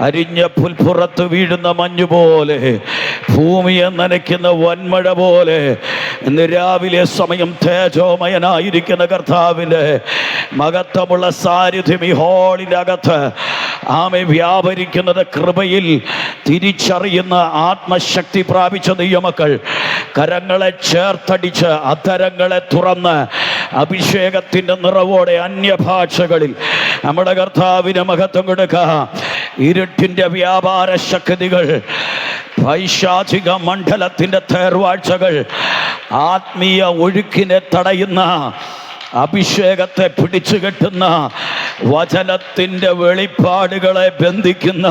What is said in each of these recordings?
അരിഞ്ഞ പുൽപ്പുറത്ത് വീഴുന്ന മഞ്ഞുപോലെ, ഭൂമിയെ നനയ്ക്കുന്ന വൻമഴ പോലെ ഇന്ന് രാവിലെ സമയം തേജോമയനായിരിക്കുന്ന കർത്താവിൻ്റെ മഹത്വമുള്ള സാന്നിധ്യം ഈ ഹോളിൻ്റെ അകത്ത് ആമേ വ്യാപരിക്കുന്നത്. കൃപയിൽ തിരിച്ചറിയുന്ന ആത്മശക്തി പ്രാപിച്ച ദൈവമക്കൾ കരങ്ങളെ ചേർത്തടിച്ച് അധരങ്ങളെ തുറന്ന് അഭിഷേകത്തിൻ്റെ നിറവോടെ അന്യഭാഷകളിൽ നമ്മുടെ കർത്താവിന് മഹത്വം കൊടുക്കുക. ഇരുട്ടിൻ്റെ വ്യാപാര ശക്തികൾ, പൈശാചിക മണ്ഡലത്തിൻ്റെ തേർവാഴ്ചകൾ, ആത്മീയ ഒഴുക്കിനെ തടയുന്ന, അഭിഷേകത്തെ പിടിച്ചു കെട്ടുന്ന, വചനത്തിൻ്റെ വെളിപ്പാടുകളെ ബന്ധിക്കുന്ന,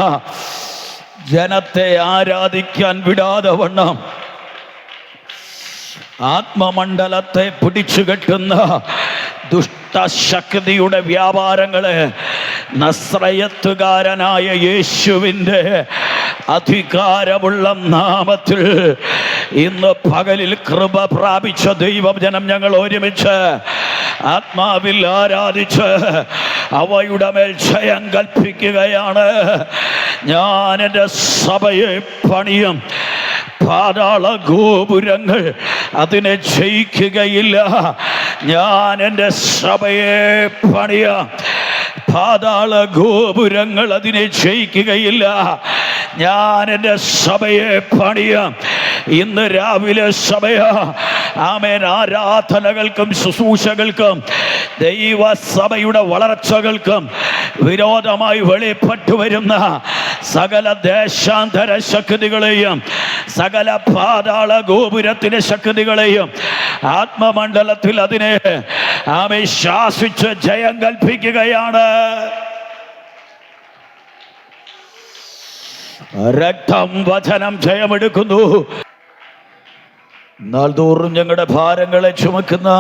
ജനത്തെ ആരാധിക്കാൻ വിടാതെ വണ്ണം ആത്മമണ്ഡലത്തെ പിടിച്ചു കെട്ടുന്ന ദുഷ്ടശക്തിയുടെ വ്യാപാരങ്ങളെ നസ്രയത്തുകാരനായ യേശുവിൻ്റെ അധികാരമുള്ള നാമത്തിൽ ഇന്ന് പകലിൽ കൃപ പ്രാപിച്ച ദൈവജനം ഞങ്ങൾ ഒരുമിച്ച് ആത്മാവിൽ ആരാധിച്ച് അവയുടെ മേൽ ജയം കൽപ്പിക്കുകയാണ്. ഞാൻ എൻ്റെ സഭയെ പണിയും, പാതാള ഗോപുരങ്ങൾ അതിനെ ജയിക്കുകയില്ല. ഞാൻ എൻ്റെ സഭയെ പണിയാം, പാതാള ഗോപുരങ്ങൾ അതിനെ ജയിക്കുകയില്ല. ഞാൻ എൻ്റെ സഭയെ പണിയാം. ഇന്ന് രാവിലെ സഭയാ ആമേൻ ആരാധനകൾക്കും ശുശ്രൂഷകൾക്കും ദൈവസഭയുടെ വളർച്ചകൾക്കും വിരോധമായി വെളിപ്പെട്ടു വരുന്ന സകല ദേശാന്തര ശക്തികളെയും, സകല പാതാള ഗോപുരത്തിൻ്റെ ശക്തികളെയും ആത്മമണ്ഡലത്തിൽ അതിനെ ആമേൻ ശാസിച്ച് ജയം കൽപ്പിക്കുകയാണ്. രക്തം വചനം ജയമെടുക്കുന്നു. നാൾ തോറും ഞങ്ങളുടെ ഭാരങ്ങളെ ചുമക്കുന്ന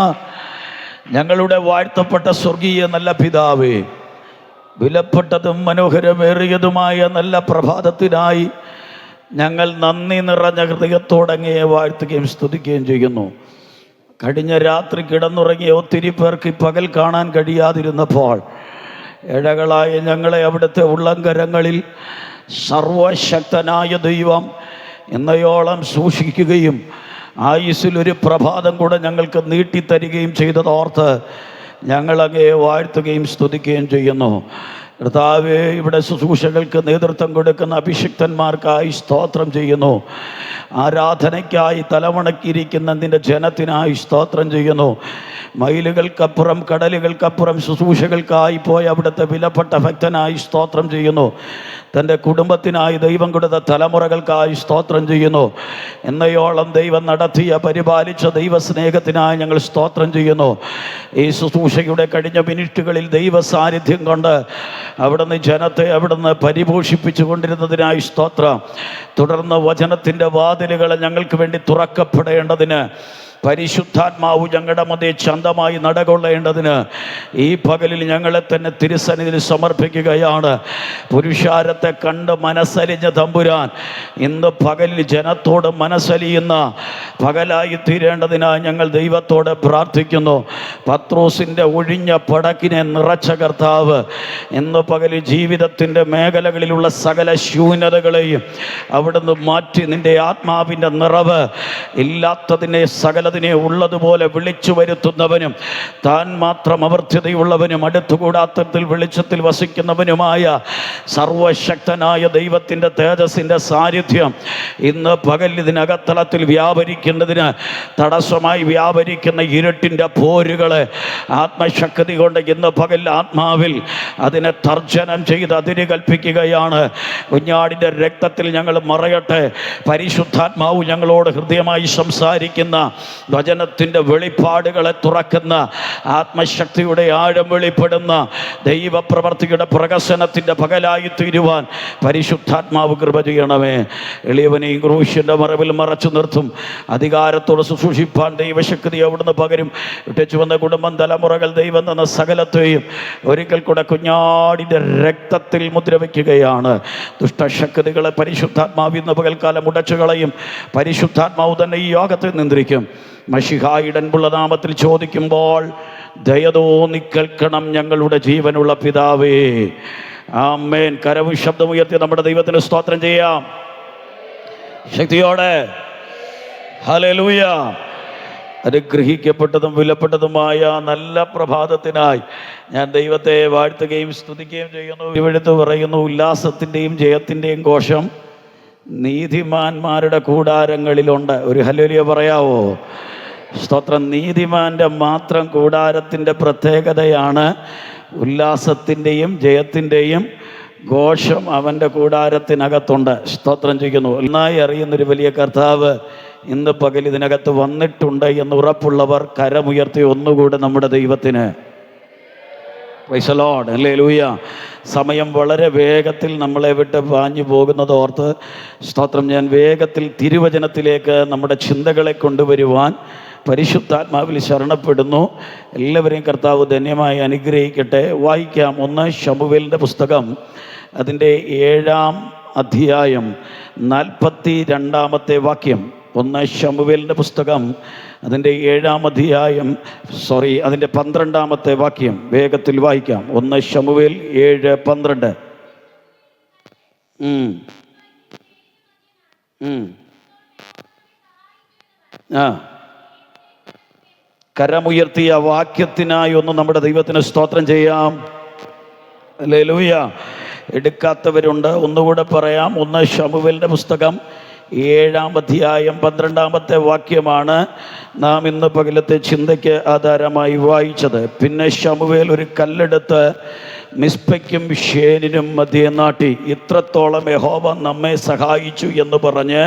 ഞങ്ങളുടെ വാഴ്ത്തപ്പെട്ട സ്വർഗീയ നല്ല പിതാവേ, വിലപ്പെട്ടതും മനോഹരമേറിയതുമായ നല്ല പ്രഭാതത്തിനായി ഞങ്ങൾ നന്ദി നിറഞ്ഞ ഹൃദയത്തോടങ്ങയെ വാഴ്ത്തുകയും സ്തുതിക്കുകയും ചെയ്യുന്നു. കഴിഞ്ഞ രാത്രി കിടന്നുറങ്ങിയ ഒത്തിരി പേർക്ക് പകൽ കാണാൻ കഴിയാതിരുന്നപ്പോൾ ഇഴകളായ ഞങ്ങളെ അവിടുത്തെ ഉള്ളംകരങ്ങളിൽ സർവശക്തനായ ദൈവം ഇന്നയോളം സൂക്ഷിക്കുകയും ആയുസ്സിലൊരു പ്രഭാതം കൂടെ ഞങ്ങൾക്ക് നീട്ടിത്തരികയും ചെയ്തതോർത്ത് ഞങ്ങളങ്ങയെ വാഴ്ത്തുകയും സ്തുതിക്കുകയും ചെയ്യുന്നു. കർത്താവേ, ഇവിടെ ശുശ്രൂഷകൾക്ക് നേതൃത്വം കൊടുക്കുന്ന അഭിഷിക്തന്മാർക്കായി സ്തോത്രം ചെയ്യുന്നു. ആരാധനയ്ക്കായി തലമുണക്കിയിരിക്കുന്ന നിൻ്റെ ജനത്തിനായി സ്തോത്രം ചെയ്യുന്നു. മൈലുകൾക്കപ്പുറം കടലുകൾക്കപ്പുറം ശുശ്രൂഷകൾക്കായി പോയ അവിടുത്തെ വിലപ്പെട്ട ഭക്തനായി സ്തോത്രം ചെയ്യുന്നു. തൻ്റെ കുടുംബത്തിനായി ദൈവം കൊടുത്ത തലമുറകൾക്കായി സ്തോത്രം ചെയ്യുന്നു. എന്നയോളം ദൈവം നടത്തിയ പരിപാലിച്ച ദൈവസ്നേഹത്തിനായി ഞങ്ങൾ സ്തോത്രം ചെയ്യുന്നു. ഈ ശുശ്രൂഷയുടെ കഴിഞ്ഞ മിനിറ്റുകളിൽ ദൈവ സാന്നിധ്യം കൊണ്ട് അവിടുന്ന് ജനത്തെ അവിടുന്ന് പരിപോഷിപ്പിച്ചു കൊണ്ടിരുന്നതിനായി സ്തോത്രം. തുടർന്ന് വചനത്തിൻ്റെ വാതിലുകൾ ഞങ്ങൾക്ക് വേണ്ടി തുറക്കപ്പെടേണ്ടതിന്, പരിശുദ്ധാത്മാവ് ഞങ്ങളുടെ മധ്യേ ചന്തമായി നടകൊള്ളേണ്ടതിന് ഈ പകലിൽ ഞങ്ങളെ തന്നെ തിരുസന്നിധിയിൽ സമർപ്പിക്കുകയാണ്. പുരുഷാരത്തെ കണ്ട് മനസ്സലിഞ്ഞ തമ്പുരാൻ ഇന്ന് പകലിൽ ജനത്തോട് മനസ്സലിയുന്ന പകലായി തീരേണ്ടതിനായി ഞങ്ങൾ ദൈവത്തോട് പ്രാർത്ഥിക്കുന്നു. പത്രോസിൻ്റെ ഒഴിഞ്ഞ പടക്കിനെ നിറച്ച കർത്താവ് ഇന്ന് പകലിൽ ജീവിതത്തിൻ്റെ മേഖലകളിലുള്ള സകല ശൂന്യതകളെയും അവിടുന്ന് മാറ്റി നിൻ്റെ ആത്മാവിൻ്റെ നിറവ് ഇല്ലാത്തതിനെ സകലതിനെ ഉള്ളതുപോലെ വിളിച്ചു വരുത്തുന്നവനും താൻ മാത്രം അവർത്യതയുള്ളവനും അടുത്തുകൂടാത്തത്തിൽ വെളിച്ചത്തിൽ വസിക്കുന്നവനുമായ സർവശക്തനായ ദൈവത്തിൻ്റെ തേജസ്സിൻ്റെ സാന്നിധ്യം ഇന്ന് പകൽ ഇതിനകത്തളത്തിൽ വ്യാപരിക്കുന്നതിന് തടസ്സമായി വ്യാപരിക്കുന്ന ഇരുട്ടിൻ്റെ പോരുകളെ ആത്മശക്തി കൊണ്ട് ഇന്ന് പകൽ ആത്മാവിൽ അതിനെ തർജ്ജനം ചെയ്ത് അതിര് കൽപ്പിക്കുകയാണ്. കുഞ്ഞാടിൻ്റെ രക്തത്തിൽ ഞങ്ങൾ മറയട്ടെ. പരിശുദ്ധാത്മാവ് ഞങ്ങളോട് ഹൃദയമായി സംസാരിക്കുന്ന വചനത്തിൻ്റെ വെളിപ്പാടുകളെ തുറക്കുന്ന ആത്മശക്തിയുടെ ആഴം വെളിപ്പെടുന്ന ദൈവപ്രവർത്തിയുടെ പ്രകസനത്തിൻ്റെ പകലായി തീരുവാൻ പരിശുദ്ധാത്മാവ് കൃപ ചെയ്യണമേ. എളിയവനെയും ക്രൂശിൻ്റെ മറവിൽ മറച്ചു നിർത്തും. അധികാരത്തോടെ ശുശ്രൂഷിപ്പാൻ ദൈവശക്തി അവിടുന്ന് പകരും. ഇട്ടു വന്ന കുടുംബം തലമുറകൾ ദൈവം തന്ന സകലത്തെയും ഒരിക്കൽ കൂടെ കുഞ്ഞാടിൻ്റെ രക്തത്തിൽ മുദ്രവയ്ക്കുകയാണ്. ദുഷ്ടശക്തികളെ പരിശുദ്ധാത്മാവ് ഇന്ന് പകൽക്കാലം ഉടച്ചുകളയും. പരിശുദ്ധാത്മാവ് തന്നെ ഈ യോഗത്തിൽ നിയന്ത്രിക്കും. മശിഹായുടെ അൻപുള്ള നാമത്തിൽ ചോദിക്കുമ്പോൾ ദയതോന്നി കേൾക്കണം ഞങ്ങളുടെ ജീവനുള്ള പിതാവേ. ആമേൻ. കരവും ശബ്ദമുയർത്തി നമ്മുടെ ദൈവത്തിന് സ്തോത്രം ചെയ്യാം ശക്തിയോടെ. ഹല്ലേലൂയ. അനുഗ്രഹിക്കപ്പെട്ടതും വിലപ്പെട്ടതുമായ നല്ല പ്രഭാതത്തിനായി ഞാൻ ദൈവത്തെ വാഴ്ത്തുകയും സ്തുതിക്കുകയും ചെയ്യുന്നു. ഇവിടുത്തെ പറയുന്നു, ഉല്ലാസത്തിൻ്റെയും ജയത്തിൻ്റെയും ഘോഷം നീതിമാന്മാരുടെ കൂടാരങ്ങളിലുണ്ട്. ഒരു ഹല്ലേലൂയ പറയാവോ? സ്തോത്രം. നീതിമാൻ്റെ മാത്രം കൂടാരത്തിൻ്റെ പ്രത്യേകതയാണ് ഉല്ലാസത്തിൻ്റെയും ജയത്തിൻ്റെയും ഘോഷം അവൻ്റെ കൂടാരത്തിനകത്തുണ്ട്. സ്തോത്രം ചെയ്യുന്നു. ഒന്നായി അറിയുന്നൊരു വലിയ കർത്താവ് ഇന്ന് പകൽ ഇതിനകത്ത് വന്നിട്ടുണ്ട് എന്ന് ഉറപ്പുള്ളവർ കരമുയർത്തി ഒന്നുകൂടെ നമ്മുടെ ദൈവത്തിന് പ്രൈസ് ദി ലോർഡ്. ഹല്ലേലൂയ. സമയം വളരെ വേഗത്തിൽ നമ്മളെ വിട്ട് പാഞ്ഞു പോകുന്നത് ഓർത്ത് സ്തോത്രം. ഞാൻ വേഗത്തിൽ തിരുവചനത്തിലേക്ക് നമ്മുടെ ചിന്തകളെ കൊണ്ടുവരുവാൻ പരിശുദ്ധാത്മാവിൽ ശരണപ്പെടുന്നു. എല്ലാവരെയും കർത്താവ് ധന്യമായി അനുഗ്രഹിക്കട്ടെ. വായിക്കാം. 1 ശമൂവേലിൻ്റെ പുസ്തകം അതിൻ്റെ 7-ാം അധ്യായം 42-ാമത്തെ വാക്യം. 1 ശമൂവേലിൻ്റെ പുസ്തകം അതിൻ്റെ 7-ാം അധ്യായം അതിൻ്റെ 12-ാമത്തെ വാക്യം വേഗത്തിൽ വായിക്കാം. 1 ശമൂവേൽ 7:12. കരമുയർത്തിയ വാക്യത്തിനായി ഒന്ന് നമ്മുടെ ദൈവത്തിന് സ്തോത്രം ചെയ്യാം. ഹല്ലേലൂയ. എടുക്കാത്തവരുണ്ട്, ഒന്നുകൂടെ പറയാം. 1 ശമൂവേലിൻ്റെ പുസ്തകം 7-ാം അധ്യായം 12-ാമത്തെ വാക്യമാണ് നാം ഇന്ന് പകലത്തെ ചിന്തയ്ക്ക് ആധാരമായി വായിച്ചത്. പിന്നെ ശമൂവേൽ ഒരു കല്ലെടുത്ത് മിസ്പയ്ക്കും ഷേനിനും മധ്യേ നാട്ടി, ഇത്രത്തോളം യഹോവ നമ്മെ സഹായിച്ചു എന്ന് പറഞ്ഞ്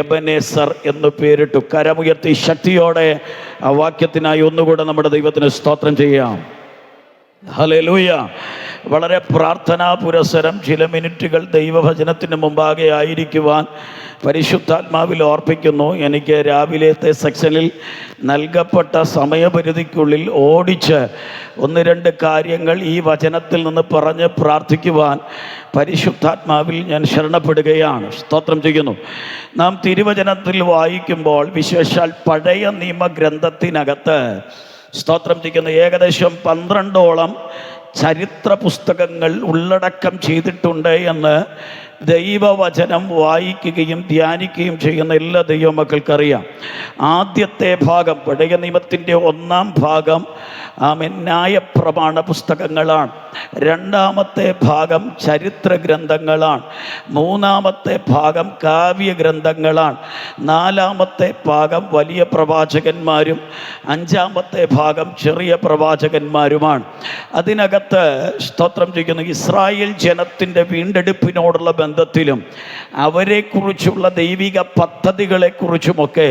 എബനേസർ എന്ന് പേരിട്ടു. കരമുയർത്തി ശക്തിയോടെ ആ വാക്യത്തിനായി ഒന്നുകൂടെ നമ്മുടെ ദൈവത്തിന് സ്തോത്രം ചെയ്യാം. ഹല്ലേലൂയ. വളരെ പ്രാർത്ഥനാ പുരസരം ചില മിനിറ്റുകൾ ദൈവവചനത്തിന് മുമ്പാകെ ആയിരിക്കുവാൻ പരിശുദ്ധാത്മാവിൽ ഓർപ്പിക്കുന്നു. എനിക്ക് രാവിലത്തെ സെക്ഷനിൽ നൽകപ്പെട്ട സമയപരിധിക്കുള്ളിൽ ഓടിച്ച് 1-2 കാര്യങ്ങൾ ഈ വചനത്തിൽ നിന്ന് പറഞ്ഞ് പ്രാർത്ഥിക്കുവാൻ പരിശുദ്ധാത്മാവിൽ ഞാൻ ശരണപ്പെടുകയാണ്. സ്തോത്രം ചെയ്യുന്നു. നാം തിരുവചനത്തിൽ വായിക്കുമ്പോൾ വിശേഷാൽ പഴയ നിയമഗ്രന്ഥത്തിനകത്ത് സ്തോത്രം ചെയ്യുന്ന ഏകദേശം 12ഓളം ചരിത്ര പുസ്തകങ്ങൾ ഉള്ളടക്കം ചെയ്തിട്ടുണ്ട് എന്ന് ദൈവവചനം വായിക്കുകയും ധ്യാനിക്കുകയും ചെയ്യുന്ന എല്ലാ ദൈവമക്കൾക്കറിയാം. ആദ്യത്തെ ഭാഗം പഴയ നിയമത്തിൻ്റെ 1-ാം ഭാഗം ന്യായപ്രമാണ പുസ്തകങ്ങളാണ്. 2-ാമത്തെ ഭാഗം ചരിത്ര ഗ്രന്ഥങ്ങളാണ്. 3-ാമത്തെ ഭാഗം കാവ്യഗ്രന്ഥങ്ങളാണ്. 4-ാമത്തെ ഭാഗം വലിയ പ്രവാചകന്മാരും 5-ാമത്തെ ഭാഗം ചെറിയ പ്രവാചകന്മാരുമാണ്. അതിനകത്ത് സ്തോത്രം ചെയ്യുന്നു ഇസ്രായേൽ ജനത്തിൻ്റെ വീണ്ടെടുപ്പിനോടുള്ള ബന്ധത്തിലും അവരെക്കുറിച്ചുള്ള ദൈവിക പദ്ധതികളെക്കുറിച്ചുമൊക്കെ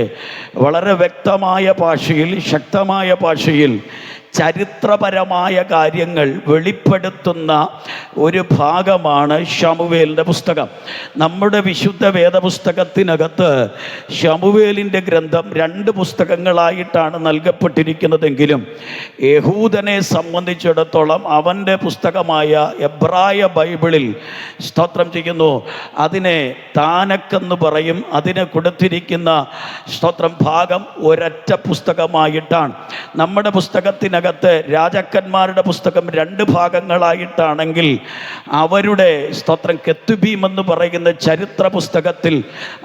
വളരെ വ്യക്തമായ ഭാഷയിൽ, ശക്തമായ ഭാഷയിൽ ചരിത്രപരമായ കാര്യങ്ങൾ വെളിപ്പെടുത്തുന്ന ഒരു ഭാഗമാണ് ശമൂവേലിൻ്റെ പുസ്തകം. നമ്മുടെ വിശുദ്ധ വേദപുസ്തകത്തിനകത്ത് ശമൂവേലിൻ്റെ ഗ്രന്ഥം 2 പുസ്തകങ്ങളായിട്ടാണ് നൽകപ്പെട്ടിരിക്കുന്നതെങ്കിലും യഹൂദനെ സംബന്ധിച്ചിടത്തോളം അവൻ്റെ പുസ്തകമായ എബ്രായ ബൈബിളിൽ സ്തോത്രം ചെയ്യുന്നു അതിനെ താനക്കെന്ന് പറയും. അതിന് കൊടുത്തിരിക്കുന്ന സ്തോത്രം ഭാഗം ഒരൊറ്റ പുസ്തകമായിട്ടാണ്. നമ്മുടെ പുസ്തകത്തിനകത്ത് രാജാക്കന്മാരുടെ പുസ്തകം 2 ഭാഗങ്ങളായിട്ടാണെങ്കിൽ അവരുടെ സ്തോത്രം കെത്തുബീം എന്ന് പറയുന്ന ചരിത്ര പുസ്തകത്തിൽ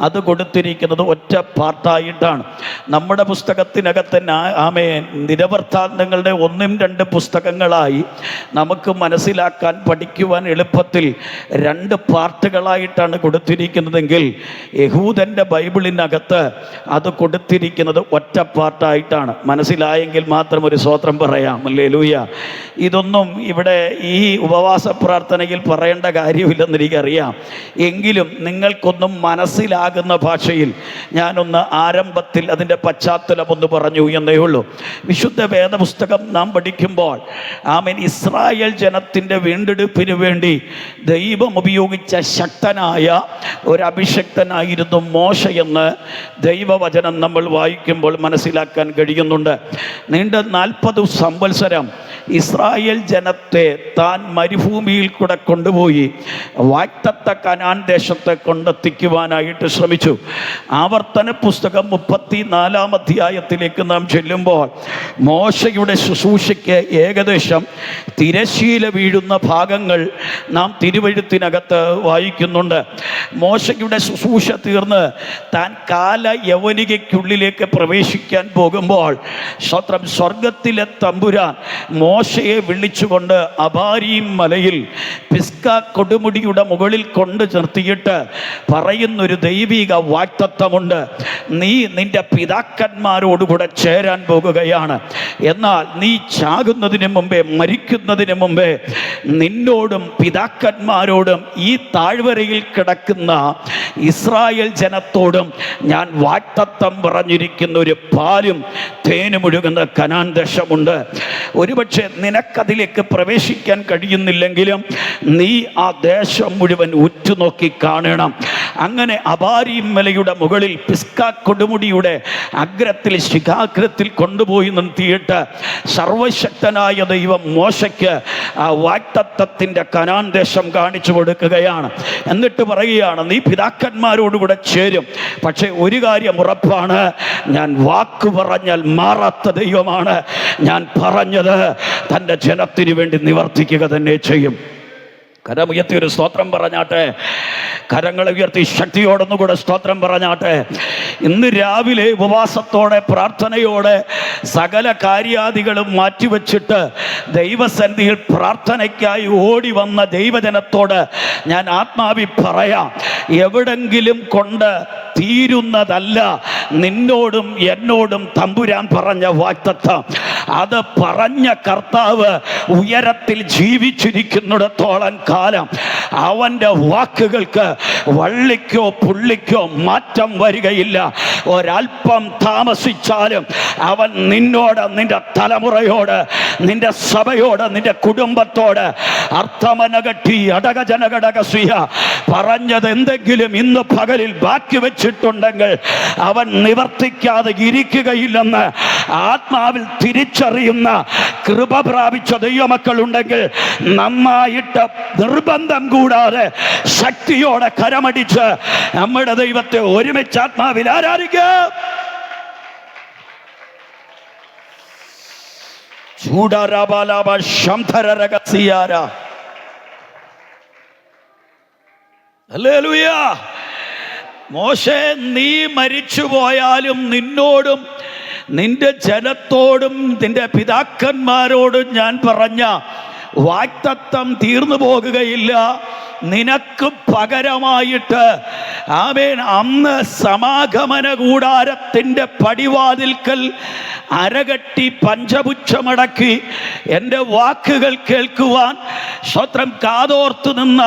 അത് കൊടുത്തിരിക്കുന്നത് ഒറ്റ പാർട്ടായിട്ടാണ്. നമ്മുടെ പുസ്തകത്തിനകത്ത് ദിനവൃത്താന്തങ്ങളുടെ 1-2 പുസ്തകങ്ങളായി നമുക്ക് മനസ്സിലാക്കാൻ പഠിക്കുവാൻ എളുപ്പത്തിൽ 2 പാർട്ടുകളായിട്ടാണ് കൊടുത്തിരിക്കുന്നതെങ്കിൽ യഹൂദൻ്റെ ബൈബിളിനകത്ത് അത് കൊടുത്തിരിക്കുന്നത് ഒറ്റ പാർട്ടായിട്ടാണ്. മനസ്സിലായെങ്കിൽ മാത്രം ഒരു സ്തോത്രം പറയാം. ഹല്ലേലൂയ. ഇതൊന്നും ഇവിടെ ഈ ഉപവാസ പ്രാർത്ഥനയിൽ പറയേണ്ട കാര്യമില്ലെന്ന് എനിക്കറിയാം. എങ്കിലും നിങ്ങൾക്കൊന്നും മനസ്സിലാകുന്ന ഭാഷയിൽ ഞാനൊന്ന് ആരംഭത്തിൽ അതിൻ്റെ പശ്ചാത്തലം ഒന്ന് പറഞ്ഞു എന്നേ ഉള്ളൂ. വിശുദ്ധ വേദപുസ്തകം നാം പഠിക്കുമ്പോൾ ഇസ്രായേൽ ജനത്തിൻ്റെ വീണ്ടെടുപ്പിന് വേണ്ടി ദൈവം ഉപയോഗിച്ച ശക്തനായ ഒരു അഭിഷക്തനായിരുന്നു മോശ എന്ന് ദൈവവചനം നമ്മൾ വായിക്കുമ്പോൾ മനസ്സിലാക്കാൻ കഴിയുന്നുണ്ട്. നീണ്ട 40 സംവത്സരം ഇസ്രായേൽ ജനത്തെ താൻ മരുഭൂമിയിൽ കൂടെ കൊണ്ടുപോയി വാഗ്ദത്ത കനാൻ ദേശത്തെ കൊണ്ടെത്തിക്കുവാനായിട്ട് ശ്രമിച്ചു. ആവർത്തന പുസ്തകം 34 അധ്യായത്തിലേക്ക് നാം ചെല്ലുമ്പോൾ മോശയുടെ ശുശ്രൂഷയ്ക്ക് ഏകദേശം തിരശ്ശീല വീഴുന്ന ഭാഗങ്ങൾ നാം തിരുവെഴുത്തിനകത്ത് വായിക്കുന്നുണ്ട്. മോശയുടെ ശുശ്രൂഷ തീർന്ന് താൻ കാല യവനികയ്ക്കുള്ളിലേക്ക് പ്രവേശിക്കാൻ പോകുമ്പോൾ സ്വർഗത്തിലെ തമ്പുരാൻ മോശയെ വിളിച്ചുകൊണ്ട് അബാരീം മലയിൽ പിസ്ക കൊടുമുടിയുടെ മുകളിൽ കൊണ്ട് നിർത്തിയിട്ട് പറയുന്നൊരു ദൈവിക വാഗ്ദത്തമുണ്ട്. നീ നിന്റെ പിതാക്കന്മാരോടുകൂടെ ചേരാൻ പോകുകയാണ്. എന്നാൽ നീ ചാകുന്നതിന് മുമ്പേ, മരിക്കുന്നതിന് മുമ്പേ നിന്നോടും പിതാക്കന്മാരോടും ഈ താഴ്വരയിൽ കിടക്കുന്ന ഇസ്രായേൽ ജനത്തോടും ഞാൻ വാഗ്ദത്തം പറഞ്ഞിരിക്കുന്ന ഒരു പാലും തേനും ഒഴുകുന്ന കനാൻ ദേശമുണ്ട്. ഒരുപക്ഷെ നിനക്കതിലേക്ക് പ്രവേശിക്കാൻ കഴിയുന്നില്ലെങ്കിലും നീ ആ ദേശം മുഴുവൻ ഉറ്റുനോക്കി കാണണം. അങ്ങനെ അബാരീം മലയുടെ മുകളിൽ പിസ്ക കൊടുമുടിയുടെ അഗ്രത്തിൽ, ശിഖാഗ്രത്തിൽ കൊണ്ടുപോയി നിർത്തിയിട്ട് സർവശക്തനായ ദൈവം മോശയ്ക്ക് ആ വാഗ്ദത്തത്തിൻ്റെ കനാൻ ദേശം കാണിച്ചു കൊടുക്കുകയാണ്. എന്നിട്ട് പറയുകയാണ്, നീ പിതാക്കന്മാരോടുകൂടെ ചേരും. പക്ഷേ ഒരു കാര്യം ഉറപ്പാണ്, ഞാൻ വാക്ക് പറഞ്ഞാൽ മാറാത്ത ദൈവമാണ്. ഞാൻ പറഞ്ഞത് തൻ്റെ ജനത്തിനു വേണ്ടി നിവർത്തിക്കുക തന്നെ ചെയ്യും. കരമുയർത്തി ഒരു സ്തോത്രം പറഞ്ഞാട്ടെ. കരങ്ങളെ ഉയർത്തി ശക്തിയോടൊന്നുകൂടെ സ്തോത്രം പറഞ്ഞാട്ടെ. ഇന്ന് രാവിലെ ഉപവാസത്തോടെ, പ്രാർത്ഥനയോടെ സകല കാര്യാദികളും മാറ്റിവെച്ചിട്ട് ദൈവസന്നിധിയിൽ പ്രാർത്ഥനയ്ക്കായി ഓടി വന്ന ദൈവജനത്തോട് ഞാൻ ആത്മാവി പറയാം, എവിടെങ്കിലും കൊണ്ട് തീരുന്നതല്ല നിന്നോടും എന്നോടും തമ്പുരാൻ പറഞ്ഞ വാഗ്ദത്തം. അത് പറഞ്ഞ കർത്താവ് ഉയരത്തിൽ ജീവിച്ചിരിക്കുന്നിടത്തോളം കാലം അവൻ്റെ വാക്കുകൾക്ക് വള്ളിക്കോ പുള്ളിക്കോ മാറ്റം വരികയില്ല. ഒരൽപ്പം താമസിച്ചാലും അവൻ നിന്നോട്, നിന്റെ തലമുറയോട്, നിന്റെ സഭയോട്, നിന്റെ കുടുംബത്തോട് അർത്ഥമനകട്ടി അടകജനകടകസിയ പറഞ്ഞത് എന്തെങ്കിലും ഇന്ന് പകലിൽ ബാക്കി വെച്ചിട്ടുണ്ടെങ്കിൽ അവൻ നിവർത്തിക്കാതെ ഇരിക്കുകയില്ലെന്ന് ആത്മാവിൽ തിരിച്ചറിയുന്ന കൃപ പ്രാപിച്ച ദൈവമക്കളുണ്ടെങ്കിൽ നന്നായിട്ട് നിർബന്ധം കൂടാതെ ശക്തിയോടെ കരമടിച്ച് നമ്മുടെ ദൈവത്തെ ഒരുമിച്ച് ആത്മാവിൽ ആരാധിക്കുക. മോശേ, നീ മരിച്ചു പോയാലും നിന്നോടും നിന്റെ ജനത്തോടും നിന്റെ പിതാക്കന്മാരോടും ഞാൻ പറഞ്ഞ വാഗ്ദത്തം തീർന്നു പോകുകയില്ല. നിനക്ക് പകരമായിട്ട് ആമേൻ അന്ന് സമാഗമന കൂടാരത്തിൻ്റെ പടിവാതിൽക്കൽ അരകട്ടി പഞ്ചപുച്ഛമടക്കി എൻ്റെ വാക്കുകൾ കേൾക്കുവാൻ സ്വത്രം കാതോർത്തു നിന്ന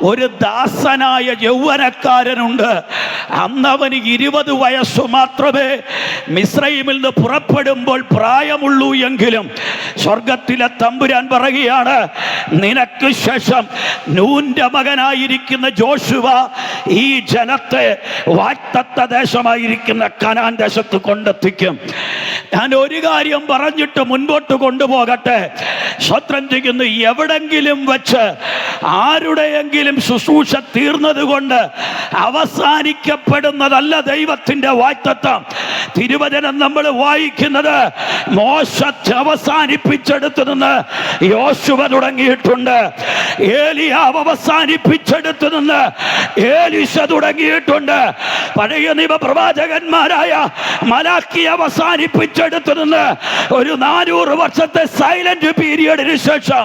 ഒരു ദാസനായ യൗവനക്കാരനുണ്ട്. അന്നവന് 20 വയസ്സു മാത്രമേ മിസ്രൈമിൽ നിന്ന് പുറപ്പെടുമ്പോൾ പ്രായമുള്ളൂ എങ്കിലും സ്വർഗത്തിലെ തമ്പുരാൻ പറയുകയാണ്, നിനക്ക് ശേഷം നൂന്റെ മകനായിരിക്കുന്ന ജോഷുവ ഈ ജനത്തെ വാഗ്ദത്ത ദേശമായിരിക്കുന്ന കനാൻ ദേശത്ത് കൊണ്ടെത്തിക്കും. ഞാൻ ഒരു കാര്യം പറഞ്ഞിട്ട് മുൻപോട്ട് കൊണ്ടുപോകട്ടെ. സ്വത്രം ചെയ്യുന്നു, എവിടെങ്കിലും വെച്ച് ആരുടെയെങ്കിലും ശുശ്രൂഷ തീർന്നത് കൊണ്ട് അവസാനിക്കപ്പെടുന്നതല്ല ദൈവത്തിൻ്റെ വാഗ്ദത്തം. തിരുവചനം നമ്മൾ വായിക്കുന്നത് മോശ അവസാനിപ്പിച്ചെടുത്തു നിന്ന് യോശുവ തുടങ്ങിയിട്ടുണ്ട്. ഏലിയാവ് അവസാനിപ്പിച്ചെടുത്തു നിന്ന് ഏലീശ തുടങ്ങിയിട്ടുണ്ട്. പഴയ നിയമ പ്രവാചകന്മാരായ മലാക്കി അവസാനിപ്പിച്ചെടുത്തു നിന്ന് ഒരു 400 വർഷത്തെ സൈലന്റ് പീരിയഡിന് ശേഷം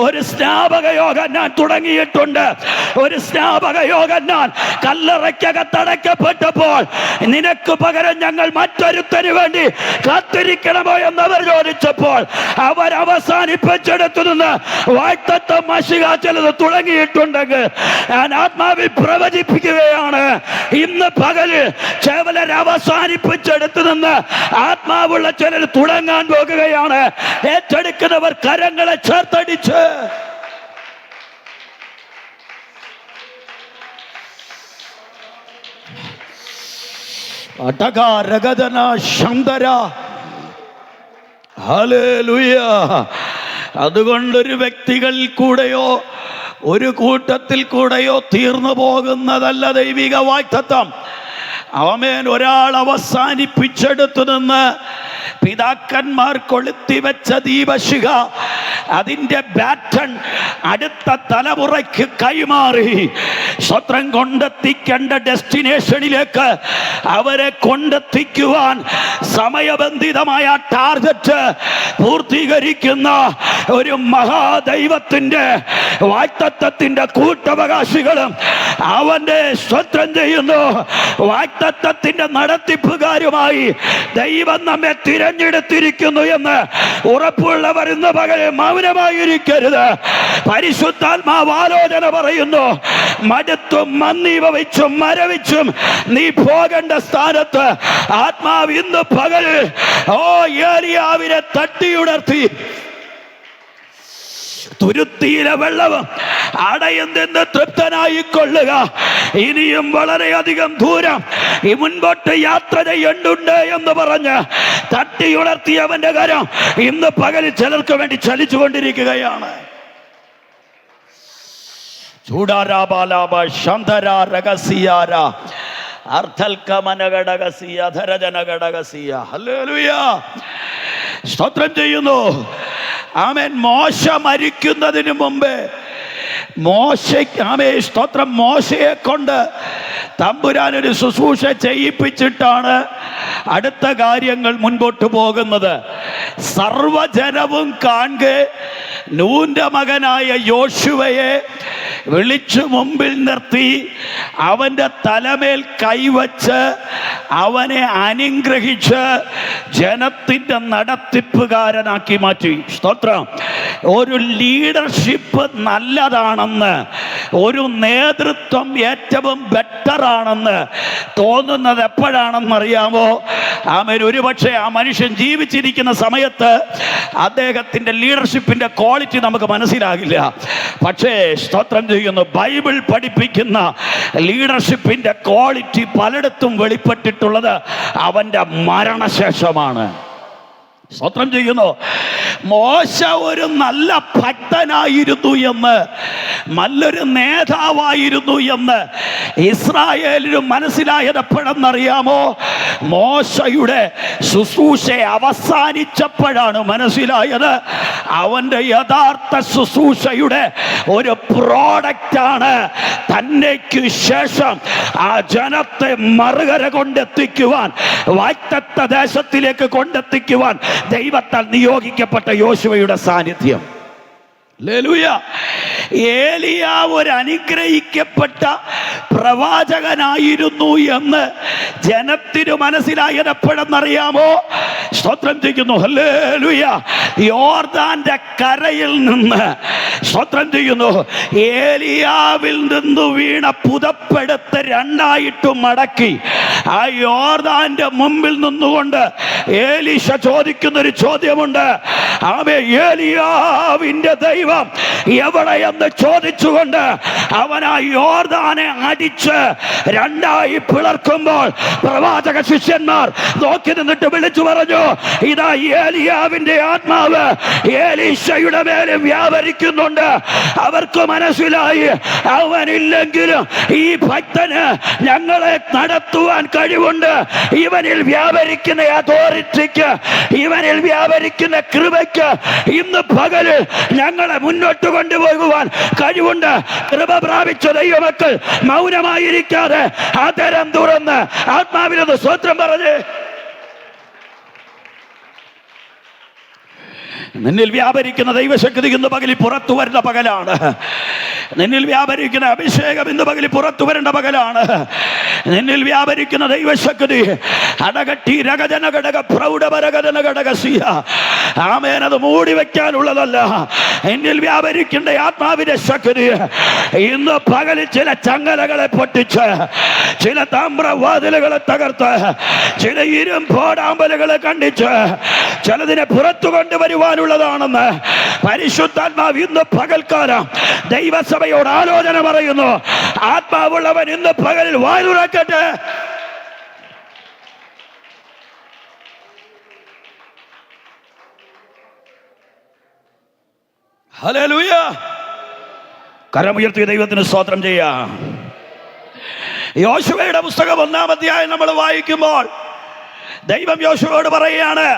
ഒരു സ്നാപക യോഹന്നാൻ തുടങ്ങിയിട്ടുണ്ട്. ഒരു സ്നാപക യോഹന്നാൻ കല്ലറയ്ക്കകത്തടയ്ക്കപ്പെട്ടപ്പോൾ നിനക്ക് പകരം ഞങ്ങൾ മറ്റൊരുത്തന് വേണ്ടി കാത്തിരിക്കണമോ എന്നവർ ചോദിച്ചപ്പോൾ അവർ അവസാനിപ്പിച്ചെടുത്തു നിന്ന് വാഗ്ദത്തം മശിഹ ചിലത് തുടങ്ങിയിട്ടുണ്ടെങ്കിൽ ഞാൻ ആത്മാവിൽ പ്രവചിപ്പിക്കുകയാണ്, ഇന്ന് പകല് കേവലർ അവസാനിപ്പിച്ചെടുത്തു നിന്ന് ആത്മാവുള്ള ചിലർ തുടങ്ങാൻ പോകുകയാണ്. ഏറ്റെടുക്കുന്നവർ കരങ്ങളെ ചേർത്തടിച്ച് അതുകൊണ്ടൊരു വ്യക്തികളിൽ കൂടെയോ ഒരു കൂട്ടത്തിൽ കൂടെയോ തീർന്നു പോകുന്നതല്ല ദൈവിക വാഗ്ദത്തം. ആമേൻ. ഒരാൾ അവസാനിപ്പിച്ചെടുത്തു നിന്ന് പിതാക്കന്മാർ കൊളുത്തിവെച്ച ദീപശിഖ അതിൻ്റെ ബാറ്റൺ അടുത്ത തലമുറയ്ക്ക് കൈമാറി സ്വത്രം കൊണ്ടെത്തിക്കേണ്ട ഡെസ്റ്റിനേഷനിലേക്ക് അവരെ കൊണ്ടെത്തിക്കുവാൻ സമയബന്ധിതമായ ടാർഗറ്റ് പൂർത്തീകരിക്കുന്ന ഒരു മഹാദൈവത്തിൻ്റെ വാഗ്ദത്തത്തിൻ്റെ കൂട്ടവകാശികളും അവൻ്റെ സ്വത്രം ചെയ്യുന്നു. വാഗ്ദത്തത്തിൻ്റെ നടത്തിപ്പുകാരുമായി ദൈവം നമ്മെ തിരഞ്ഞെടുത്തിരിക്കുന്നു എന്ന് ഉറപ്പുള്ളവർ ഇന്ന് പകൽ മൗനമായിരിക്കരുത്. പരിശുദ്ധാത്മാവ് ആലോചന പറയുന്നു. മടുത്തും മന്ദീഭവിച്ചും മരവിച്ചും നീ പോകേണ്ട സ്ഥാനത്ത് ആത്മാവ് ഇന്ന് പകൽ ഏലിയാവിനെ തട്ടിയുണർത്തി. തുരുത്തിയിലെ വെള്ളവും അടയുന്നെന്ന് തൃപ്തനായിക്കൊള്ളുക. ഇനിയും വളരെയധികം ദൂരം ഈ മുൻപോട്ട് യാത്ര ചെയ്യേണ്ടുണ്ട് എന്ന് പറഞ്ഞ് തട്ടിയുണർത്തിയവന്റെ കരം ഇന്ന് പകൽ ചിലർക്ക് വേണ്ടി ചലിച്ചുകൊണ്ടിരിക്കുകയാണ്. ചൂടാരാബാലാബ ശാന്തരാ രഹസ്യാര അർത്ഥൽക്കമനഘടകസിയ ധരജനഘടകസിയ. ഹല്ലേലൂയ. സ്തോത്രം ചെയ്യുന്നു. ആമേൻ. മോശ മരിക്കുന്നതിന് മുമ്പേ മോശയെ കൊണ്ട് തമ്പുരാനൊരു ശുശ്രൂഷ ചെയ്യിപ്പിച്ചിട്ടാണ് അടുത്ത കാര്യങ്ങൾ മുൻപോട്ട് പോകുന്നത്. സർവജനവും കാണുക നൂന്റെ മകനായ യോശുവയെ വിളിച്ചു മുമ്പിൽ നിർത്തി അവൻ്റെ തലമേൽ കൈവച്ച് അവനെ അനുഗ്രഹിച്ച് ജനത്തിൻ്റെ നടത്തിപ്പുകാരനാക്കി മാറ്റി. സ്തോത്രം. ഒരു ലീഡർഷിപ്പ് നല്ലതാണെന്ന്, ഒരു നേതൃത്വം ഏറ്റവും ബെറ്ററാണെന്ന് തോന്നുന്നത് എപ്പോഴാണെന്നറിയാമോ? ഒരുപക്ഷെ ആ മനുഷ്യൻ ജീവിച്ചിരിക്കുന്ന സമയത്ത് അദ്ദേഹത്തിൻ്റെ ലീഡർഷിപ്പിൻ്റെ ക്വാളിറ്റി നമുക്ക് മനസ്സിലാകില്ല. പക്ഷേ സ്തോത്രം ചെയ്യുന്നു, ബൈബിൾ പഠിപ്പിക്കുന്ന ലീഡർഷിപ്പിൻ്റെ ക്വാളിറ്റി പലയിടത്തും വെളിപ്പെട്ടിട്ടുള്ളത് അവൻ്റെ മരണശേഷമാണ്. സ്തോത്രം ചെയ്യുന്നു. മോശ ഒരു നല്ല ഭക്തനായിരുന്നു എന്ന്, നല്ലൊരു നേതാവായിരുന്നു എന്ന് ഇസ്രായേലിന് മനസ്സിലായത് എപ്പോഴെന്നറിയാമോ? മോശയുടെ ശുശ്രൂഷ അവസാനിച്ചപ്പോഴാണ് മനസ്സിലായത്. അവൻ്റെ യഥാർത്ഥ ശുശ്രൂഷയുടെ ഒരു പ്രോഡക്റ്റാണ് തന്നേക്ക് ശേഷം ആ ജനത്തെ മറുകര കൊണ്ടെത്തിക്കുവാൻ, വാഗ്ദത്ത ദേശത്തിലേക്ക് കൊണ്ടെത്തിക്കുവാൻ ദൈവത്താൽ നിയോഗിക്കപ്പെട്ട യോശുവയുടെ സാന്നിധ്യം. ഹല്ലേലൂയ. ഏലിയാവ് ഒരു അനുഗ്രഹിക്കപ്പെട്ട പ്രവാചകനായിരുന്നു എന്ന് ജനത്തിന് മനസ്സിലായത് എപ്പോഴെന്നറിയാമോ? സ്തോത്രം ചെയ്യുന്നു. ഹല്ലേലൂയ. യോർദാന്റെ കരയിൽ നിന്ന്, സ്തോത്രം ചെയ്യുന്നു, ഏലിയാവിൽ നിന്ന് വീണ പുതപ്പെടുത്ത് രണ്ടായിട്ട് മടക്കി ആ യോർദാന്റെ മുമ്പിൽ നിന്നുകൊണ്ട് ഏലീശ ചോദിക്കുന്നൊരു ചോദ്യമുണ്ട്. ആമേ, ഏലിയാവിന്റെ ദൈവം എവിടെയെന്ന് ചോദിച്ചുകൊണ്ട് അവൻ ആ യോർദാനെ അടിച്ച് രണ്ടായി പിളർക്കുമ്പോൾ പ്രവാചക ശിഷ്യന്മാർ നോക്കി നിന്നിട്ട് വിളിച്ചു പറഞ്ഞു, ഇതാ ഏലിയാവിന്റെ ആത്മാവ് ഏലീശയുടെ മേലും വ്യാപരിക്കുന്നുണ്ട്. അവർക്ക് മനസ്സിലായി, അവനില്ലെങ്കിലും ഈ ഭക്തന് ഞങ്ങളെ നടത്തുവാൻ കഴിവുണ്ട്. ഇവനിൽ വ്യാപരിക്കുന്ന അതോറിറ്റിക്ക്, ഇവനിൽ വ്യാപരിക്കുന്ന കൃപയ്ക്ക് ഇന്ന് പകല് ഞങ്ങളെ മുന്നോട്ട് കൊണ്ടുപോകുവാൻ കഴിവുണ്ട്. കൃപ പ്രാപിച്ച ദൈവമക്കൾ മൗനമായിരിക്കാതെ ആദരം തുറന്ന് ആത്മാവിനൊന്ന് സ്വത്രം പറഞ്ഞ്, നിന്നിൽ വ്യാപരിക്കുന്ന ദൈവശക്തി ഇന്ന് പകലിൽ പുറത്തു വരുന്ന പകലാണ്. നിന്നിൽ വ്യാപരിക്കുന്ന അഭിഷേകം ഇന്ന് പകലിൽ പുറത്തു വരേണ്ട പകലാണ്. നിന്നിൽ വ്യാപരിക്കുന്ന ദൈവശക്തി അടകട്ടി രഗജന ഘടക പ്രൗഢപരഗജന ഘടകസിയ. ആമേൻ. അത് മൂടി വെക്കാനുള്ളതല്ല. എന്നിൽ വ്യാപരിക്കേണ്ട ആത്മാവിന്റെ ശക്തി ഇന്ന് പകലിൽ ചില ചങ്ങലകളെ പൊട്ടിച്ച്, ചില താമ്രവാതിലുകളെ തകർത്ത്, ചില ഇരുമ്പോടാമ്പലുകളെ കണ്ടിച്ച് ചിലതിനെ പുറത്തു കൊണ്ടുവരുവാനുള്ളതാണെന്ന് പരിശുദ്ധാത്മാവ് ഇന്ന് പകൽക്കാലം ദൈവസഭയോട് ആലോചന പറയുന്നു. ആത്മാവുള്ളവൻ ഇന്ന് പകലിൽ വായുറക്കട്ടെ. ഹല്ലേലൂയ. കരമുയർത്തി ദൈവത്തിന് സ്തോത്രം ചെയ്യാം. യോശുവയുടെ പുസ്തകം 1-ാം അധ്യായം നമ്മൾ വായിക്കുമ്പോൾ ദൈവം യോശുവയോട് പറയുകയാണ്,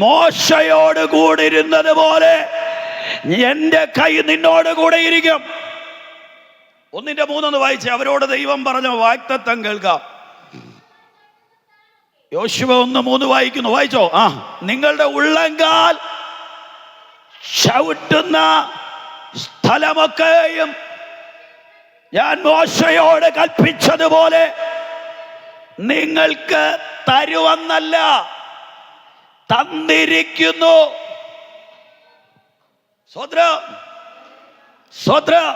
മോശയോട് കൂടെ ഇരുന്നത് പോലെ എൻ്റെ കൈ നിന്നോട് കൂടെ ഇരിക്കും. 1:3 വായിച്ചേ. അവരോട് ദൈവം പറഞ്ഞ വാഗ്ദത്തം കേൾക്കാം. യോശുവ 1:3 വായിക്കുന്നു. വായിച്ചോ. നിങ്ങളുടെ ഉള്ളങ്കാൽ ചവിട്ടുന്ന സ്ഥലമൊക്കെയും ഞാൻ മോശയോട് കൽപ്പിച്ചതുപോലെ നിങ്ങൾക്ക് തരുവെന്നല്ല, തന്നിരിക്കുന്നു. സ്വത്രം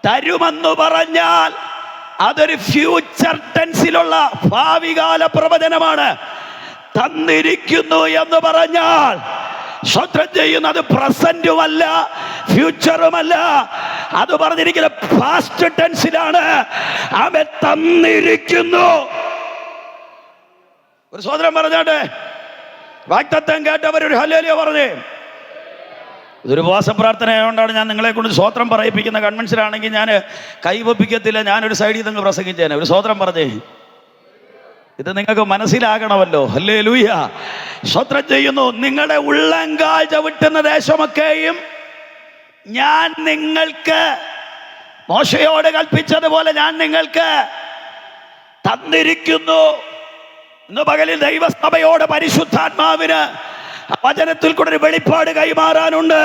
തരുമെന്ന് പറഞ്ഞാൽ അതൊരു ഫ്യൂച്ചർ ടെൻസിലുള്ള ഭാവികാല പ്രവചനമാണ്. തന്നിരിക്കുന്നു എന്ന് പറഞ്ഞാൽ സ്വത്രം ചെയ്യുന്നത് പ്രസന്റുമല്ല ഫ്യൂച്ചറുമല്ല, അത് പറഞ്ഞിരിക്കുന്നത് പാസ്റ്റ് ടെൻസിലാണ്. അവൻ തന്നിരിക്കുന്നു. ഒരു സ്വത്രം പറഞ്ഞാട്ടെ. വാഗ്ദത്തം കേട്ടവരൊരു ഹല്ലേലൂയ പറഞ്ഞേ. ഇതൊരു ഉപവാസ പ്രാർത്ഥനയായതുകൊണ്ടാണ് ഞാൻ നിങ്ങളെ കൊണ്ട് സ്വോത്രം പറയിപ്പിക്കുന്ന. കൺവെൻഷനാണെങ്കിൽ ഞാൻ കൈവപ്പിക്കത്തില്ല, ഞാനൊരു സൈഡിൽ നിന്ന് പ്രസംഗിച്ചേനെ. ഒരു സ്വോത്രം പറഞ്ഞേ. ഇത് നിങ്ങൾക്ക് മനസ്സിലാകണമല്ലോ. ഹല്ലേലൂയ. സ്വോത്രം ചെയ്യുന്നു. നിങ്ങളുടെ ഉള്ളങ്കാൽ ചവിട്ടുന്ന ദേശമൊക്കെയും ഞാൻ നിങ്ങൾക്ക് മോശയോട് കൽപ്പിച്ചതുപോലെ ഞാൻ നിങ്ങൾക്ക് തന്നിരിക്കുന്നു. ഇന്ന് പകലിൽ ദൈവസഭയോട് പരിശുദ്ധാത്മാവിന് വചനത്തിൽ കൂടെ ഒരു വെളിപ്പാട് കൈമാറാനുണ്ട്.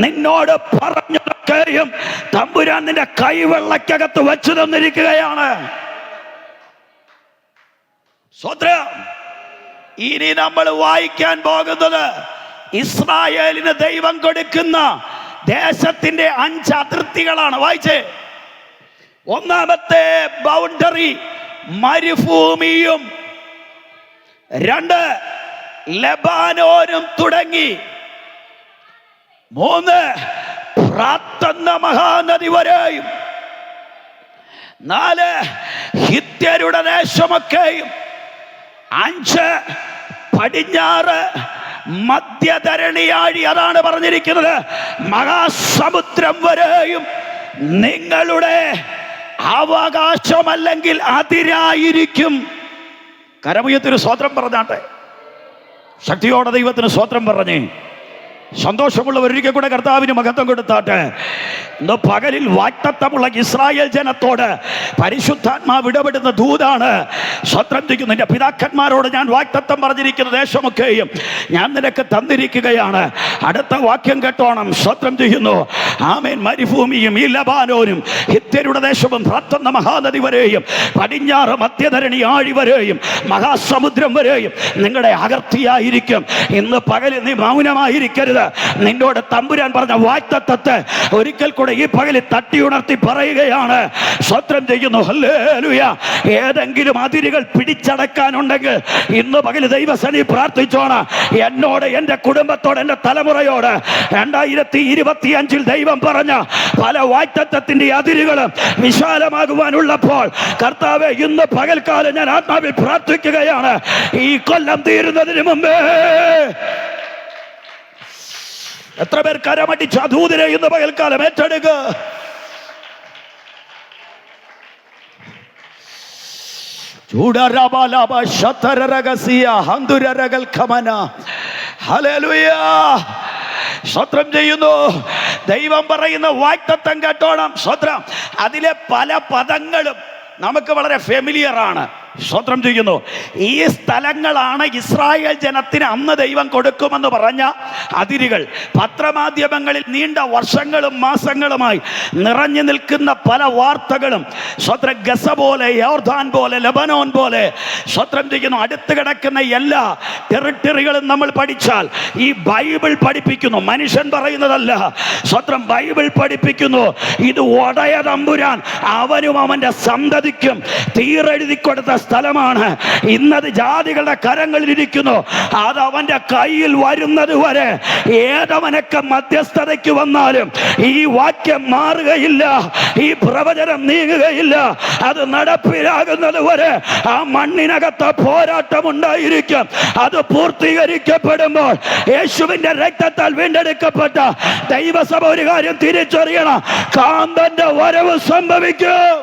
നിന്നോട് പറഞ്ഞതൊക്കെയും തമ്പുരാൻ നിന്റെ കൈവെള്ളക്കകത്ത് വെച്ചു തന്നിരിക്കുകയാണ്. സ്വത്രം. ഇനി നമ്മൾ വായിക്കാൻ പോകുന്നത് ഇസ്രായേലിന് ദൈവം കൊടുക്കുന്ന ദേശത്തിന്റെ 5 അതിർത്തികളാണ്. വായിച്ചേ. 1-ാമത്തെ ബൗണ്ടറി മരുഭൂമിയും, 2 ലെബാനോനും തുടങ്ങി, 3 ഫ്രാത്ത് എന്ന മഹാനദി വരെയും, 4 ഹിത്യരുടെ ദേശമൊക്കെയും, 5 പടിഞ്ഞാറ് മധ്യധരണിയാഴി, അതാണ് പറഞ്ഞിരിക്കുന്നത്, മഹാസമുദ്രം വരെയും നിങ്ങളുടെ അവകാശമല്ലെങ്കിൽ അതിരായിരിക്കും. കരമുയത്തിന് സ്വോത്രം പറഞ്ഞാട്ടെ. ശക്തിയോടെ ദൈവത്തിന് സ്വോത്രം പറഞ്ഞേ. സന്തോഷമുള്ളവർ ഒരിക്കൽ കൂടെ കർത്താവിന് മഹത്വം കൊടുത്താട്ടെ. ഇന്ന് പകലിൽ വാഗ്ദത്തമുള്ള ഇസ്രായേൽ ജനത്തോട് പരിശുദ്ധാത്മാവ് ഇടപെടുന്ന ദൂതാണ്. സ്വത്രം ചെയ്യുന്നു. നിന്റെ പിതാക്കന്മാരോട് ഞാൻ വാഗ്ദത്തം പറഞ്ഞിരിക്കുന്ന ദേശമൊക്കെയും ഞാൻ നിനക്ക് തന്നിരിക്കുകയാണ്. അടുത്ത വാക്യം കേട്ടോണം. സ്വത്രം ചെയ്യുന്നു. ആമേൻ. മരുഭൂമിയും ഈ ലബാനോനും ഹിത്യരുടെ ദേശവും ഫ്രാത്ത് മഹാനദി വരെയും പടിഞ്ഞാറ് മധ്യധരണി ആഴി വരെയും മഹാസമുദ്രം വരെയും നിങ്ങളുടെ അകർത്തിയായിരിക്കും. ഇന്ന് പകലിൽ നീ മൗനമായിരിക്കരുത്. നിന്നോട് തമ്പുരാൻ പറഞ്ഞ വാഗ്ദത്തത്തെ ഒരിക്കൽ കൂടെ ഈ പകലിൽ തട്ടിയുണർത്തി പറയുകയാണ്. സ്വത്രം ചെയ്യുന്നു. ഹല്ലേലൂയ. ഏതെങ്കിലും അതിരുകൾ പിടിച്ചടക്കാനുണ്ടെങ്കിൽ ഇന്ന് പകൽ ദൈവസന്നിധിയിൽ പ്രാർത്ഥിച്ചോണം. എന്നോട്, എൻ്റെ കുടുംബത്തോട്, എൻ്റെ തലമുറയോട് 2025 ദൈവം പറഞ്ഞ പല വാഗ്ദത്തത്തിന്റെ അതിരുകളും വിശാലമാകുവാനുള്ളപ്പോൾ കർത്താവേ, ഇന്ന് പകൽക്കാലം ഞാൻ ആത്മാവിൽ പ്രാർത്ഥിക്കുകയാണ്. ഈ കൊല്ലം തീരുന്നതിന് മുമ്പേ എത്ര പേർ കരമടിച്ച് അധൂതരെ ഇന്ന് പകൽക്കാലം ഏറ്റെടുക്കുക. സ്വത്രം ചെയ്യുന്നു. ദൈവം പറയുന്ന വാഗ്ദത്തം കേട്ടോണം. സ്വത്രം. അതിലെ പല പദങ്ങളും നമുക്ക് വളരെ ഫെമിലിയർ ആണ്. സ്വത്രം ചെയ്യുന്നു. ഈ സ്ഥലങ്ങളാണ് ഇസ്രായേൽ ജനത്തിന് അന്ന് ദൈവം കൊടുക്കുമെന്ന് പറഞ്ഞ അതിരുകൾ. പത്രമാധ്യമങ്ങളിൽ നീണ്ട വർഷങ്ങളും മാസങ്ങളുമായി നിറഞ്ഞു നിൽക്കുന്ന പല വാർത്തകളും സ്വത്രം ഗസ പോലെ, യോർദാൻ പോലെ, ലബനോൻ പോലെ സ്വത്രം ചെയ്യുന്നു. അടുത്ത് കിടക്കുന്ന എല്ലാ ടെറിട്ടറികളും നമ്മൾ പഠിച്ചാൽ ഈ ബൈബിൾ പഠിപ്പിക്കുന്നു. മനുഷ്യൻ പറയുന്നതല്ല. സ്വത്രം ബൈബിൾ പഠിപ്പിക്കുന്നു. ഇത് ഒടയ തമ്പുരാൻ അവനും അവന്റെ സന്തതിക്കും തീരെഴുതി കൊടുത്ത സ്ഥലമാണ്. ഇന്നത് ജാതികളുടെ കരങ്ങളിലിരിക്കുന്നു. അത് അവന്റെ കയ്യിൽ വരുന്നത് വരെ ഏതവനൊക്കെ മധ്യസ്ഥതയ്ക്ക് വന്നാലും ഈ വാക്യം മാറുകയില്ല, ഈ പ്രവചനം നീങ്ങുകയില്ല. അത് നടപ്പിലാകുന്നത് വരെ ആ മണ്ണിനകത്ത് പോരാട്ടം ഉണ്ടായിരിക്കും. അത് പൂർത്തീകരിക്കപ്പെടുമ്പോൾ യേശുവിന്റെ രക്തത്താൽ വീണ്ടെടുക്കപ്പെട്ട ദൈവസഭ ഒരു കാര്യം തിരിച്ചറിയണം: കാന്തന്റെ വരവ് സംഭവിക്കും.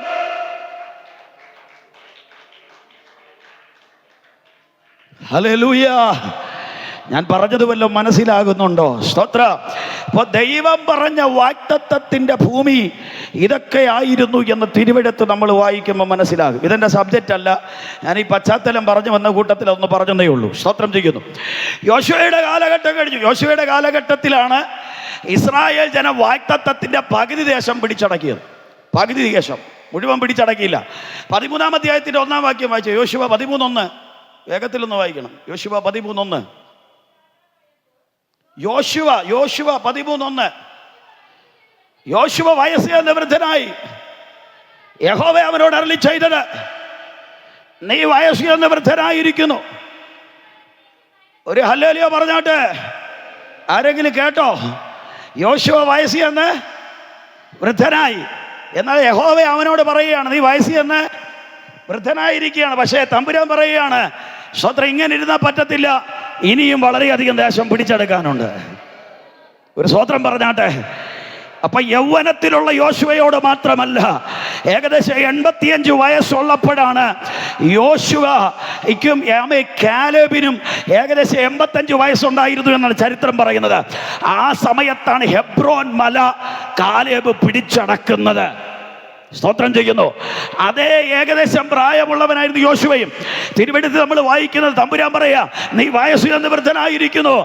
ഹല്ലേലൂയ. ഞാൻ പറഞ്ഞത് വല്ലതും മനസ്സിലാകുന്നുണ്ടോ? സ്തോത്രം. അപ്പോൾ ദൈവം പറഞ്ഞ വാഗ്ദത്തത്തിൻ്റെ ഭൂമി ഇതൊക്കെ ആയിരുന്നു എന്ന് തിരുവെടുത്ത് നമ്മൾ വായിക്കുമ്പോൾ മനസ്സിലാകും. ഇതെൻ്റെ സബ്ജക്റ്റ് അല്ല, ഞാൻ ഈ പശ്ചാത്തലം പറഞ്ഞു വന്ന കൂട്ടത്തിൽ ഒന്ന് പറഞ്ഞതേ ഉള്ളൂ. സ്തോത്രം ചെയ്യുന്നു. യോശുവയുടെ കാലഘട്ടം കഴിഞ്ഞു. യോശുവയുടെ കാലഘട്ടത്തിലാണ് ഇസ്രായേൽ ജനം വാഗ്ദത്തത്തിൻ്റെ പകുതി ദേശം പിടിച്ചടക്കിയത്. പകുതി ദേശം മുഴുവൻ പിടിച്ചടക്കിയില്ല. 13-ാം അധ്യായത്തിൻ്റെ 1-ാം വാക്യം വായിച്ചു. യോശുവ 13:1. വേഗത്തിലൊന്ന് വായിക്കണം. യോശുവ 13:1. യോശുവ 13:1. യോശുവ വയസ്സ് എന്ന വൃദ്ധനായി. യഹോവ അവനോട് അരുളി ചെയ്തത്: നീ വയസ്സ് എന്ന വൃദ്ധനായിരിക്കുന്നു. ഒരു ഹല്ലേലൂയ പറഞ്ഞാട്ടെ. ആരെങ്കിലും കേട്ടോ? യോശുവ വയസ്സ് എന്ന് വൃദ്ധനായി. എന്നാൽ യഹോവ അവനോട് പറയുകയാണ്: നീ വയസ്സ് എന്ന് വൃദ്ധനായിരിക്കുകയാണ്. പക്ഷേ തമ്പുരാൻ പറയുകയാണ്: സ്വത്രം, ഇങ്ങനെ ഇരുന്നാൽ പറ്റത്തില്ല, ഇനിയും വളരെയധികം ദേശം പിടിച്ചെടുക്കാനുണ്ട്. ഒരു സ്വത്രം പറഞ്ഞാട്ടെ. അപ്പൊ യൗവനത്തിലുള്ള യോശുവയോട് മാത്രമല്ല, ഏകദേശം 85 വയസ്സുള്ളപ്പോഴാണ് യോശുവയ്ക്കും കാലേബിനും ഏകദേശം 85 വയസ്സുണ്ടായിരുന്നു എന്നാണ് ചരിത്രം പറയുന്നത്. ആ സമയത്താണ് ഹെബ്രോൻ മല കാലേബ് പിടിച്ചടക്കുന്നത്. സ്തോത്രം ചെയ്യുന്നു. അതേ ഏകദേശം പ്രായമുള്ളവനായിരുന്നു യോശുവയും. തിരുവെടുത്ത് നമ്മൾ വായിക്കുന്നത് തമ്പുരാൻ പറയാ: നീ വയസ്സ് എന്ന് വൃദ്ധനായിരിക്കുന്നു,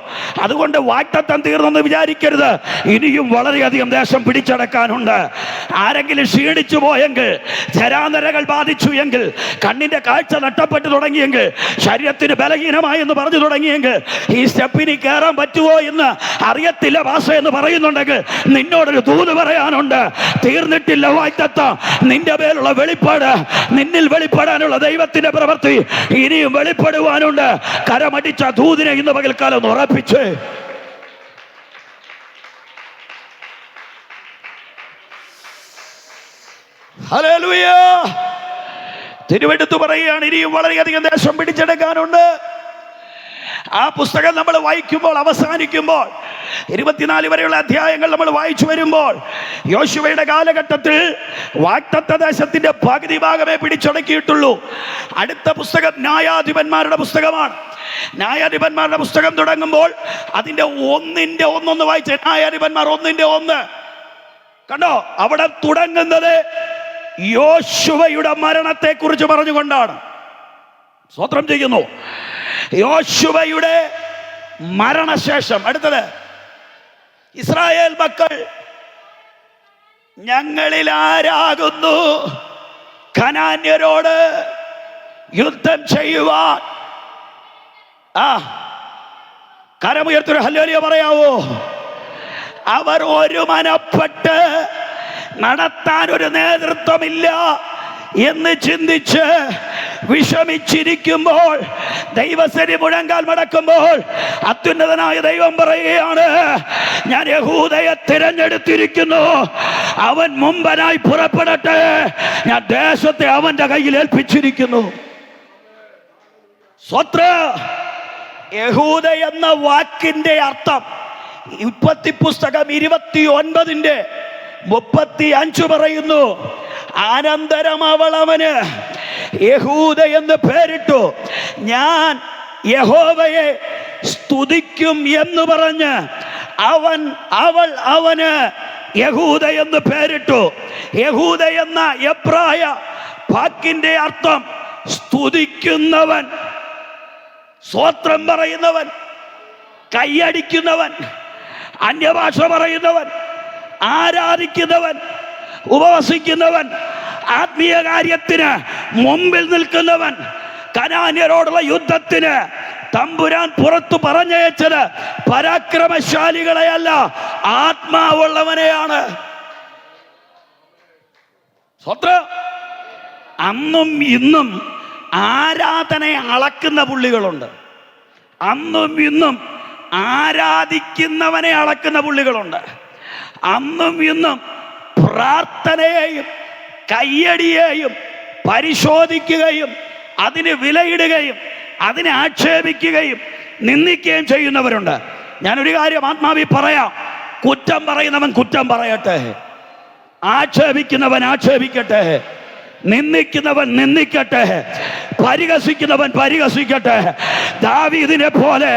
അതുകൊണ്ട് വാഗ്ദത്തം തീർന്നെന്ന് വിചാരിക്കരുത്, ഇനിയും വളരെയധികം ദേശം പിടിച്ചടക്കാനുണ്ട്. ആരെങ്കിലും ക്ഷീണിച്ചു പോയെങ്കിൽ, ജരാനരകൾ ബാധിച്ചു എങ്കിൽ, കണ്ണിന്റെ കാഴ്ച നഷ്ടപ്പെട്ടു തുടങ്ങിയെങ്കിൽ, ശരീരത്തിന് ബലഹീനമായി എന്ന് പറഞ്ഞു തുടങ്ങിയെങ്കിൽ, ഈ സ്റ്റെപ്പിന് കയറാൻ പറ്റുമോ എന്ന് അറിയത്തില്ല ഭാഷ എന്ന് പറയുന്നുണ്ടെങ്കിൽ, നിന്നോടൊരു ദൂത് പറയാനുണ്ട്. തീർന്നിട്ടില്ല വാഗ്ദത്തം. നിന്റെ മേലുള്ള വെളിപ്പാട്, നിന്നിൽ വെളിപ്പെടാനുള്ള ദൈവത്തിന്റെ പ്രവൃത്തി ഇനിയും വെളിപ്പെടുവാനുണ്ട്. കരമടിച്ച ദൂതിനെ ഇന്ന് പകൽക്കാലം ഒന്ന് ഉറപ്പിച്ച് ഹല്ലേലൂയ. തിരുവെടുത്ത് പറയുകയാണ്: ഇനിയും വളരെയധികം ദേശം പിടിച്ചെടുക്കാനുണ്ട്. ആ പുസ്തകം നമ്മൾ വായിക്കുമ്പോൾ, അവസാനിക്കുമ്പോൾ 24 വരെയുള്ള അധ്യായങ്ങൾ നമ്മൾ വായിച്ചു വരുമ്പോൾ, യോശുവയുടെ കാലഘട്ടത്തിൽ വാഗ്ദത്ത ദേശത്തിന്റെ പകുതി ഭാഗമേ പിടിച്ചടക്കിയിട്ടുള്ളൂ. അടുത്ത പുസ്തകം ന്യായാധിപന്മാരുടെ പുസ്തകമാണ്. ന്യായാധിപന്മാരുടെ പുസ്തകം തുടങ്ങുമ്പോൾ അതിന്റെ 1:1 വായിച്ച ന്യായാധിപന്മാർ 1:1 കണ്ടോ? അവിടെ തുടങ്ങുന്നത് യോശുവയുടെ മരണത്തെ കുറിച്ച് പറഞ്ഞുകൊണ്ടാണ്. സ്തോത്രം ചെയ്യുന്നു. യോശുവയുടെ മരണശേഷം അടുത്തത്: ഇസ്രായേൽ മക്കൾ ഞങ്ങളിൽ ആരാകുന്നു കനാന്യരോട് യുദ്ധം ചെയ്യുവാൻ? കരമുയർത്തൊരു ഹല്ലേലൂയ പറയാവോ? അവർ ഒരു മനപ്പെട്ട് നടത്താൻ ഒരു നേതൃത്വമില്ല എന്ന് ചിന്തിച്ച് വിഷമിച്ചിരിക്കുമ്പോൾ, ദൈവസേന മുഴങ്കാൽ മടക്കുമ്പോൾ, അത്യുന്നതനായ ദൈവം പറയുകയാണ്: ഞാൻ യഹൂദയെ തിരഞ്ഞെടുത്തിരിക്കുന്നു, അവൻ മുമ്പനായി പുറപ്പെടട്ടെ, ഞാൻ ദേശത്തെ അവന്റെ കയ്യിൽ ഏൽപ്പിച്ചിരിക്കുന്നു. സ്വത്ര യഹൂദ എന്ന വാക്കിന്റെ അർത്ഥം ഉൽപ്പത്തി പുസ്തകം 29:35 പറയുന്നു: അനന്തരം അവൾ അവന് യഹൂദ എന്ന് പേരിട്ടു. ഞാൻ യഹോവയെ സ്തുതിക്കും എന്ന് പറഞ്ഞ് അവൾ അവന് യഹൂദ എന്ന് പേരിട്ടു. യഹൂദ എന്ന എബ്രായ വാക്കിന്റെ അർത്ഥം സ്തുതിക്കുന്നവൻ, സ്തോത്രം പറയുന്നവൻ, കൈയടിക്കുന്നവൻ, അന്യഭാഷ പറയുന്നവൻ, ആരാധിക്കുന്നവൻ, ഉപവസിക്കുന്നവൻ, ആത്മീയ കാര്യത്തിന് മുമ്പിൽ നിൽക്കുന്നവൻ. കനാന്യരോടുള്ള യുദ്ധത്തിന് തമ്പുരാൻ പുറത്തു പറഞ്ഞയച്ചത് പരാക്രമശാലികളെയല്ല, ആത്മാവുള്ളവനെയാണ്. അന്നും ഇന്നും ആരാധനയെ അളക്കുന്ന പുള്ളികളുണ്ട്. അന്നും ഇന്നും ആരാധിക്കുന്നവനെ അളക്കുന്ന പുള്ളികളുണ്ട്. അന്നും ഇന്നും പ്രാർത്ഥനയെയും കയ്യടിയെയും പരിശോധിക്കുകയും അതിന് വിലയിടുകയും അതിനെ ആക്ഷേപിക്കുകയും നിന്ദിക്കുകയും ചെയ്യുന്നവരുണ്ട്. ഞാനൊരു കാര്യം ആത്മാവിൽ പറയാം. കുറ്റം പറയുന്നവൻ കുറ്റം പറയട്ടെ, ആക്ഷേപിക്കുന്നവൻ ആക്ഷേപിക്കട്ടെ, നിന്ദിക്കുന്നവൻ നിന്ദിക്കട്ടെ, പരിഹസിക്കുന്നവൻ പരിഹസിക്കട്ടെ. ദാവീദിനെ പോലെ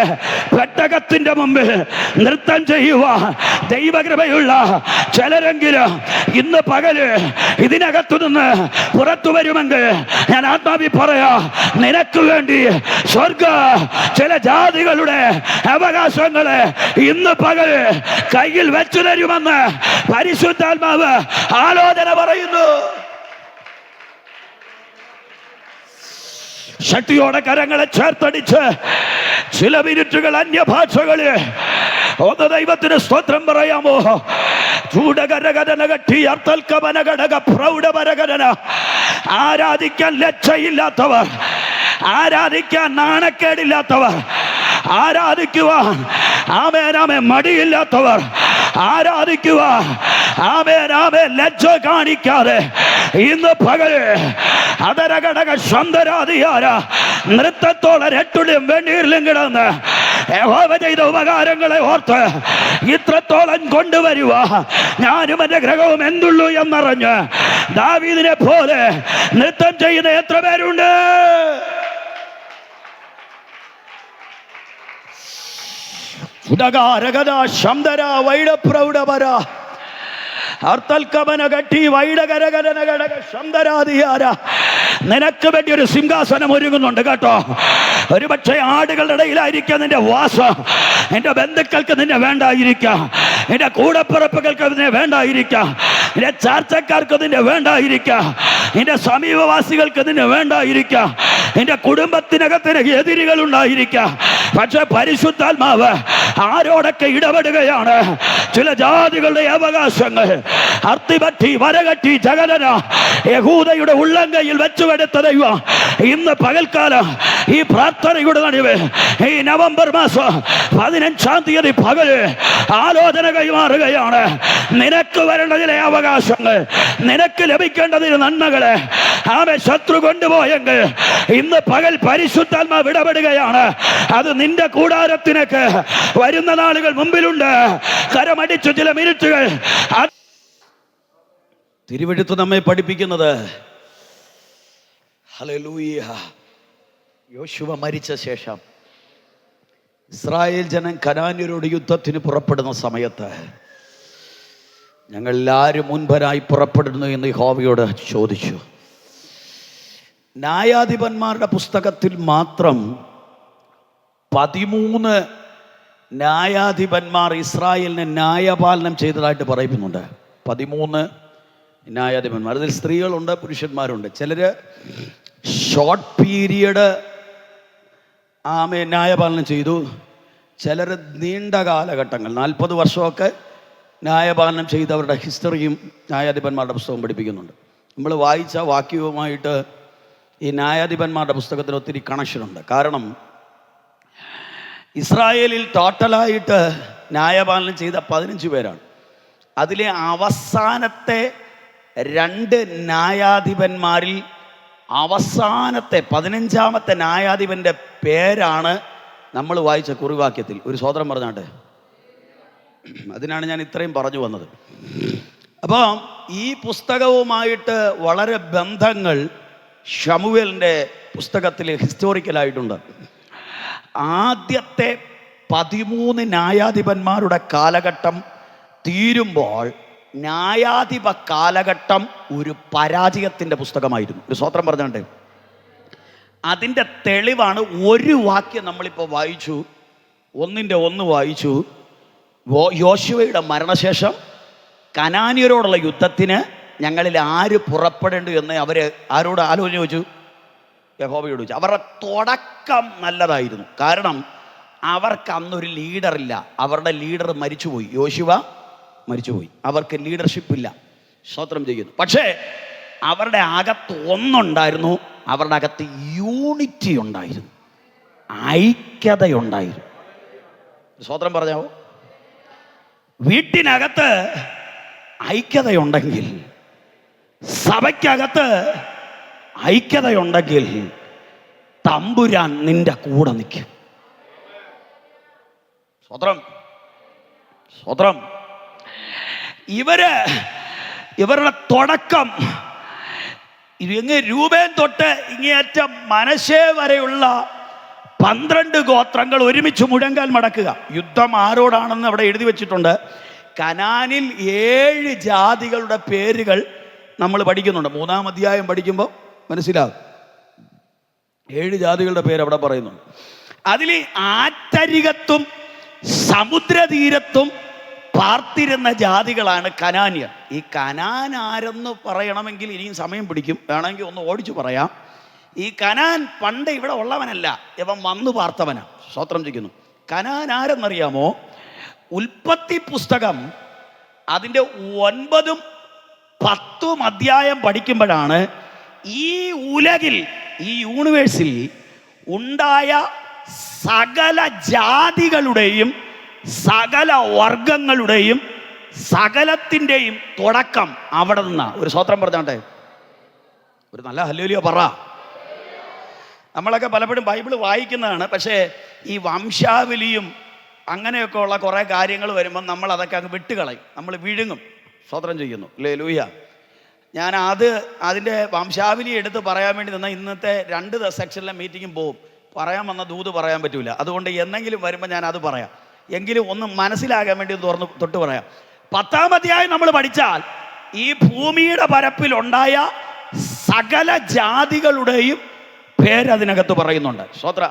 പെട്ടകത്തിന്റെ മുമ്പിൽ നൃത്തം ചെയ്യുക ദൈവകൃപയുള്ള ചിലരെങ്കിലും ഇന്ന് പകല് ഇതിനകത്തു നിന്ന് പുറത്തു വരുമെങ്കിൽ ഞാൻ ആത്മാവി പറയാ, നിനക്ക് വേണ്ടി സ്വർഗ ചില ജാതികളുടെ അവകാശങ്ങളെ ഇന്ന് പകൽ കയ്യിൽ വെച്ചു തരുമെന്ന് പരിശുദ്ധാത്മാവ് ആലോചന പറയുന്നു. ശക്തിയോടെ കരങ്ങളെ ചേർത്തടിച്ച് ചില മിനിറ്റുകൾ അന്യഭാഷകളിൽ ഒന്ന് ദൈവത്തിന് സ്തോത്രം പറയാമോ? ആരാധിക്കാൻ ലജ്ജയില്ലാത്തവർ, ആരാധിക്കാൻ നാണക്കേടില്ലാത്തവർ, ആരാധിക്കുവാൻ ആമേൻ ആമേൻ മടിയില്ലാത്തവർ, ആരാധിക്കുവാൻ ആമേൻ ആമേൻ ലജ്ജ കാണിക്കാതെ ഇന്ന് പകല് അതരഘടക സ്വന്തരാധികാര നൃത്തത്തോടെ രട്ടുള്ളിയും വെണ്ണീരിലും കിടന്ന് യഹോവ ചെയ്ത ഉപകാരങ്ങളെ ഓർത്ത് ഇത്രത്തോളം കൊണ്ടുവരുക ഞാനും എന്റെ ഗ്രഹവും എന്തുള്ളൂ എന്നറിഞ്ഞ് ദാവീദിനെ പോലെ നൃത്തം ചെയ്യുന്ന എത്ര പേരുണ്ട്? നിനക്ക് വേണ്ടി ഒരു സിംഹാസനം ഒരുങ്ങുന്നുണ്ട് കേട്ടോ. ഒരുപക്ഷെ ആടുകളുടെ ഇടയിലായിരിക്കാം നിന്റെ വാസം. നിന്റെ ബന്ധുക്കൾക്ക് നിന്നെ വേണ്ടായിരിക്കാം, നിന്റെ കൂടപ്പിറപ്പുകൾക്ക് നിന്നെ വേണ്ടായിരിക്കാം, നിന്റെ ചാർച്ചക്കാർക്ക് നിന്നെ വേണ്ടായിരിക്കാം, നിന്റെ സമീപവാസികൾക്ക് നിന്നെ വേണ്ടായിരിക്കാം, നിന്റെ കുടുംബത്തിനകത്തിന് എതിരുകൾ ഉണ്ടായിരിക്കാം. പക്ഷെ പരിശുദ്ധാത്മാവ് ആരോടൊക്കെ ഇടപെടുകയാണ്. ചില ജാതികളുടെ അവകാശങ്ങൾ അർത്തിപറ്റി വരകട്ടി ജഗതന യഹൂദയുടെ ഉള്ളങ്കയിൽ വെച്ചുകെടുത്ത ദൈവം ഇന്ന് പകൽക്കാലം ഈ പ്രാർത്ഥനയുടെ നടുവ് ഈ നവംബർ മാസം 15-ാം തീയതി പകല് ആലോചന കൈമാറുകയാണ്. നിനക്ക് വരേണ്ടതിലെ അവകാശങ്ങൾ, നിനക്ക് ലഭിക്കേണ്ടതിന് നന്മകളെ ആമെ ശത്രു കൊണ്ടുപോയെങ്കിൽ ഇന്ന് പകൽ പരിശുദ്ധാത്മാവ് ഇടപെടുകയാണ്. അത് നിന്റെ കൂടാരത്തിനൊക്കെ വരുന്ന നാളുകൾ മുമ്പിലുണ്ട്. കരമടിച്ചു ചില മിനിറ്റുകൾ. തിരുവെഴുത്ത് നമ്മെ പഠിപ്പിക്കുന്നത് ഹല്ലേലൂയ, യോശുവ മരിച്ച ശേഷം ഇസ്രായേൽ ജനം കനാന്യരോട് യുദ്ധത്തിന് പുറപ്പെടുന്ന സമയത്ത് ഞങ്ങൾ എല്ലാവരും മുൻപരായി പുറപ്പെടുന്നു എന്ന് യഹോവയോട് ചോദിച്ചു. ന്യായാധിപന്മാരുടെ പുസ്തകത്തിൽ മാത്രം 13 ന്യായാധിപന്മാർ ഇസ്രായേലിനെ ന്യായപാലനം ചെയ്തതായിട്ട് പറയുന്നുണ്ട്. 13 ന്യായാധിപന്മാർ. അതിൽ സ്ത്രീകളുണ്ട്, പുരുഷന്മാരുണ്ട്. ചിലർ ഷോർട്ട് പീരിയഡ് ന്യായപാലനം ചെയ്തു, ചിലർ നീണ്ട കാലഘട്ടങ്ങൾ 40 വർഷമൊക്കെ ന്യായപാലനം ചെയ്തവരുടെ ഹിസ്റ്ററിയും ന്യായാധിപന്മാരുടെ പുസ്തകം പഠിപ്പിക്കുന്നുണ്ട്. നമ്മൾ വായിച്ച വാക്യവുമായിട്ട് ഈ ന്യായാധിപന്മാരുടെ പുസ്തകത്തിൽ ഒത്തിരി കണക്ഷനുണ്ട്. കാരണം ഇസ്രായേലിൽ ടോട്ടലായിട്ട് ന്യായപാലനം ചെയ്ത 15 പേരാണ്. അതിലെ അവസാനത്തെ 2 ന്യായാധിപന്മാരിൽ അവസാനത്തെ 15-ാമത്തെ ന്യായാധിപൻ്റെ പേരാണ് നമ്മൾ വായിച്ച കുറിവാക്യത്തിൽ. ഒരു സ്വതന്ത്രം പറഞ്ഞാട്ടെ. അതിനാണ് ഞാൻ ഇത്രയും പറഞ്ഞു വന്നത്. അപ്പോൾ ഈ പുസ്തകവുമായിട്ട് വളരെ ബന്ധങ്ങൾ ശമൂവേലിൻ്റെ പുസ്തകത്തിൽ ഹിസ്റ്റോറിക്കലായിട്ടുണ്ട്. ആദ്യത്തെ 13 ന്യായാധിപന്മാരുടെ കാലഘട്ടം തീരുമ്പോൾ ന്യായാധിപ കാലഘട്ടം ഒരു പരാജയത്തിൻ്റെ പുസ്തകമായിരുന്നു. ഒരു സ്വതന്ത്രം പറഞ്ഞുകൊണ്ട് അതിൻ്റെ തെളിവാണ് ഒരു വാക്യം നമ്മളിപ്പോൾ വായിച്ചു. 1:1 വായിച്ചു. യോശുവയുടെ മരണശേഷം കനാന്യരോടുള്ള യുദ്ധത്തിന് ഞങ്ങളിൽ ആര് പുറപ്പെടേണ്ടു എന്ന് അവർ ആരോട് ആലോചന ചോദിച്ചു? യഹോവയോട് ചോദിച്ചു. അവരുടെ തുടക്കം നല്ലതായിരുന്നു. കാരണം അവർക്ക് അന്നൊരു ലീഡറില്ല. അവരുടെ ലീഡർ മരിച്ചുപോയി. യോശുവ മരിച്ചുപോയി. അവർക്ക് ലീഡർഷിപ്പ് ഇല്ല. സ്തോത്രം ചെയ്യുന്നു. പക്ഷേ അവരുടെ അകത്ത് ഒന്നുണ്ടായിരുന്നു, അവരുടെ അകത്ത് യൂണിറ്റി ഉണ്ടായിരുന്നു, ഐക്യതയുണ്ടായിരുന്നു. സ്വതന്ത്രം പറഞ്ഞാവോ? വീട്ടിനകത്ത് ഐക്യതയുണ്ടെങ്കിൽ, സഭയ്ക്കകത്ത് ഐക്യതയുണ്ടെങ്കിൽ തമ്പുരാൻ നിന്റെ കൂടെ നിൽക്കും. സ്വതന്ത്രം. ഇവരുടെ തുടക്കം രൂപേൻ തൊട്ട് ഇങ്ങേയറ്റം മനശ്ശെ വരെയുള്ള 12 ഗോത്രങ്ങൾ ഒരുമിച്ച് മുഴങ്കാൽ മടക്കുക. യുദ്ധം ആരോടാണെന്ന് അവിടെ എഴുതി വെച്ചിട്ടുണ്ട്. കനാനിൽ 7 ജാതികളുടെ പേരുകൾ നമ്മൾ പഠിക്കുന്നുണ്ട്. 3-ാം അധ്യായം പഠിക്കുമ്പോൾ മനസ്സിലാകും. 7 ജാതികളുടെ പേര് അവിടെ പറയുന്നുണ്ട്. അതിൽ ആറ്റരികത്തും സമുദ്രതീരത്തും പാർത്തിരുന്ന ജാതികളാണ് കനാന്യർ. ഈ കനാൻ ആരെന്ന് പറയണമെങ്കിൽ ഇനിയും സമയം പിടിക്കും, വേണമെങ്കിൽ ഒന്ന് ഓടിച്ചു പറയാം. ഈ കനാൻ പണ്ട് ഇവിടെ ഉള്ളവനല്ല, ഇവൻ വന്നു പാർത്തവനാണ്. സ്തോത്രം ചെയ്യുന്നു. കനാൻ ആരെന്നറിയാമോ? ഉൽപ്പത്തി പുസ്തകം അതിൻ്റെ 9-ഉം 10-ഉം അധ്യായം പഠിക്കുമ്പോഴാണ് ഈ ഉലകിൽ, ഈ യൂണിവേഴ്സിൽ ഉണ്ടായ സകല ജാതികളുടെയും സകല വർഗങ്ങളുടെയും സകലത്തിൻ്റെയും തുടക്കം അവിടെ നിന്നാ. ഒരു സ്വത്രം പറഞ്ഞാട്ടെ, ഒരു നല്ല ഹല്ലേലൂയ പറ. നമ്മളൊക്കെ പലപ്പോഴും ബൈബിള് വായിക്കുന്നതാണ്, പക്ഷേ ഈ വംശാവലിയും അങ്ങനെയൊക്കെ ഉള്ള കുറേ കാര്യങ്ങൾ വരുമ്പം നമ്മൾ അതൊക്കെ അങ്ങ് വിട്ടുകളയും, നമ്മൾ വിഴുങ്ങും. സ്വതന്ത്രം ചെയ്യുന്നു. ഹല്ലേലൂയ. ഞാൻ അതിൻ്റെ വംശാവലി എടുത്ത് പറയാൻ വേണ്ടി നിന്നാൽ ഇന്നത്തെ 2 സെക്ഷനിലെ മീറ്റിങ്ങും പോവും. പറയാൻ വന്ന ദൂത് പറയാൻ പറ്റൂല. അതുകൊണ്ട് എന്തെങ്കിലും വരുമ്പോൾ ഞാൻ അത് പറയാം, എങ്കിലും ഒന്ന് മനസ്സിലാകാൻ വേണ്ടി തൊട്ട് പറയാം. 10-ാം അധ്യായം നമ്മൾ പഠിച്ചാൽ ഈ ഭൂമിയുടെ പരപ്പിലുണ്ടായ സകല ജാതികളുടെയും പേരതിനകത്ത് പറയുന്നുണ്ട്. സ്വത്ര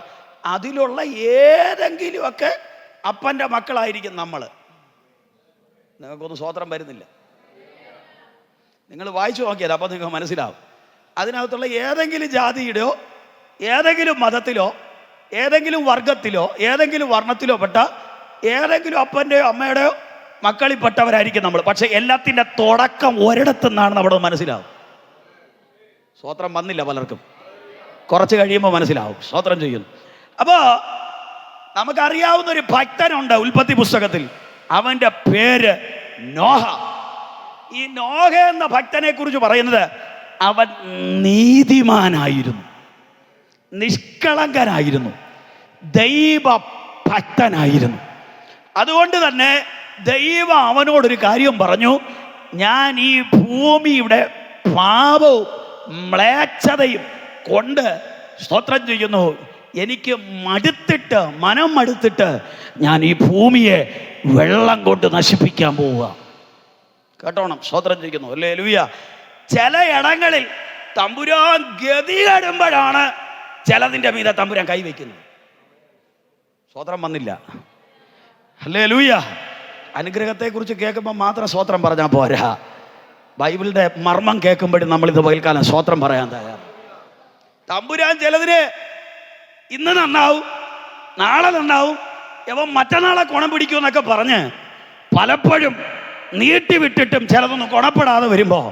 അതിലുള്ള ഏതെങ്കിലുമൊക്കെ അപ്പൻ്റെ മക്കളായിരിക്കും നമ്മൾ. നിങ്ങൾക്കൊന്നും സ്വത്രം വരുന്നില്ല, നിങ്ങൾ വായിച്ചു നോക്കിയത് അപ്പോൾ നിങ്ങൾക്ക് മനസ്സിലാവും. അതിനകത്തുള്ള ഏതെങ്കിലും ജാതിയുടെയോ ഏതെങ്കിലും മതത്തിലോ ഏതെങ്കിലും വർഗത്തിലോ ഏതെങ്കിലും വർണ്ണത്തിലോ പെട്ട ഏതെങ്കിലും അപ്പൻ്റെയോ അമ്മയുടെയോ മക്കളിൽപ്പെട്ടവരായിരിക്കും നമ്മൾ. പക്ഷെ എല്ലാത്തിൻ്റെ തുടക്കം ഒരിടത്തുനിന്നാണെന്ന് അവിടെ മനസ്സിലാവും. സ്വത്രം വന്നില്ല പലർക്കും, കുറച്ച് കഴിയുമ്പോൾ മനസ്സിലാവും. സ്വത്രം ചെയ്യുന്നു. അപ്പോൾ നമുക്കറിയാവുന്ന ഒരു ഭക്തനുണ്ട് ഉൽപ്പത്തി പുസ്തകത്തിൽ, അവൻ്റെ പേര് നോഹ. ഈ നോഹ എന്ന ഭക്തനെ കുറിച്ച് പറയുന്നത് അവൻ നീതിമാനായിരുന്നു, നിഷ്കളങ്കനായിരുന്നു, ദൈവഭക്തനായിരുന്നു. അതുകൊണ്ട് തന്നെ ദൈവം അവനോടൊരു കാര്യം പറഞ്ഞു, ഞാൻ ഈ ഭൂമിയുടെ പാപവും മ്ലേച്ഛതയും കൊണ്ട് സ്തോത്രം ചെയ്യുന്നു, എനിക്ക് മനം മടുത്തിട്ട് ഞാൻ ഈ ഭൂമിയെ വെള്ളം കൊണ്ട് നശിപ്പിക്കാൻ പോവുക. കേട്ടോണം, സ്തോത്രം ചെയ്യുന്നു. ഹല്ലേലൂയ. ചില ഇടങ്ങളിൽ തമ്പുരാൻ ഗതി കടുമ്പോഴാണ് ചിലതിൻ്റെ മീതെ തമ്പുരാൻ കൈവയ്ക്കുന്നത്. സ്തോത്രം വന്നില്ല. ഹല്ലേലൂയ. അനുഗ്രഹത്തെക്കുറിച്ച് കേൾക്കുമ്പോൾ മാത്രം സ്തോത്രം പറഞ്ഞാൽ പോരാ, ബൈബിളിൻ്റെ മർമ്മം കേൾക്കുമ്പോഴും നമ്മളിത് പകൽക്കാലം സ്തോത്രം പറയാൻ തയ്യാറ്. തമ്പുരാൻ ചിലതിന് ഇന്ന് നന്നാവും, നാളെ നന്നാവും, ഇവൻ മറ്റന്നാളെ കുണം പിടിക്കുമെന്നൊക്കെ പറഞ്ഞ് പലപ്പോഴും നീട്ടിവിട്ടിട്ടും ചിലതൊന്നും ഗുണപ്പെടാതെ വരുമ്പോൾ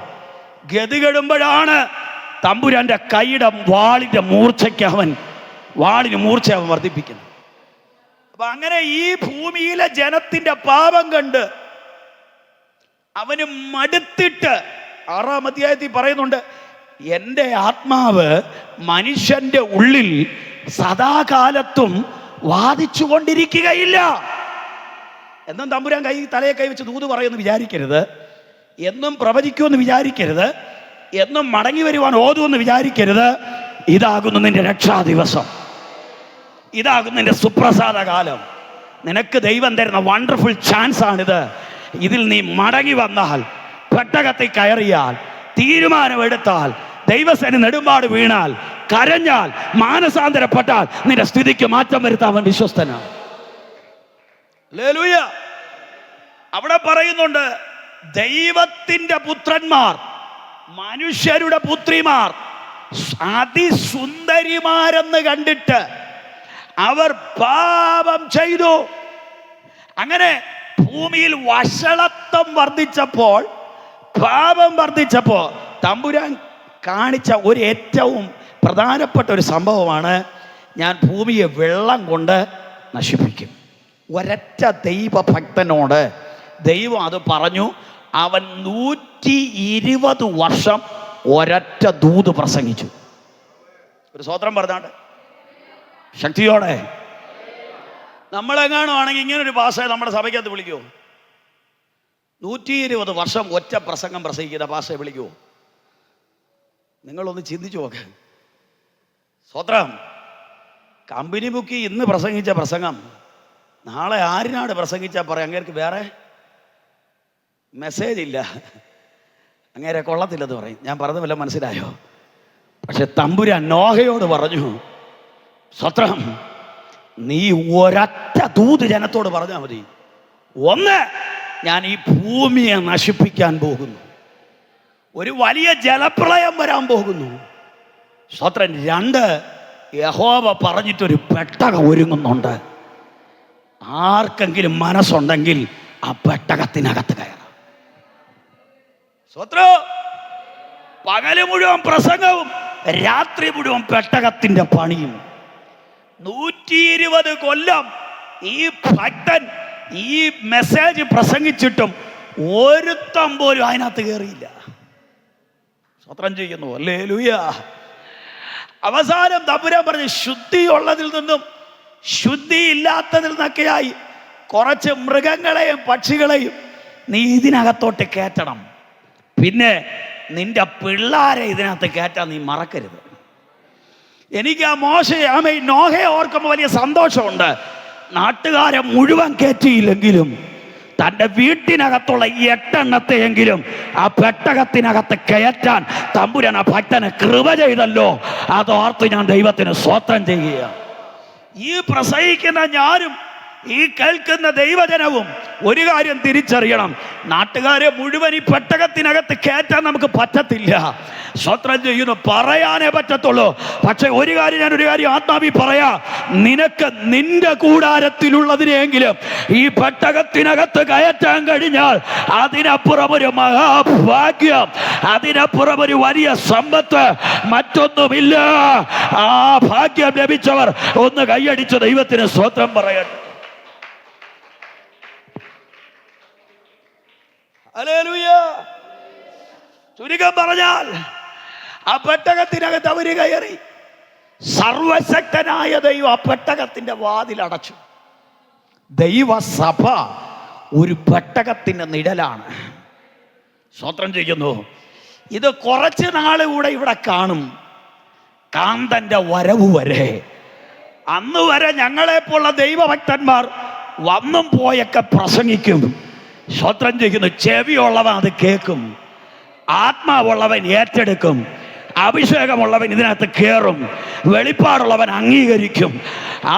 ഗതികെടുമ്പോഴാണ് തമ്പുരാൻ്റെ കൈയുടെ വാളിന് മൂർച്ച അവൻ വർദ്ധിപ്പിക്കുന്നത്. അപ്പൊ അങ്ങനെ ഈ ഭൂമിയിലെ ജനത്തിന്റെ പാപം കണ്ട് അവന് മടുത്തിട്ട് 6-ാം അധ്യായത്തിൽ പറയുന്നുണ്ട്, എൻ്റെ ആത്മാവ് മനുഷ്യന്റെ ഉള്ളിൽ സദാകാലത്തും വാദിച്ചു കൊണ്ടിരിക്കുകയില്ല. എന്നും തമ്പുരാൻ തലയെ കൈവച്ച് ദൂത് പറയുമെന്ന് വിചാരിക്കരുത്, എന്നും പ്രവചിക്കുമെന്ന് വിചാരിക്കരുത്, എന്നും മടങ്ങി വരുവാൻ ഓതുമെന്ന് വിചാരിക്കരുത്. ഇതാകുന്നു നിന്റെ രക്ഷാ ദിവസം, ഇതാകുന്നു നിന്റെ സുപ്രസാദ കാലം. നിനക്ക് ദൈവം തരുന്ന വണ്ടർഫുൾ ചാൻസ് ആണിത്. ഇതിൽ നീ മടങ്ങി വന്നാൽ, പെട്ടകത്തിൽ കയറിയാൽ, തീരുമാനമെടുത്താൽ, ദൈവസേന നെടുമ്പാട് വീണാൽ, കരഞ്ഞാൽ, മാനസാന്തരപ്പെട്ടാൽ നിന്റെ സ്ഥിതിക്ക് മാറ്റം വരുത്താൻ അവൻ വിശ്വസ്തനാണ്. ഹല്ലേലൂയ. അവിടെ പറയുന്നുണ്ട്, ദൈവത്തിന്റെ പുത്രന്മാർ, മനുഷ്യരുടെ പുത്രിമാർ അതിസുന്ദരിമാരെന്ന് കണ്ടിട്ട് അവർ പാപം ചെയ്തു. അങ്ങനെ ഭൂമിയിൽ വഷളത്വം വർദ്ധിച്ചപ്പോൾ, പാപം വർദ്ധിച്ചപ്പോൾ തമ്പുരാൻ കാണിച്ച ഒരു ഏറ്റവും പ്രധാനപ്പെട്ട ഒരു സംഭവമാണ്, ഞാൻ ഭൂമിയെ വെള്ളം കൊണ്ട് നശിപ്പിക്കും. ഒരൊറ്റ ദൈവഭക്തനോട് ദൈവം അത് പറഞ്ഞു. അവൻ 120 വർഷം ഒരൊറ്റ ദൂത് പ്രസംഗിച്ചു. ഒരു സ്വോത്രം പറഞ്ഞാണ്ട് ശക്തിയോടെ. നമ്മളെങ്ങാനും ആണെങ്കിൽ ഇങ്ങനൊരു പാസ്റ്ററെ നമ്മുടെ സഭയ്ക്കകത്ത് വിളിക്കുമോ? 120 വർഷം ഒറ്റ പ്രസംഗം പ്രസംഗിക്കുന്ന പാസ്റ്ററെ വിളിക്കുമോ? നിങ്ങളൊന്ന് ചിന്തിച്ചു നോക്ക്. സ്വോത്രം. കമ്പനി ബുക്കി ഇന്ന് പ്രസംഗിച്ച പ്രസംഗം നാളെ ആരിനാട് പ്രസംഗിച്ചാൽ പറയാം അങ്ങേർക്ക് വേറെ മെസ്സേജ് ഇല്ല, അങ്ങേരെ കൊള്ളത്തില്ലെന്ന് പറയും. ഞാൻ പറഞ്ഞ വല്ല മനസ്സിലായോ? പക്ഷെ തമ്പുരാൻ നോഹയോട് പറഞ്ഞു, സ്വത്രം, നീ ഒരൊറ്റ ദൂത് ജനത്തോട് പറഞ്ഞാൽ മതി. ഒന്ന്, ഞാൻ ഈ ഭൂമിയെ നശിപ്പിക്കാൻ പോകുന്നു, ഒരു വലിയ ജലപ്രളയം വരാൻ പോകുന്നു. സ്വത്രം. 2, യഹോവ പറഞ്ഞിട്ടൊരു പെട്ടകം ഒരുങ്ങുന്നുണ്ട്. ആർക്കെങ്കിലും മനസ്സുണ്ടെങ്കിൽ ആ പെട്ടകത്തിനകത്ത് കയറാം. സ്വത്രം. പകല് മുഴുവൻ പ്രസംഗവും രാത്രി മുഴുവൻ പെട്ടകത്തിന്റെ പണിയും. 120 കൊല്ലം ഈ ഭക്തൻ ഈ മെസ്സേജ് പ്രസംഗിച്ചിട്ടും ഒരുത്തം പോലും അതിനകത്ത് കയറിയില്ല. സ്വത്രം ചെയ്യുന്നു. ഹല്ലേലൂയ. അവസാനം തമ്പുരാൻ പറഞ്ഞു, ശുദ്ധിയുള്ളതിൽ നിന്നും ശുദ്ധി ഇല്ലാത്തതിൽ നിന്നൊക്കെയായി കുറച്ച് മൃഗങ്ങളെയും പക്ഷികളെയും നീ ഇതിനകത്തോട്ട് കയറ്റണം. പിന്നെ നിന്റെ പിള്ളാരെ ഇതിനകത്ത് കയറ്റാൻ നീ മറക്കരുത്. എനിക്ക് ആ നോഹയെ ഓർക്കുമ്പോൾ വലിയ സന്തോഷമുണ്ട്. നാട്ടുകാരെ മുഴുവൻ കയറ്റിയില്ലെങ്കിലും തൻ്റെ വീട്ടിനകത്തുള്ള 8 എണ്ണത്തെയെങ്കിലും ആ പെട്ടകത്തിനകത്ത് കയറ്റാൻ തമ്പുരാൻ ആ ഭക്തനെ കൃപ ചെയ്തല്ലോ. അതോർത്ത് ഞാൻ ദൈവത്തിന് സ്തോത്രം ചെയ്യുക. ഈ പ്രസംഗിക്കുന്ന ഞാനും ഈ കേൾക്കുന്ന ദൈവജനവും ഒരു കാര്യം തിരിച്ചറിയണം. നാട്ടുകാരെ മുഴുവൻ ഈ പെട്ടകത്തിനകത്ത് കയറ്റാൻ നമുക്ക് പറ്റത്തില്ല. സ്തോത്രം ചെയ്യുന്നു. പറയാനേ പറ്റത്തുള്ളൂ. പക്ഷെ ഒരു കാര്യം ആത്മാവി പറയാ, നിനക്ക് നിന്റെ കൂടാരത്തിലുള്ളതിനെങ്കിലും ഈ പെട്ടകത്തിനകത്ത് കയറ്റാൻ കഴിഞ്ഞാൽ അതിനപ്പുറം ഒരു മഹാഭാഗ്യം, അതിനപ്പുറം ഒരു വലിയ സമ്പത്ത് മറ്റൊന്നുമില്ല. ആ ഭാഗ്യം ലഭിച്ചവർ ഒന്ന് കൈയടിച്ച് ദൈവത്തിന് സ്തോത്രം പറയട്ടെ. ഹല്ലേലൂയ. ചുരുക്കം പറഞ്ഞാൽ ആ പെട്ടകത്തിനകത്ത് അവര് കയറി. സർവശക്തനായ ദൈവം ആ പെട്ടകത്തിന്റെ വാതിലടച്ചു. ദൈവസഭ ഒരു പെട്ടകത്തിന്റെ നിഴലാണ്. സ്തോത്രം ചെയ്യുന്നു. ഇത് കുറച്ച് നാള് കൂടെ ഇവിടെ കാണും, കാന്തന്റെ വരവ് വരെ. അന്ന് വരെ ഞങ്ങളെപ്പോലുള്ള ദൈവഭക്തന്മാർ വന്നും പോയൊക്കെ പ്രസംഗിക്കും. സ്തോത്രം ചെയ്യുന്നു. ചെവിയുള്ളവൻ അത് കേൾക്കും, ആത്മാവുള്ളവൻ ഏറ്റെടുക്കും, അഭിഷേകമുള്ളവൻ ഇതിനകത്ത് കയറും, വെളിപ്പാടുള്ളവൻ അംഗീകരിക്കും.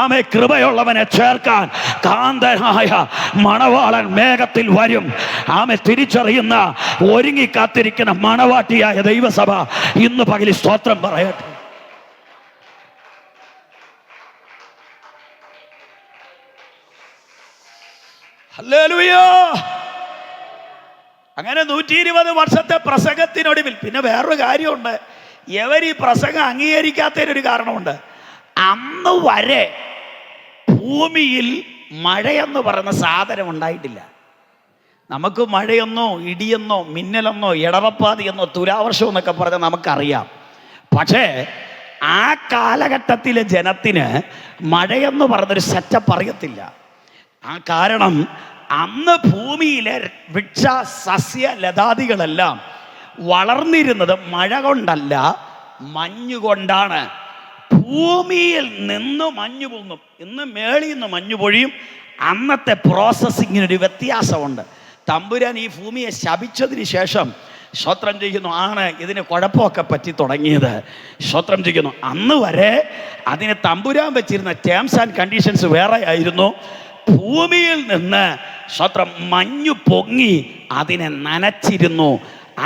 ആമേ. കൃപയുള്ളവനെ ചേർക്കാൻ കാന്തനായ മണവാളൻ മേഘത്തിൽ വരും. ആമേ. തിരിച്ചറിയുന്ന ഒരുങ്ങി കാത്തിരിക്കുന്ന മണവാട്ടിയായ ദൈവസഭ ഇന്ന് പകൽ സ്തോത്രം പറയട്ടെ. ഹല്ലേലൂയ. അങ്ങനെ 120 വർഷത്തെ പ്രസംഗത്തിനൊടുവിൽ പിന്നെ വേറൊരു കാര്യമുണ്ട്. ഈ പ്രസംഗം അംഗീകരിക്കാത്തതിനൊരു കാരണമുണ്ട്. അന്ന് വരെ ഭൂമിയിൽ മഴയെന്ന് പറയുന്ന സാധനം ഉണ്ടായിട്ടില്ല. നമുക്ക് മഴയെന്നോ ഇടിയെന്നോ മിന്നലെന്നോ ഇടവപ്പാതിയെന്നോ തുലാവർഷം എന്നൊക്കെ പറഞ്ഞാൽ നമുക്കറിയാം. പക്ഷേ ആ കാലഘട്ടത്തിലെ ജനത്തിന് മഴയെന്ന് പറഞ്ഞൊരു സെറ്റപ്പ് അറിയത്തില്ല. ആ കാരണം അന്ന് ഭൂമിയിലെ വൃക്ഷ സസ്യ ലതാദികളെല്ലാം വളർന്നിരുന്നത് മഴ കൊണ്ടല്ല, മഞ്ഞുകൊണ്ടാണ്. ഭൂമിയിൽ നിന്ന് മഞ്ഞു പൊങ്ങും. ഇന്ന് മേളിൽ നിന്ന് മഞ്ഞു പൊഴിയും. അന്നത്തെ പ്രോസസ്സിങ്ങിനൊരു വ്യത്യാസമുണ്ട്. തമ്പുരാൻ ഈ ഭൂമിയെ ശപിച്ചതിന് ശേഷം സ്തോത്രം ചെയ്യുന്നു ആണ് ഇതിന് കുഴപ്പമൊക്കെ പറ്റി തുടങ്ങിയത്. സ്തോത്രം ചെയ്യുന്നു. അന്ന് വരെ അതിന് തമ്പുരാൻ വെച്ചിരുന്ന ടേംസ് ആൻഡ് കണ്ടീഷൻസ് വേറെ ആയിരുന്നു. ഭൂമിയിൽ നിന്ന് സ്തോത്രം മഞ്ഞു പൊങ്ങി അതിനെ നനച്ചിരുന്നു.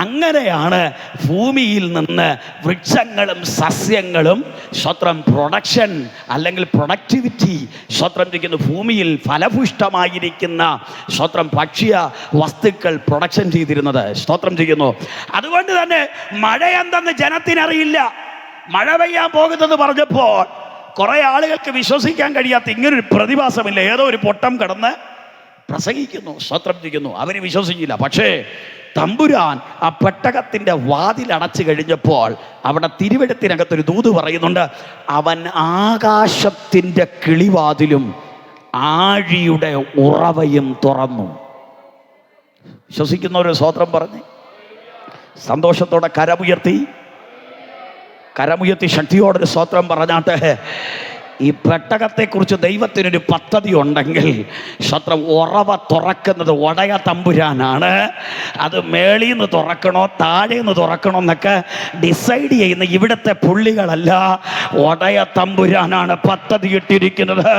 അങ്ങനെയാണ് ഭൂമിയിൽ നിന്ന് വൃക്ഷങ്ങളും സസ്യങ്ങളും സ്വത്രം പ്രൊഡക്ഷൻ അല്ലെങ്കിൽ പ്രൊഡക്ടിവിറ്റി സ്വത്രം ചെയ്യുന്ന ഭൂമിയിൽ ഫലഭൂഷ്ടമായിരിക്കുന്ന സ്വത്രം ഭക്ഷ്യ വസ്തുക്കൾ പ്രൊഡക്ഷൻ ചെയ്തിരുന്നത്. സ്തോത്രം ചെയ്യുന്നു. അതുകൊണ്ട് തന്നെ മഴ എന്തെന്ന് ജനത്തിനറിയില്ല. മഴ പെയ്യാൻ പോകുന്നത് പറഞ്ഞപ്പോൾ കുറെ ആളുകൾക്ക് വിശ്വസിക്കാൻ കഴിയാത്ത ഇങ്ങനൊരു പ്രതിഭാസമില്ല. ഏതോ ഒരു പൊട്ടം കിടന്ന് പ്രസംഗിക്കുന്നു, സ്തോത്രം ചെയ്യുന്നു. അവര് വിശ്വസിക്കില്ല. പക്ഷേ തമ്പുരാൻ ആ പെട്ടകത്തിന്റെ വാതിലടച്ചു കഴിഞ്ഞപ്പോൾ അവിടെ തിരുവെഴുത്തിനകത്തൊരു ദൂത് പറയുന്നുണ്ട്. അവൻ ആകാശത്തിന്റെ കിളിവാതിലും ആഴിയുടെ ഉറവയും തുറന്നു. വിശ്വസിക്കുന്നവര് സ്തോത്രം പറഞ്ഞ് സന്തോഷത്തോടെ കരമുയർത്തി ശക്തിയോടൊരു സ്തോത്രം പറഞ്ഞാട്ടെ. ഈ പെട്ടകത്തെക്കുറിച്ച് ദൈവത്തിനൊരു പദ്ധതി ഉണ്ടെങ്കിൽ സ്വത്രം ഉറവ തുറക്കുന്നത് ഒടയ തമ്പുരാനാണ്. അത് മേളിൽ നിന്ന് തുറക്കണോ താഴെ നിന്ന് തുറക്കണോ എന്നൊക്കെ ഡിസൈഡ് ചെയ്യുന്ന ഇവിടുത്തെ പുള്ളികളല്ല, ഒടയ തമ്പുരാനാണ് പദ്ധതി ഇട്ടിരിക്കുന്നത്.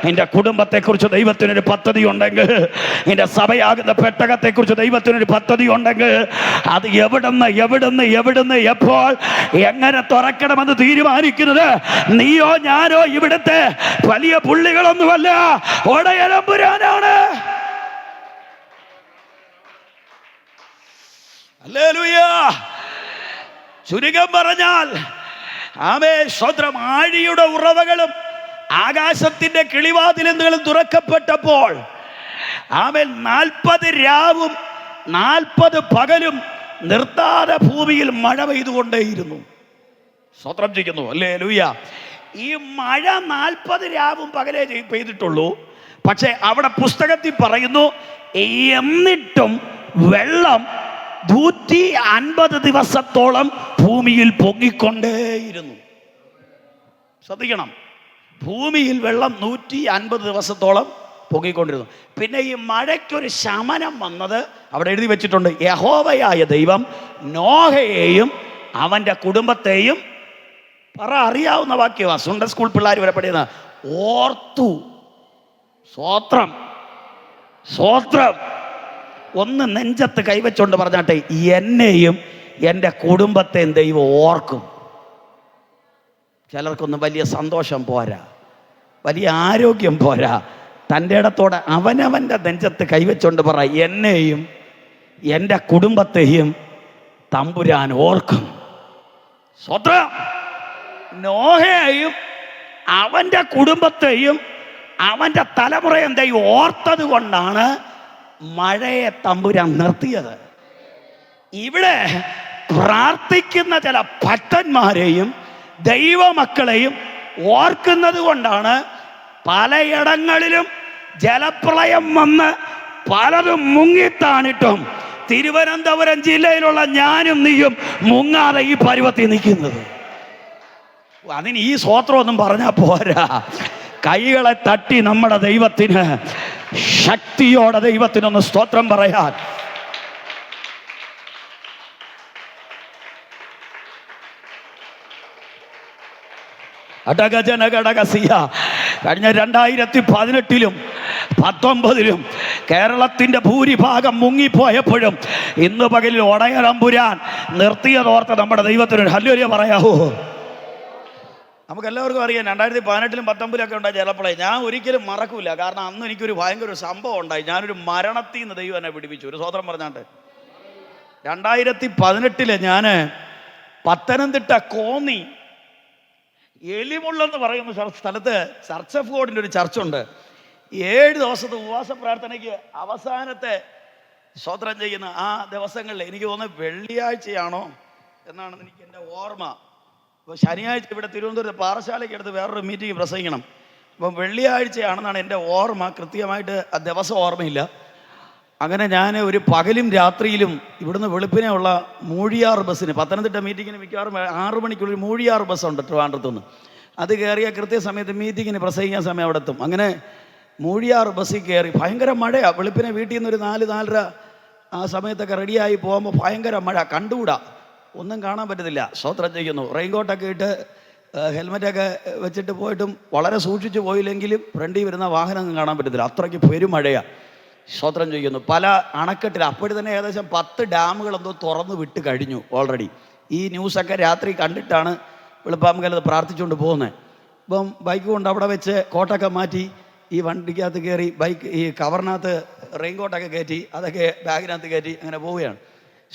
എൻ്റെ കുടുംബത്തെക്കുറിച്ച് ദൈവത്തിനൊരു പദ്ധതി ഉണ്ടെങ്കിൽ, എൻ്റെ സഭയാകുന്ന പെട്ടകത്തെക്കുറിച്ച് ദൈവത്തിനൊരു പദ്ധതി ഉണ്ടെങ്കിൽ, അത് എവിടുന്ന് എപ്പോൾ എങ്ങനെ തുറക്കണമെന്ന് തീരുമാനിക്കുന്നത് നീയോ ഞാനോ ഇവിടുത്തെ വലിയ പുള്ളികളൊന്നുമല്ല, ഒടയതമ്പുരാനാണ്. ഹല്ലേലൂയ. ചുരുക്കം പറഞ്ഞാൽ സ്തോത്രം, ആഴിയുടെ ഉറവകളും ആകാശത്തിന്റെ കിളിവാതിലുകളും തുറക്കപ്പെട്ടപ്പോൾ 40 രാവും 40 പകലും നിർത്താതെ ഭൂമിയിൽ മഴ പെയ്തുകൊണ്ടേയിരുന്നു. സ്തോത്രം ചെയ്യുന്നു. ഹല്ലേലൂയ. ഈ മഴ 40 രാവും പകലേ പെയ്തിട്ടുള്ളൂ. പക്ഷെ അവിടെ പുസ്തകത്തിൽ പറയുന്നു, എന്നിട്ടും വെള്ളം 150 ദിവസത്തോളം ഭൂമിയിൽ പൊങ്ങിക്കൊണ്ടേയിരുന്നു. ശ്രദ്ധിക്കണം, ഭൂമിയിൽ വെള്ളം 150 ദിവസത്തോളം പൊങ്ങിക്കൊണ്ടിരുന്നു. പിന്നെ ഈ മഴയ്ക്കൊരു ശമനം വന്നത് അവിടെ എഴുതി വെച്ചിട്ടുണ്ട്. യഹോവയായ ദൈവം നോഹയെയും അവൻ്റെ കുടുംബത്തെയും അറിയാവുന്ന വാക്യമാണ്, സൺഡേ സ്കൂൾ പിള്ളേർ വരെ പഠിക്കുന്ന, ഓർത്തു. സ്വോത്രം ഒന്ന് നെഞ്ചത്ത് കൈവച്ചോണ്ട് പറഞ്ഞാട്ടെ, എന്നെയും എൻ്റെ കുടുംബത്തെയും ദൈവം ഓർക്കും. ചിലർക്കൊന്നും വലിയ സന്തോഷം പോരാ, വലിയ ആരോഗ്യം പോരാ. തൻ്റെ ഇടത്തോടെ അവനവൻ്റെ നെഞ്ചത്ത് കൈവച്ചോണ്ട് പറ, എന്നെയും എൻ്റെ കുടുംബത്തെയും തമ്പുരാൻ ഓർക്കും. സ്വത്രം. നോഹയെയും അവൻ്റെ കുടുംബത്തെയും അവൻ്റെ തലമുറയും ദൈവം ഓർത്തത് കൊണ്ടാണ് മഴയെ തമ്പുരാൻ നിർത്തിയത്. ഇവിടെ പ്രാർത്ഥിക്കുന്ന ചില ഭക്തന്മാരെയും ദൈവമക്കളെയും ഓർക്കുന്നത് കൊണ്ടാണ് പലയിടങ്ങളിലും ജലപ്രളയം വന്ന് പലതും മുങ്ങിത്താണിട്ടും തിരുവനന്തപുരം ജില്ലയിലുള്ള ഞാനും നീയും മുങ്ങാതെ ഈ പരുവത്തിൽ നിൽക്കുന്നത്. അതിന് ഈ സ്തോത്രമൊന്നും പറഞ്ഞാൽ പോരാ. കൈകളെ തട്ടി നമ്മുടെ ദൈവത്തിന്, ശക്തിയോടെ ദൈവത്തിനൊന്ന് സ്തോത്രം പറയാൻ. കഴിഞ്ഞ 2018-ലും 2019-ലും കേരളത്തിന്റെ ഭൂരിഭാഗം മുങ്ങിപ്പോയപ്പോഴും ഇന്ന് പകലിൽ ഒടയതമ്പുരാൻ നിർത്തിയതോർത്ത് നമ്മുടെ ദൈവത്തിനൊരു ഹല്ലേലൂയ പറയാവോ? നമുക്കെല്ലാവർക്കും അറിയാം 2018-ലും 2019-ലൊക്കെ ഉണ്ടായ ജലപ്രളയം ഞാൻ ഒരിക്കലും മറക്കൂല. കാരണം അന്ന് എനിക്കൊരു ഭയങ്കര ഒരു സംഭവം ഉണ്ടായി. ഞാനൊരു മരണത്തിൽ നിന്ന് ദൈവം എന്നെ പിടിപ്പിച്ചു. ഒരു സ്വതന്ത്രം പറഞ്ഞാണ്ട് 2018 ഞാൻ പത്തനംതിട്ട കോന്നി എലിമുള്ളെന്ന് പറയുന്ന സ്ഥലത്ത് ചർച്ച് ഓഫ് ഗോഡിൻ്റെ ഒരു ചർച്ചുണ്ട്. 7 ദിവസത്തെ ഉപവാസ പ്രാർത്ഥനയ്ക്ക് അവസാനത്തെ സ്തോത്രം ചെയ്യുന്ന ആ ദിവസങ്ങളിൽ എനിക്ക് തോന്നുന്നത് വെള്ളിയാഴ്ചയാണോ എന്നാണ് എനിക്ക് എൻ്റെ ഓർമ്മ. അപ്പോൾ ശനിയാഴ്ച ഇവിടെ തിരുവനന്തപുരത്ത് പാറശാലയ്ക്ക് അടുത്ത് വേറൊരു മീറ്റിംഗ് പ്രസംഗിക്കണം. അപ്പം വെള്ളിയാഴ്ചയാണെന്നാണ് എൻ്റെ ഓർമ്മ. കൃത്യമായിട്ട് ആ ദിവസം ഓർമ്മയില്ല. അങ്ങനെ ഞാൻ ഒരു പകലും രാത്രിയിലും ഇവിടുന്ന് വെളുപ്പിനെ ഉള്ള മൂഴിയാർ ബസ്സിന്, പത്തനംതിട്ട മീറ്റിങ്ങിന് മിക്കവാറും 6 മണിക്കുള്ളൊരു മൂഴിയാർ ബസ്സുണ്ട് ട്രിവാൻഡ്രത്തുനിന്ന്. അത് കയറിയ കൃത്യസമയത്ത് മീറ്റിങ്ങിന് പ്രസംഗിക്കാൻ സമയം അവിടെ എത്തും. അങ്ങനെ മൂഴിയാർ ബസ്സിൽ കയറി. ഭയങ്കര മഴയാണ്. വെളുപ്പിനെ വീട്ടിൽ നിന്ന് ഒരു 4-4:30 ആ സമയത്തൊക്കെ റെഡിയായി പോകുമ്പോൾ ഭയങ്കര മഴ, കണ്ടുകൂടാ, ഒന്നും കാണാൻ പറ്റത്തില്ല. സ്തോത്രം ചെയ്യുന്നു. റെയിൻകോട്ടൊക്കെ ഇട്ട് ഹെൽമെറ്റൊക്കെ വെച്ചിട്ട് പോയിട്ടും വളരെ സൂക്ഷിച്ച് പോയില്ലെങ്കിലും ഫ്രണ്ടിൽ വരുന്ന വാഹനം കാണാൻ പറ്റത്തില്ല. അത്രയ്ക്ക് പെരുമഴയാണ്. സ്തോത്രം ചെയ്യുന്നു. പല അണക്കെട്ടിൽ അപ്പോഴും തന്നെ ഏകദേശം 10 ഡാമുകൾ എന്തോ തുറന്ന് വിട്ട് കഴിഞ്ഞു ഓൾറെഡി. ഈ ന്യൂസൊക്കെ രാത്രി കണ്ടിട്ടാണ് വെളുപ്പാമ്പുകാലത്ത് പ്രാർത്ഥിച്ചുകൊണ്ട് പോകുന്നത്. ഇപ്പം ബൈക്ക് കൊണ്ട് അവിടെ വെച്ച് കോട്ടൊക്കെ മാറ്റി ഈ വണ്ടിക്കകത്ത് കയറി ബൈക്ക് ഈ കവറിനകത്ത് റെയിൻകോട്ടൊക്കെ കയറ്റി അതൊക്കെ ബാഗിനകത്ത് കയറ്റി അങ്ങനെ പോവുകയാണ്.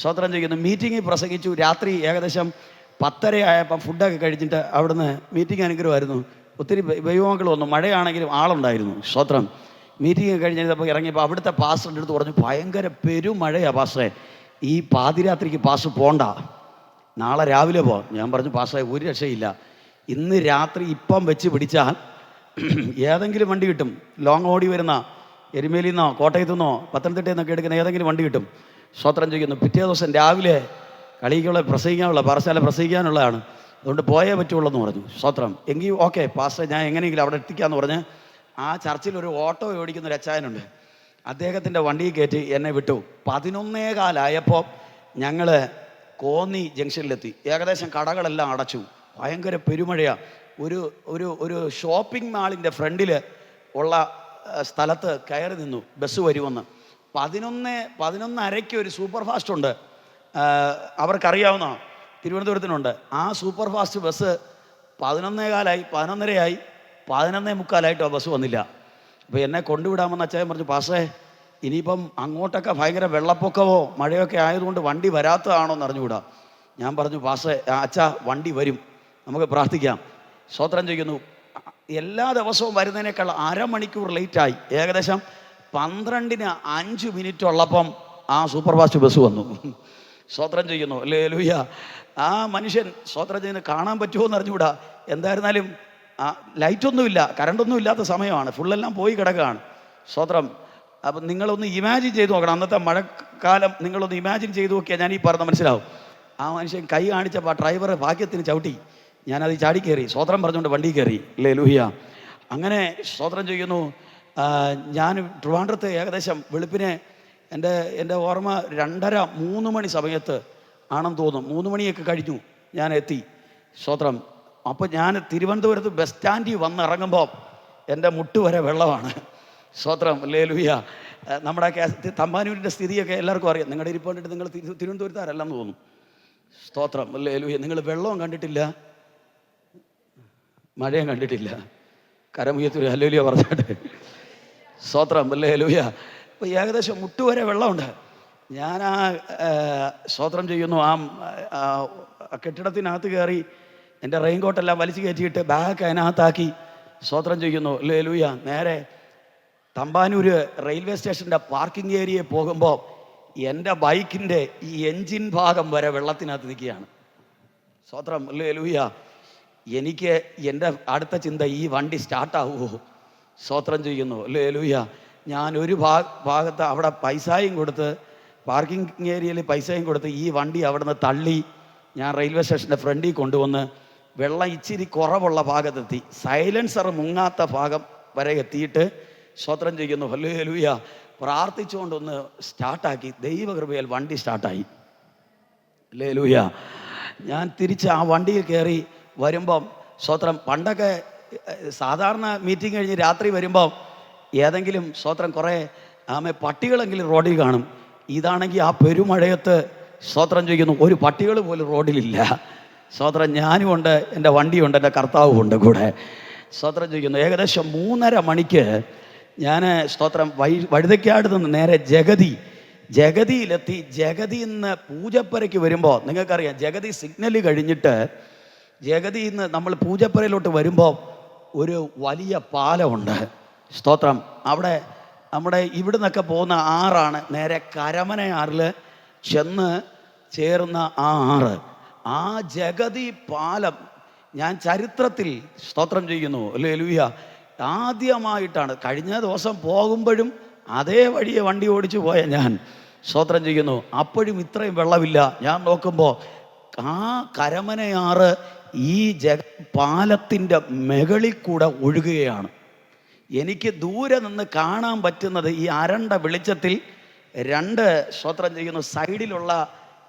സ്തോത്രം ചെയ്യുന്നു. മീറ്റിങ്ങിൽ പ്രസംഗിച്ചു. രാത്രി ഏകദേശം 10:30 ആയപ്പം ഫുഡൊക്കെ കഴിച്ചിട്ട് അവിടുന്ന് മീറ്റിംഗ് അനുഗ്രഹമായിരുന്നു. ഒത്തിരി ദൈവമക്കൾ വന്നു. മഴയാണെങ്കിലും ആളുണ്ടായിരുന്നു. സ്തോത്രം. മീറ്റിംഗ് കഴിഞ്ഞപ്പോൾ ഇറങ്ങിയപ്പോൾ അവിടുത്തെ പാസ്റ്ററിൻ്റെ അടുത്ത് പറഞ്ഞു, ഭയങ്കര പെരുമഴയാണ് പാസ്റ്ററെ, ഈ പാതിരാത്രിക്ക് പാസ്റ്റർ പോണ്ട, നാളെ രാവിലെ പോകാം. ഞാൻ പറഞ്ഞു, പാസ്റ്ററെ ഒരു രക്ഷയില്ല, ഇന്ന് രാത്രി ഇപ്പം വെച്ച് പിടിച്ചാൽ ഏതെങ്കിലും വണ്ടി കിട്ടും. ലോങ് ഓടി വരുന്ന എരുമേലിയിൽ നിന്നോ കോട്ടയത്തു നിന്നോ പത്തനംതിട്ടയിൽ നിന്നൊക്കെ എടുക്കുന്ന ഏതെങ്കിലും വണ്ടി കിട്ടും. സ്തോത്രം ചെയ്യുന്നു. പിറ്റേ ദിവസം രാവിലെ കളിക്കുള്ള പ്രസംഗിക്കാനുള്ള പാറശാല പ്രസംഗിക്കാനുള്ളതാണ്, അതുകൊണ്ട് പോയേ പറ്റുള്ളൂ എന്ന് പറഞ്ഞു. സ്തോത്രം. എങ്കിൽ ഓക്കെ പാസ്റ്റർ, ഞാൻ എങ്ങനെയെങ്കിലും അവിടെ എത്തിക്കാമെന്ന് പറഞ്ഞ് ആ ചർച്ചിൽ ഒരു ഓട്ടോ ഓടിക്കുന്ന ഒരു അച്ചായനുണ്ട്, അദ്ദേഹത്തിൻ്റെ വണ്ടിയിൽ കയറ്റി എന്നെ വിട്ടു. 11:15 ഞങ്ങൾ കോന്നി ജംഗ്ഷനിലെത്തി. ഏകദേശം കടകളെല്ലാം അടച്ചു. ഭയങ്കര പെരുമഴയാണ്. ഒരു ഷോപ്പിംഗ് മാളിൻ്റെ ഫ്രണ്ടിൽ ഉള്ള സ്ഥലത്ത് കയറി നിന്നു ബസ് വരുമെന്ന്. 11:30 ഒരു സൂപ്പർ ഫാസ്റ്റ് ഉണ്ട്, അവർക്കറിയാവുന്ന തിരുവനന്തപുരത്തിനുണ്ട്. ആ സൂപ്പർ ഫാസ്റ്റ് ബസ് 11:15 11:30 11:45 ആ ബസ് വന്നില്ല. അപ്പോൾ എന്നെ കൊണ്ടുവിടാമെന്ന് അച്ചായൻ പറഞ്ഞു, പാസ്റ്റേ ഇനിയിപ്പം അങ്ങോട്ടൊക്കെ ഭയങ്കര വെള്ളപ്പൊക്കമോ മഴയൊക്കെ ആയതുകൊണ്ട് വണ്ടി വരാത്തതാണോ എന്ന് അറിഞ്ഞുകൂടാ. ഞാൻ പറഞ്ഞു, പാസ്റ്റേ അച്ഛാ വണ്ടി വരും, നമുക്ക് പ്രാർത്ഥിക്കാം. സ്തോത്രം ചെയ്യുന്നു. എല്ലാ ദിവസവും വരുന്നതിനേക്കാൾ അരമണിക്കൂർ ലേറ്റായി. ഏകദേശം 12:05 ഉള്ളപ്പം ആ സൂപ്പർ ഫാസ്റ്റ് ബസ് വന്നു. സ്തോത്രം ചെയ്യുന്നു. ഹല്ലേലൂയ. ആ മനുഷ്യൻ സ്തോത്രം ചെയ്യുന്നത് കാണാൻ പറ്റുമോ എന്ന് അറിഞ്ഞുകൂടാ. എന്തായിരുന്നാലും ലൈറ്റൊന്നുമില്ല, കറണ്ടൊന്നും ഇല്ലാത്ത സമയമാണ്, ഫുള്ളെല്ലാം പോയി കിടക്കുകയാണ്. സ്തോത്രം. അപ്പം നിങ്ങളൊന്ന് ഇമാജിൻ ചെയ്ത് നോക്കണം, അന്നത്തെ മഴക്കാലം നിങ്ങളൊന്ന് ഇമാജിൻ ചെയ്ത് നോക്കിയാൽ ഞാൻ ഈ പറഞ്ഞ മനസ്സിലാവും. ആ മനുഷ്യൻ കൈ കാണിച്ചപ്പോൾ ആ ഡ്രൈവർ ഭാഗ്യത്തിന് ചവിട്ടി, ഞാനത് ചാടി കയറി സ്തോത്രം പറഞ്ഞുകൊണ്ട് വണ്ടി കയറി. ഹല്ലേലൂയ. അങ്ങനെ സ്തോത്രം ചെയ്യുന്നു. ഞാൻ ട്രിവാൻഡ്രത്ത് ഏകദേശം വെളുപ്പിനെ എൻ്റെ ഓർമ്മ 2:30-3 മണി സമയത്ത് ആണെന്ന് തോന്നും, 3 മണിയൊക്കെ കഴിഞ്ഞു ഞാൻ എത്തി. സ്തോത്രം. അപ്പോൾ ഞാൻ തിരുവനന്തപുരത്ത് ബസ് സ്റ്റാൻഡിൽ വന്നിറങ്ങുമ്പോൾ എൻ്റെ മുട്ട് വരെ വെള്ളമാണ്. സ്തോത്രം. ഹല്ലേലൂയ. നമ്മുടെ തമ്പാനൂരിൻ്റെ സ്ഥിതിയൊക്കെ എല്ലാവർക്കും അറിയാം. നിങ്ങളുടെ ഇരിപ്പോണ്ടിട്ട് നിങ്ങൾ തിരുവനന്തപുരത്താരല്ലെന്ന് തോന്നും. സ്തോത്രം. ഹല്ലേലൂയ. നിങ്ങൾ വെള്ളവും കണ്ടിട്ടില്ല, മഴയും കണ്ടിട്ടില്ല. കരമുയർത്തി ഹല്ലേലൂയ പറഞ്ഞാട്ട്. സ്തോത്രം. ഹല്ലേലൂയ. അപ്പോൾ ഏകദേശം മുട്ടുവരെ വെള്ളമുണ്ട്. ഞാൻ സ്തോത്രം ചെയ്യുന്നു. ആ കെട്ടിടത്തിനകത്ത് കയറി എൻ്റെ റെയിൻകോട്ടെല്ലാം വലിച്ചു കയറ്റിയിട്ട് ബാഗ് അതിനകത്താക്കി സ്തോത്രം ചെയ്യുന്നു. ഹല്ലേലൂയ. നേരെ തമ്പാനൂര് റെയിൽവേ സ്റ്റേഷൻ്റെ പാർക്കിംഗ് ഏരിയയിൽ പോകുമ്പോൾ എൻ്റെ ബൈക്കിൻ്റെ ഈ എൻജിൻ ഭാഗം വരെ വെള്ളത്തിനകത്ത് നിൽക്കുകയാണ്. സ്തോത്രം. ഹല്ലേലൂയ. എനിക്ക് എൻ്റെ അടുത്ത ചിന്ത, ഈ വണ്ടി സ്റ്റാർട്ടാവുമോ? സ്തോത്രം ചെയ്യുന്നു. ഹല്ലേലൂയ. ഞാൻ ഒരു ഭാഗത്ത് അവിടെ പൈസയും കൊടുത്ത്, പാർക്കിംഗ് ഏരിയയിൽ പൈസയും കൊടുത്ത് ഈ വണ്ടി അവിടെ നിന്ന് തള്ളി ഞാൻ റെയിൽവേ സ്റ്റേഷൻ്റെ ഫ്രണ്ടിൽ കൊണ്ടുവന്ന് വെള്ളം ഇച്ചിരി കുറവുള്ള ഭാഗത്തെത്തി, സൈലൻസർ മുങ്ങാത്ത ഭാഗം വരെ എത്തിയിട്ട് സ്തോത്രം ചെയ്യുന്നു. ഹല്ലേലൂയ. പ്രാർത്ഥിച്ചുകൊണ്ടൊന്ന് സ്റ്റാർട്ടാക്കി. ദൈവകൃപയാൽ വണ്ടി സ്റ്റാർട്ടായി. ഹല്ലേലൂയ. ഞാൻ തിരിച്ച് ആ വണ്ടിയിൽ കയറി വരുമ്പം സ്തോത്രം, പണ്ടൊക്കെ സാധാരണ മീറ്റിംഗ് കഴിഞ്ഞ് രാത്രി വരുമ്പം ഏതെങ്കിലും സ്തോത്രം കുറേ പട്ടികളെങ്കിലും റോഡിൽ കാണും. ഇതാണെങ്കിൽ ആ പെരുമഴയത്ത് സ്തോത്രം ചെയ്യുന്നു ഒരു പട്ടികൾ പോലും റോഡിലില്ല. സ്തോത്രം. ഞാനുമുണ്ട്, എൻ്റെ വണ്ടിയുണ്ട്, എൻ്റെ കർത്താവുമുണ്ട് കൂടെ. സ്തോത്രം ചെയ്യുന്നു. ഏകദേശം 3:30 മണിക്ക് ഞാൻ സ്തോത്രം വഴുതയ്ക്കാട് നിന്ന് നേരെ ജഗതിയിലെത്തി. ജഗതിയിൽ നിന്ന് പൂജപ്പുരയ്ക്ക് വരുമ്പോൾ നിങ്ങൾക്കറിയാം, ജഗതി സിഗ്നൽ കഴിഞ്ഞിട്ട് ജഗതിയിൽ നിന്ന് നമ്മൾ പൂജപ്പുരയിലോട്ട് വരുമ്പോൾ ഒരു വലിയ പാലമുണ്ട്. സ്തോത്രം. അവിടെ നമ്മുടെ ഇവിടുന്നൊക്കെ പോകുന്ന ആറാണ് നേരെ കരമനയാറിൽ ചെന്ന് ചേർന്ന ആ ആറ്. ആ ജഗതി പാലം ഞാൻ ചരിത്രത്തിൽ സ്തോത്രം ചെയ്യുന്നു. ഹല്ലേലൂയ. ആദ്യമായിട്ടാണ്. കഴിഞ്ഞ ദിവസം പോകുമ്പോഴും അതേ വഴിയെ വണ്ടി ഓടിച്ചു പോയ ഞാൻ സ്തോത്രം ചെയ്യുന്നു. അപ്പോഴും ഇത്രയും വെള്ളമില്ല. ഞാൻ നോക്കുമ്പോൾ ആ കരമനയാറ് ഈ പാലത്തിൻ്റെ മുകളിൽ കൂടെ ഒഴുകുകയാണ്. എനിക്ക് ദൂരെ നിന്ന് കാണാൻ പറ്റുന്നത് ഈ അരണ്ട വെളിച്ചത്തിൽ 2 സ്തോത്രം ചെയ്യുന്നു സൈഡിലുള്ള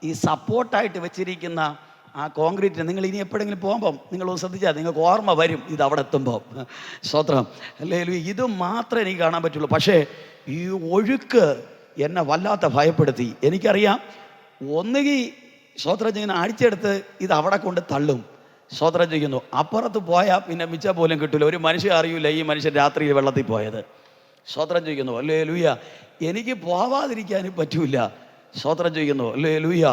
ഈ സപ്പോർട്ടായിട്ട് വെച്ചിരിക്കുന്ന ആ കോൺക്രീറ്റ് നിങ്ങൾ ഇനി എപ്പോഴെങ്കിലും പോകുമ്പം നിങ്ങൾ ശ്രദ്ധിച്ചാൽ നിങ്ങൾക്ക് ഓർമ്മ വരും ഇത് അവിടെ എത്തുമ്പോൾ. സ്തോത്രം. അല്ലെങ്കിൽ ഇത് മാത്രമേ എനിക്ക് കാണാൻ പറ്റുള്ളൂ. പക്ഷേ ഈ ഒഴുക്ക് എന്നെ വല്ലാത്ത ഭയപ്പെടുത്തി. എനിക്കറിയാം ഒന്നുകിൽ സ്തോത്രം ചെയ്യുന്ന അടിച്ചെടുത്ത് ഇത് അവിടെ കൊണ്ട് തള്ളും. സ്തോത്രം ചെയ്യുന്നു. അപ്പുറത്ത് പോയാൽ പിന്നെ മിച്ച പോലും കിട്ടില്ല. ഒരു മനുഷ്യൻ അറിയില്ല ഈ മനുഷ്യൻ രാത്രിയിൽ വെള്ളത്തിൽ പോയത്. സ്തോത്രം ചെയ്യുന്നു. അല്ലേ ലൂയ. എനിക്ക് പോവാതിരിക്കാനും പറ്റൂല. സ്തോത്രം ചെയ്യുന്നു. അല്ലേ ലൂയ.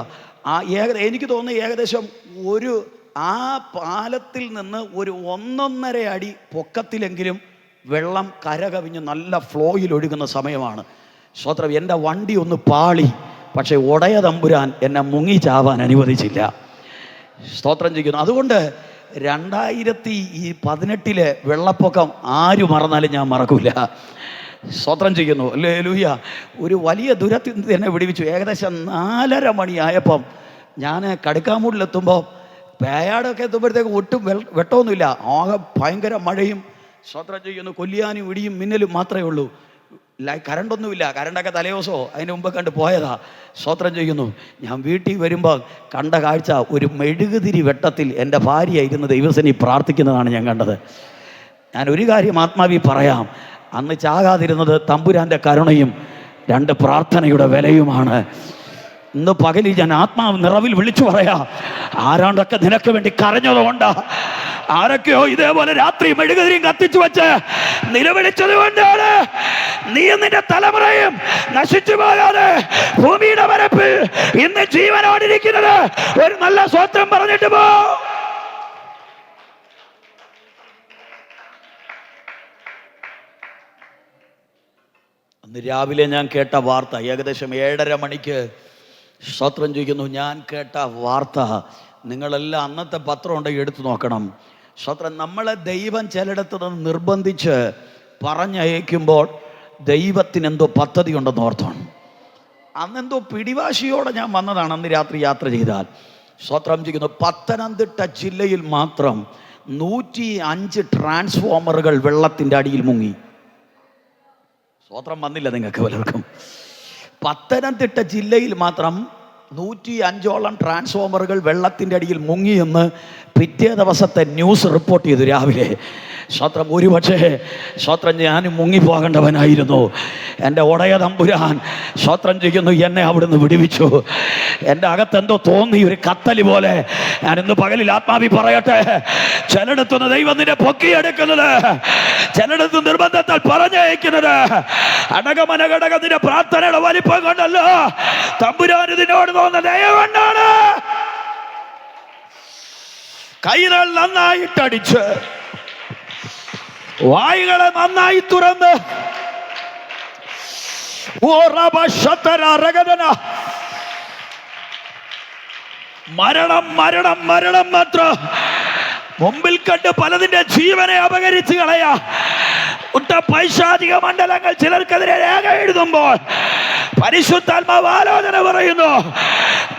എനിക്ക് തോന്നുന്നു ഏകദേശം ആ പാലത്തിൽ നിന്ന് ഒരു 1.5 അടി പൊക്കത്തിലെങ്കിലും വെള്ളം കരകവിഞ്ഞ് നല്ല ഫ്ലോയിൽ ഒഴുകുന്ന സമയമാണ്. സ്തോത്രം. എൻ്റെ വണ്ടി ഒന്ന് പാളി, പക്ഷേ ഉടയ തമ്പുരാൻ എന്നെ മുങ്ങി ചാവാൻ അനുവദിച്ചില്ല. സ്തോത്രം ചെയ്യുന്നു. അതുകൊണ്ട് 2018 വെള്ളപ്പൊക്കം ആര് മറന്നാലും ഞാൻ മറക്കൂല. സ്തോത്രം ചെയ്യുന്നു. ഹല്ലേലൂയ. ഒരു വലിയ ദുരത്തിൽ നിന്ന് എന്നെ വിടുവിച്ചു. ഏകദേശം 4:30 മണിയായപ്പം ഞാൻ കടുക്കാമൂടിലെത്തുമ്പോൾ പേയാടൊക്കെ എത്തുമ്പോഴത്തേക്ക് ഒട്ടും വെട്ടമൊന്നുമില്ല. ആകെ ഭയങ്കര മഴയും സ്തോത്രം ചെയ്യുന്നു കൊല്ലിയാനും ഇടിയും മിന്നലും മാത്രമേ ഉള്ളൂ. കറണ്ടൊന്നുമില്ല. കറണ്ടൊക്കെ തലേദിവസമോ അതിന് മുമ്പ് കണ്ട് പോയതാ. സ്തോത്രം ചെയ്യുന്നു. ഞാൻ വീട്ടിൽ വരുമ്പോൾ കണ്ട കാഴ്ച ഒരു മെഴുകുതിരി വെട്ടത്തിൽ എൻ്റെ ഭാര്യ ഇരുന്ന് ദൈവസേനയിൽ പ്രാർത്ഥിക്കുന്നതാണ് ഞാൻ കണ്ടത്. ഞാൻ ഒരു കാര്യം ആത്മാവിൽ പറയാം, അന്ന് ചാകാതിരുന്നത് തമ്പുരാൻ്റെ കരുണയും 2 പ്രാർത്ഥനയുടെ വിലയുമാണ്. ഇന്ന് പകലിൽ ഞാൻ ആത്മാവ് നിറവിൽ വിളിച്ചു പറയാം, ആരാണ്ടൊക്കെ നിനക്ക് വേണ്ടി കരഞ്ഞതുകൊണ്ടാ, ആരൊക്കെയോ ഇതേപോലെ രാത്രി മെഴുകുതിരിയും കത്തിച്ചു വെച്ച് നിലവിളിച്ചത് കൊണ്ടാണ് നീയും നിന്റെ തലമുറയും നശിച്ചു പോകാതെ ഭൂമിയുടെ പരപ്പിൽ ഇന്ന് ജീവനോടിരിക്കുന്നത്. ഒരു നല്ല സ്വത്രം പറഞ്ഞിട്ട് പോ. അന്ന് രാവിലെ ഞാൻ കേട്ട വാർത്ത, ഏകദേശം 7:30 മണിക്ക് സ്തോത്രം ചെയ്യുന്നു ഞാൻ കേട്ട വാർത്ത, നിങ്ങളെല്ലാം അന്നത്തെ പത്രം ഉണ്ടെങ്കിൽ എടുത്തു നോക്കണം. സ്തോത്രം. നമ്മളെ ദൈവം ചിലയിടത്ത് നിന്ന് നിർബന്ധിച്ച് പറഞ്ഞയക്കുമ്പോൾ ദൈവത്തിനെന്തോ പദ്ധതി ഉണ്ടെന്ന് ഓർത്താണ്. അന്നെന്തോ പിടിവാശിയോടെ ഞാൻ വന്നതാണ്. അന്ന് രാത്രി യാത്ര ചെയ്താൽ സ്തോത്രം ചെയ്യുന്നു പത്തനംതിട്ട ജില്ലയിൽ മാത്രം 105 ട്രാൻസ്ഫോമറുകൾ വെള്ളത്തിൻ്റെ അടിയിൽ മുങ്ങി. സ്തോത്രം വന്നില്ല നിങ്ങൾക്ക് പലർക്കും. പത്തനംതിട്ട ജില്ലയിൽ മാത്രം 105ഓളം ട്രാൻസ്ഫോമറുകൾ വെള്ളത്തിൻ്റെ അടിയിൽ മുങ്ങിയെന്ന് പിറ്റേ ദിവസത്തെ ന്യൂസ് റിപ്പോർട്ട് ചെയ്തു രാവിലെ. സ്തോത്രം. ഒരുപക്ഷേ സ്തോത്രം ഞാനും മുങ്ങിപ്പോകേണ്ടവനായിരുന്നു. എൻ്റെ ഉടയ തമ്പുരാൻ സ്തോത്രം ചെയ്യുന്നു എന്നെ അവിടുന്ന് വിടുവിച്ചു. എൻ്റെ അകത്തെന്തോ തോന്നി ഒരു കത്തല് പോലെ. ഞാനിന്ന് പകലിൽ ആത്മാവി പറയട്ടെ, ചിലയിടത്തുനിന്ന് ദൈവം നിന്നെ പൊക്കിയെടുക്കുന്നത്, ചിലയിടത്ത് നിർബന്ധത്താൽ പറഞ്ഞയക്കുന്നത് അടകമനഘടകത്തിന്റെ പ്രാർത്ഥനയുടെ വലിപ്പം കൊണ്ടല്ലോ, തമ്പുരാൻ ഇതിനോട് തോന്നുന്ന ദയ കൊണ്ടാണ്. കൈകൾ നന്നായിട്ടടിച്ച് വായുകളെ നന്നായി തുറന്ന് മരണം മരണം മരണം മാത്രം മുമ്പിൽ കണ്ട് പലതിന്റെ ജീവനെ അപകരിച്ച് കളയാ പൈശാചിക മണ്ഡലങ്ങൾ ചിലർക്കെതിരെ രേഖ എഴുതുമ്പോൾ പരിശുദ്ധാത്മാവ് ആലോചന പറയുന്നു,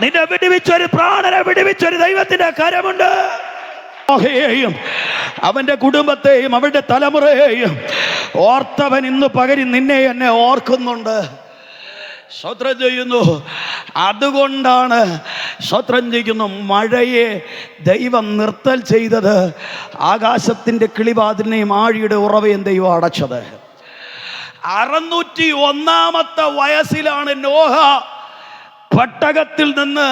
നിന്നെ വിടുവിച്ചൊരു പ്രാണനെ വിടുവിച്ചൊരു ദൈവത്തിന്റെ കരമുണ്ട്. അവന്റെ കുടുംബത്തെയും അവന്റെ തലമുറയെയും ഓർത്തവൻ ഇന്ന് പകരം നിന്നെ എന്നെ ഓർക്കുന്നുണ്ട്. സ്തോത്രം ചെയ്യുന്നു. അതുകൊണ്ടാണ് സ്തോത്രം ചെയ്യുന്നു മഴയെ ദൈവം നിർത്തൽ ചെയ്തത്. ആകാശത്തിന്റെ കിളിവാതിലിനെയും ആഴിയുടെ ഉറവയും ദൈവം അടച്ചത്. 601 വയസ്സിലാണ് നോഹ പെട്ടകത്തിൽ നിന്ന്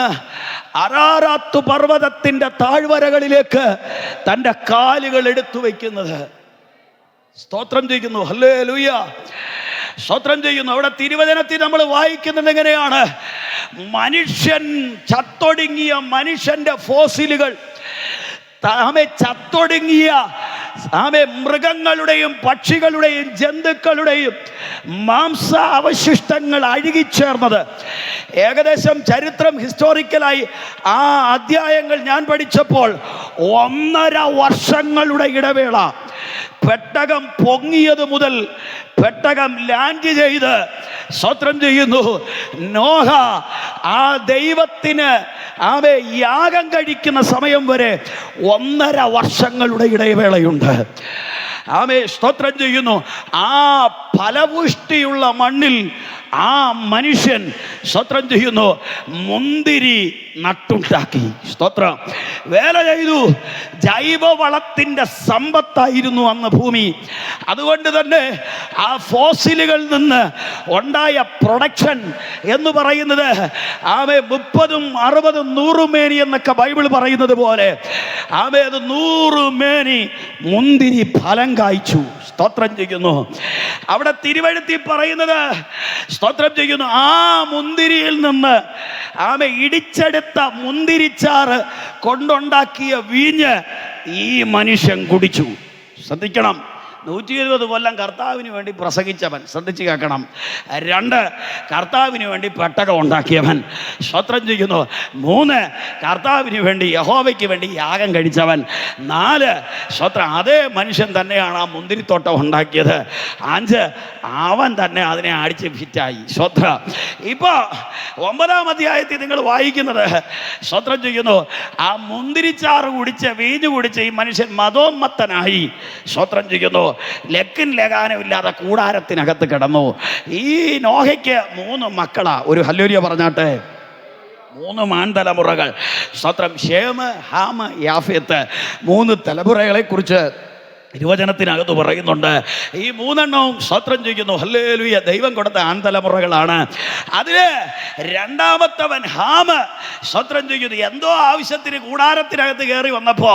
അരാറാത്ത് പർവ്വതത്തിന്റെ താഴ്വരകളിലേക്ക് തൻ്റെ കാലുകൾ എടുത്തു വയ്ക്കുന്നത്. സ്തോത്രം ചെയ്യുന്നു. ഹല്ലേലൂയ. സ്തോത്രം ചെയ്യുന്നു. അവിടെ തിരുവചനത്തിൽ നമ്മൾ വായിക്കുന്നത് എങ്ങനെയാണ്? മനുഷ്യൻ ചത്തൊടുങ്ങിയ മനുഷ്യന്റെ ഫോസിലുകൾ, ചത്തൊടുങ്ങിയ മൃഗങ്ങളുടെയും പക്ഷികളുടെയും ജന്തുക്കളുടെയും മാംസ അവശിഷ്ടങ്ങൾ അഴുകിച്ചേർന്നത്. ഏകദേശം ചരിത്രം ഹിസ്റ്റോറിക്കലായി ആ അധ്യായങ്ങൾ ഞാൻ പഠിച്ചപ്പോൾ 1.5 വർഷങ്ങളുടെ ഇടവേള, പെട്ടകം പൊങ്ങിയത് മുതൽ പെട്ടകം ലാൻഡ് ചെയ്ത് സ്തോത്രം ചെയ്യുന്നു നോഹ ആ ദൈവത്തിന് യാഗം കഴിക്കുന്ന സമയം വരെ 1.5 വർഷങ്ങളുടെ ഇടവേളയുണ്ട്. സ്തോത്രം ചെയ്യുന്നു. ആ ഫലപുഷ്ടിയുള്ള മണ്ണിൽ ആ മനുഷ്യൻ സ്തോത്രം ചെയ്യുന്നു മുന്തിരി നട്ടുണ്ടാക്കി. സ്തോത്രം. വേല ചെയ്തു. ജൈവവളത്തിൻ്റെ സമ്പത്തായിരുന്നു അന്ന് ഭൂമി. അതുകൊണ്ട് തന്നെ ആ ഫോസിലുകളിൽ നിന്ന് ഉണ്ടായ പ്രൊഡക്ഷൻ എന്ന് പറയുന്നത് 30, 60, 100 മേനി എന്നൊക്കെ ബൈബിൾ പറയുന്നത് പോലെ അത് 100 മേനി മുന്തിരി ഫലം കായ്ച്ചു. സ്തോത്രം ചെയ്യുന്നു. അവിടെ തിരുവഴുത്തി പറയുന്നത് സ്തോത്രം ചെയ്യുന്നു ആ മുന്തിരിയിൽ നിന്ന് ഇടിച്ചെടുത്ത മുന്തിരിച്ചാറ് കൊണ്ടുണ്ടാക്കിയ വീഞ്ഞ് ഈ മനുഷ്യൻ കുടിച്ചു. ശ്രദ്ധിക്കണം. 120 കൊല്ലം കർത്താവിന് വേണ്ടി പ്രസംഗിച്ചവൻ, ശ്രദ്ധിച്ച് കേൾക്കണം. 2 കർത്താവിന് വേണ്ടി പെട്ടകം ഉണ്ടാക്കിയവൻ. സ്തോത്രം ചെയ്യുന്നു. 3 കർത്താവിന് വേണ്ടി യഹോവയ്ക്ക് വേണ്ടി യാഗം കഴിച്ചവൻ. 4 സ്തോത്രം അതേ മനുഷ്യൻ തന്നെയാണ് ആ മുന്തിരിത്തോട്ടം ഉണ്ടാക്കിയത്. 5 അവൻ തന്നെ അതിനെ അടിച്ച് ഫിറ്റായി. സ്തോത്രം. ഇപ്പോൾ 9-ാം അധ്യായത്തിൽ നിങ്ങൾ വായിക്കുന്നത് സ്തോത്രം ചെയ്യുന്നു ആ മുന്തിരിച്ചാറ് കുടിച്ച് വീഞ്ഞു കുടിച്ച് ഈ മനുഷ്യൻ മതോന്മത്തനായി. സ്തോത്രം ചെയ്യുന്നു. ലക്കും ലഗാനും ഇല്ലാതെ കൂടാരത്തിനകത്ത് കിടന്നു. ഈ നോഹയ്ക്ക് 3 മക്കളാ. ഒരു ഹല്ലേലൂയ പറഞ്ഞാട്ടെ. 3 മാൻതലമുറകൾ. സ്തോത്രം. ശേമ്, ഹാം, യാഫെത്ത്. 3 തലമുറകളെ കുറിച്ച് തിരുവചനത്തിനകത്ത് പറയുന്നുണ്ട്. ഈ 3 എണ്ണവും സ്തോത്രം ചെയ്യുന്നു ഹല്ലേലൂയ ദൈവം കൊടുത്ത ആൺതലമുറകളാണ്. അതില് 2-മത്തവൻ ഹാം സ്തോത്രം ചെയ്യുന്നു എന്തോ ആവശ്യത്തിന് കൂടാരത്തിനകത്ത് കയറി വന്നപ്പോ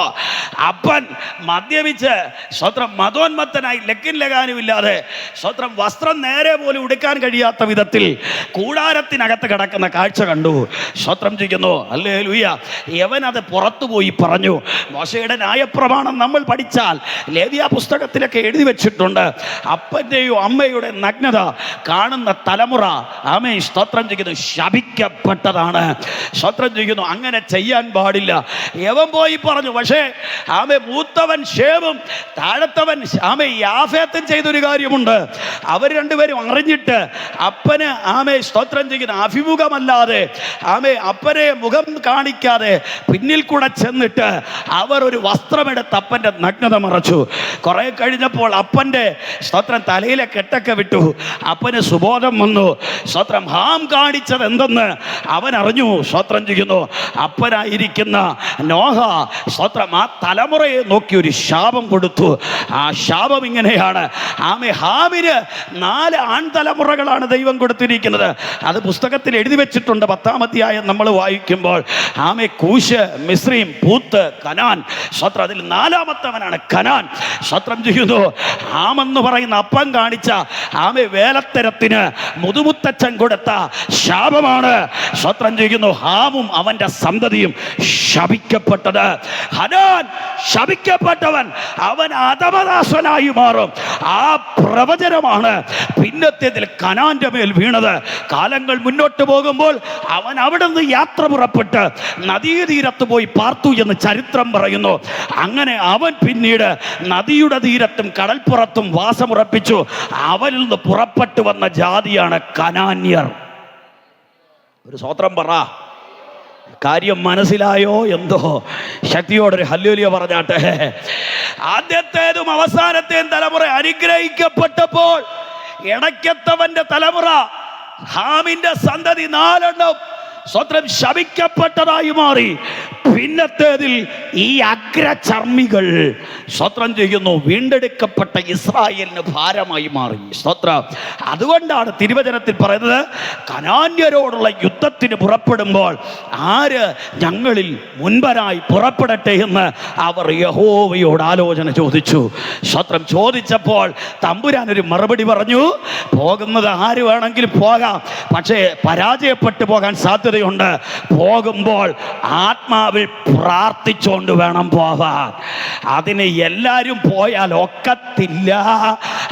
അപ്പൻ മദ്യപിച്ച് സ്തോത്രം മതോന്മത്തനായി ലക്കും ലഗാനും ഇല്ലാതെ സ്തോത്രം വസ്ത്രം നേരെ പോലും ഉടുക്കാൻ കഴിയാത്ത വിധത്തിൽ കൂടാരത്തിനകത്ത് കിടക്കുന്ന കാഴ്ച കണ്ടു. സ്തോത്രം ചെയ്യുന്നു ഹല്ലേലൂയ. യവനത് പുറത്തു പോയി പറഞ്ഞു. മോശയുടെ ന്യായപ്രമാണം നമ്മൾ പഠിച്ചാൽ ലേവ്യ പുസ്തകത്തിലൊക്കെ എഴുതി വെച്ചിട്ടുണ്ട്. അപ്പൻ്റെയോ അമ്മയുടെ നഗ്നത കാണുന്ന തലമുറ സ്തോത്രം ചെയ്യുന്നു ശപിക്കപ്പെട്ടതാണ്. സ്തോത്രം ചെയ്യുന്നു. അങ്ങനെ ചെയ്യാൻ പാടില്ല. യവൻ പോയി പറഞ്ഞു. പക്ഷേ മൂത്തവൻ ശേമും താഴത്തവൻ യാഫെത്തും ചെയ്തൊരു കാര്യമുണ്ട്. അവർ രണ്ടുപേരും അറിഞ്ഞിട്ട് അപ്പന് സ്തോത്രം ചെയ്യുന്ന അഭിമുഖമല്ലാതെ അപ്പനെ മുഖം കാണിക്കാതെ പിന്നിൽ കൂടെ ചെന്നിട്ട് അവർ ഒരു വസ്ത്രമെടുത്ത് അപ്പൻ്റെ നഗ്നത മറച്ചു. കുറെ കഴിഞ്ഞപ്പോൾ അപ്പൻ്റെ സ്തോത്രം തലയിലെ കെട്ടൊക്കെ വിട്ടു. അപ്പന് സുബോധം വന്നു. സ്തോത്രം. ഹാം കാണിച്ചത് എന്തെന്ന് അവൻ അറിഞ്ഞു. സ്തോത്രം ചെയ്യുന്നു. അപ്പനായിരിക്കുന്ന നോഹ സ്തോത്രം ആ തലമുറയെ നോക്കി ഒരു ശാപം കൊടുത്തു. ആ ശാപം ഇങ്ങനെയാണ്. ഹാമിന് 4 ആൺതലമുറകളാണ് ദൈവം കൊടുത്തിരിക്കുന്നത്. അത് പുസ്തകത്തിൽ എഴുതി വെച്ചിട്ടുണ്ട്. 10-ാം അധ്യായം നമ്മൾ വായിക്കുമ്പോൾ കൂശ്, മിസ്രയീം, പൂത്ത്, കനാൻ. സ്തോത്രം. അതിൽ 4-മത്തവനാണ് കനാൻ. സ്തോത്രം ചെയ്യുന്നു. ഹാമെന്ന് പറയുന്ന അപ്പം കാണിച്ച വേലത്തരത്തിന് മുതുമുത്തച്ഛൻ കൊടുത്ത ശാപമാണ്. സ്തോത്രം ചെയ്യുന്നു. ഹാമും അവന്റെ സന്തതിയും ശപിക്കപ്പെട്ടത്. ഹനാൻ ശപിക്കപ്പെട്ടവൻ, അവൻ അധമദാസനായി മാറും. ആ പ്രവചനമാണ് പിന്നത്തേതിൽ കനാന്റെ മേൽ വീണത്. കാലങ്ങൾ മുന്നോട്ട് പോകുമ്പോൾ അവൻ അവിടെ നിന്ന് യാത്ര പുറപ്പെട്ട് നദീതീരത്ത് പോയി പാർത്തു എന്ന് ചരിത്രം പറയുന്നു. അങ്ങനെ അവൻ പിന്നീട് നദിയുടെ തീരത്തും കടൽപ്പുറത്തും വാസമുറപ്പിച്ചു. അവനിൽ നിന്ന് പുറപ്പെട്ടു വന്ന ജാതിയാണ് കനാന്യർ. ഒരു സ്തോത്രം പറ. കാര്യം മനസ്സിലായോ എന്തോ? ശക്തിയോടൊരു ഹല്ലേലൂയ പറഞ്ഞാട്ടെ. ആദ്യത്തേതും അവസാനത്തെയും തലമുറ അനുഗ്രഹിക്കപ്പെട്ടപ്പോൾ ഇടയ്ക്കത്തവന്റെ തലമുറ ഹാമിന്റെ സന്തതി 4 എണ്ണം സ്വത്രം ശപിക്കപ്പെട്ടതായി മാറി. പിന്നത്തേതിൽ ഈ അഗ്രചർമ്മികൾ സ്തോത്രം ചെയ്യുന്നു വീണ്ടെടുക്കപ്പെട്ട ഇസ്രായേലിന് ഭാരമായി മാറി. സ്തോത്രം. അതുകൊണ്ടാണ് തിരുവചനത്തിൽ പറയുന്നത് കനാന്യരോടുള്ള യുദ്ധത്തിന് പുറപ്പെടുമ്പോൾ ആര് ഞങ്ങളിൽ മുൻപനായി പുറപ്പെടട്ടെ എന്ന് അവർ യഹോവയോട് ആലോചന ചോദിച്ചു. സ്തോത്രം. ചോദിച്ചപ്പോൾ തമ്പുരാൻ ഒരു മറുപടി പറഞ്ഞു. പോകുന്നത് ആര് വേണമെങ്കിലും പോകാം, പക്ഷേ പരാജയപ്പെട്ടു പോകാൻ സാധ്യതയുണ്ട്. പോകുമ്പോൾ ആത്മാവിൽ പ്രാർത്ഥിച്ചുകൊണ്ട് വേണം പോവാൻ. അതിന് എല്ലാവരും പോയാൽ ഒക്കത്തില്ല.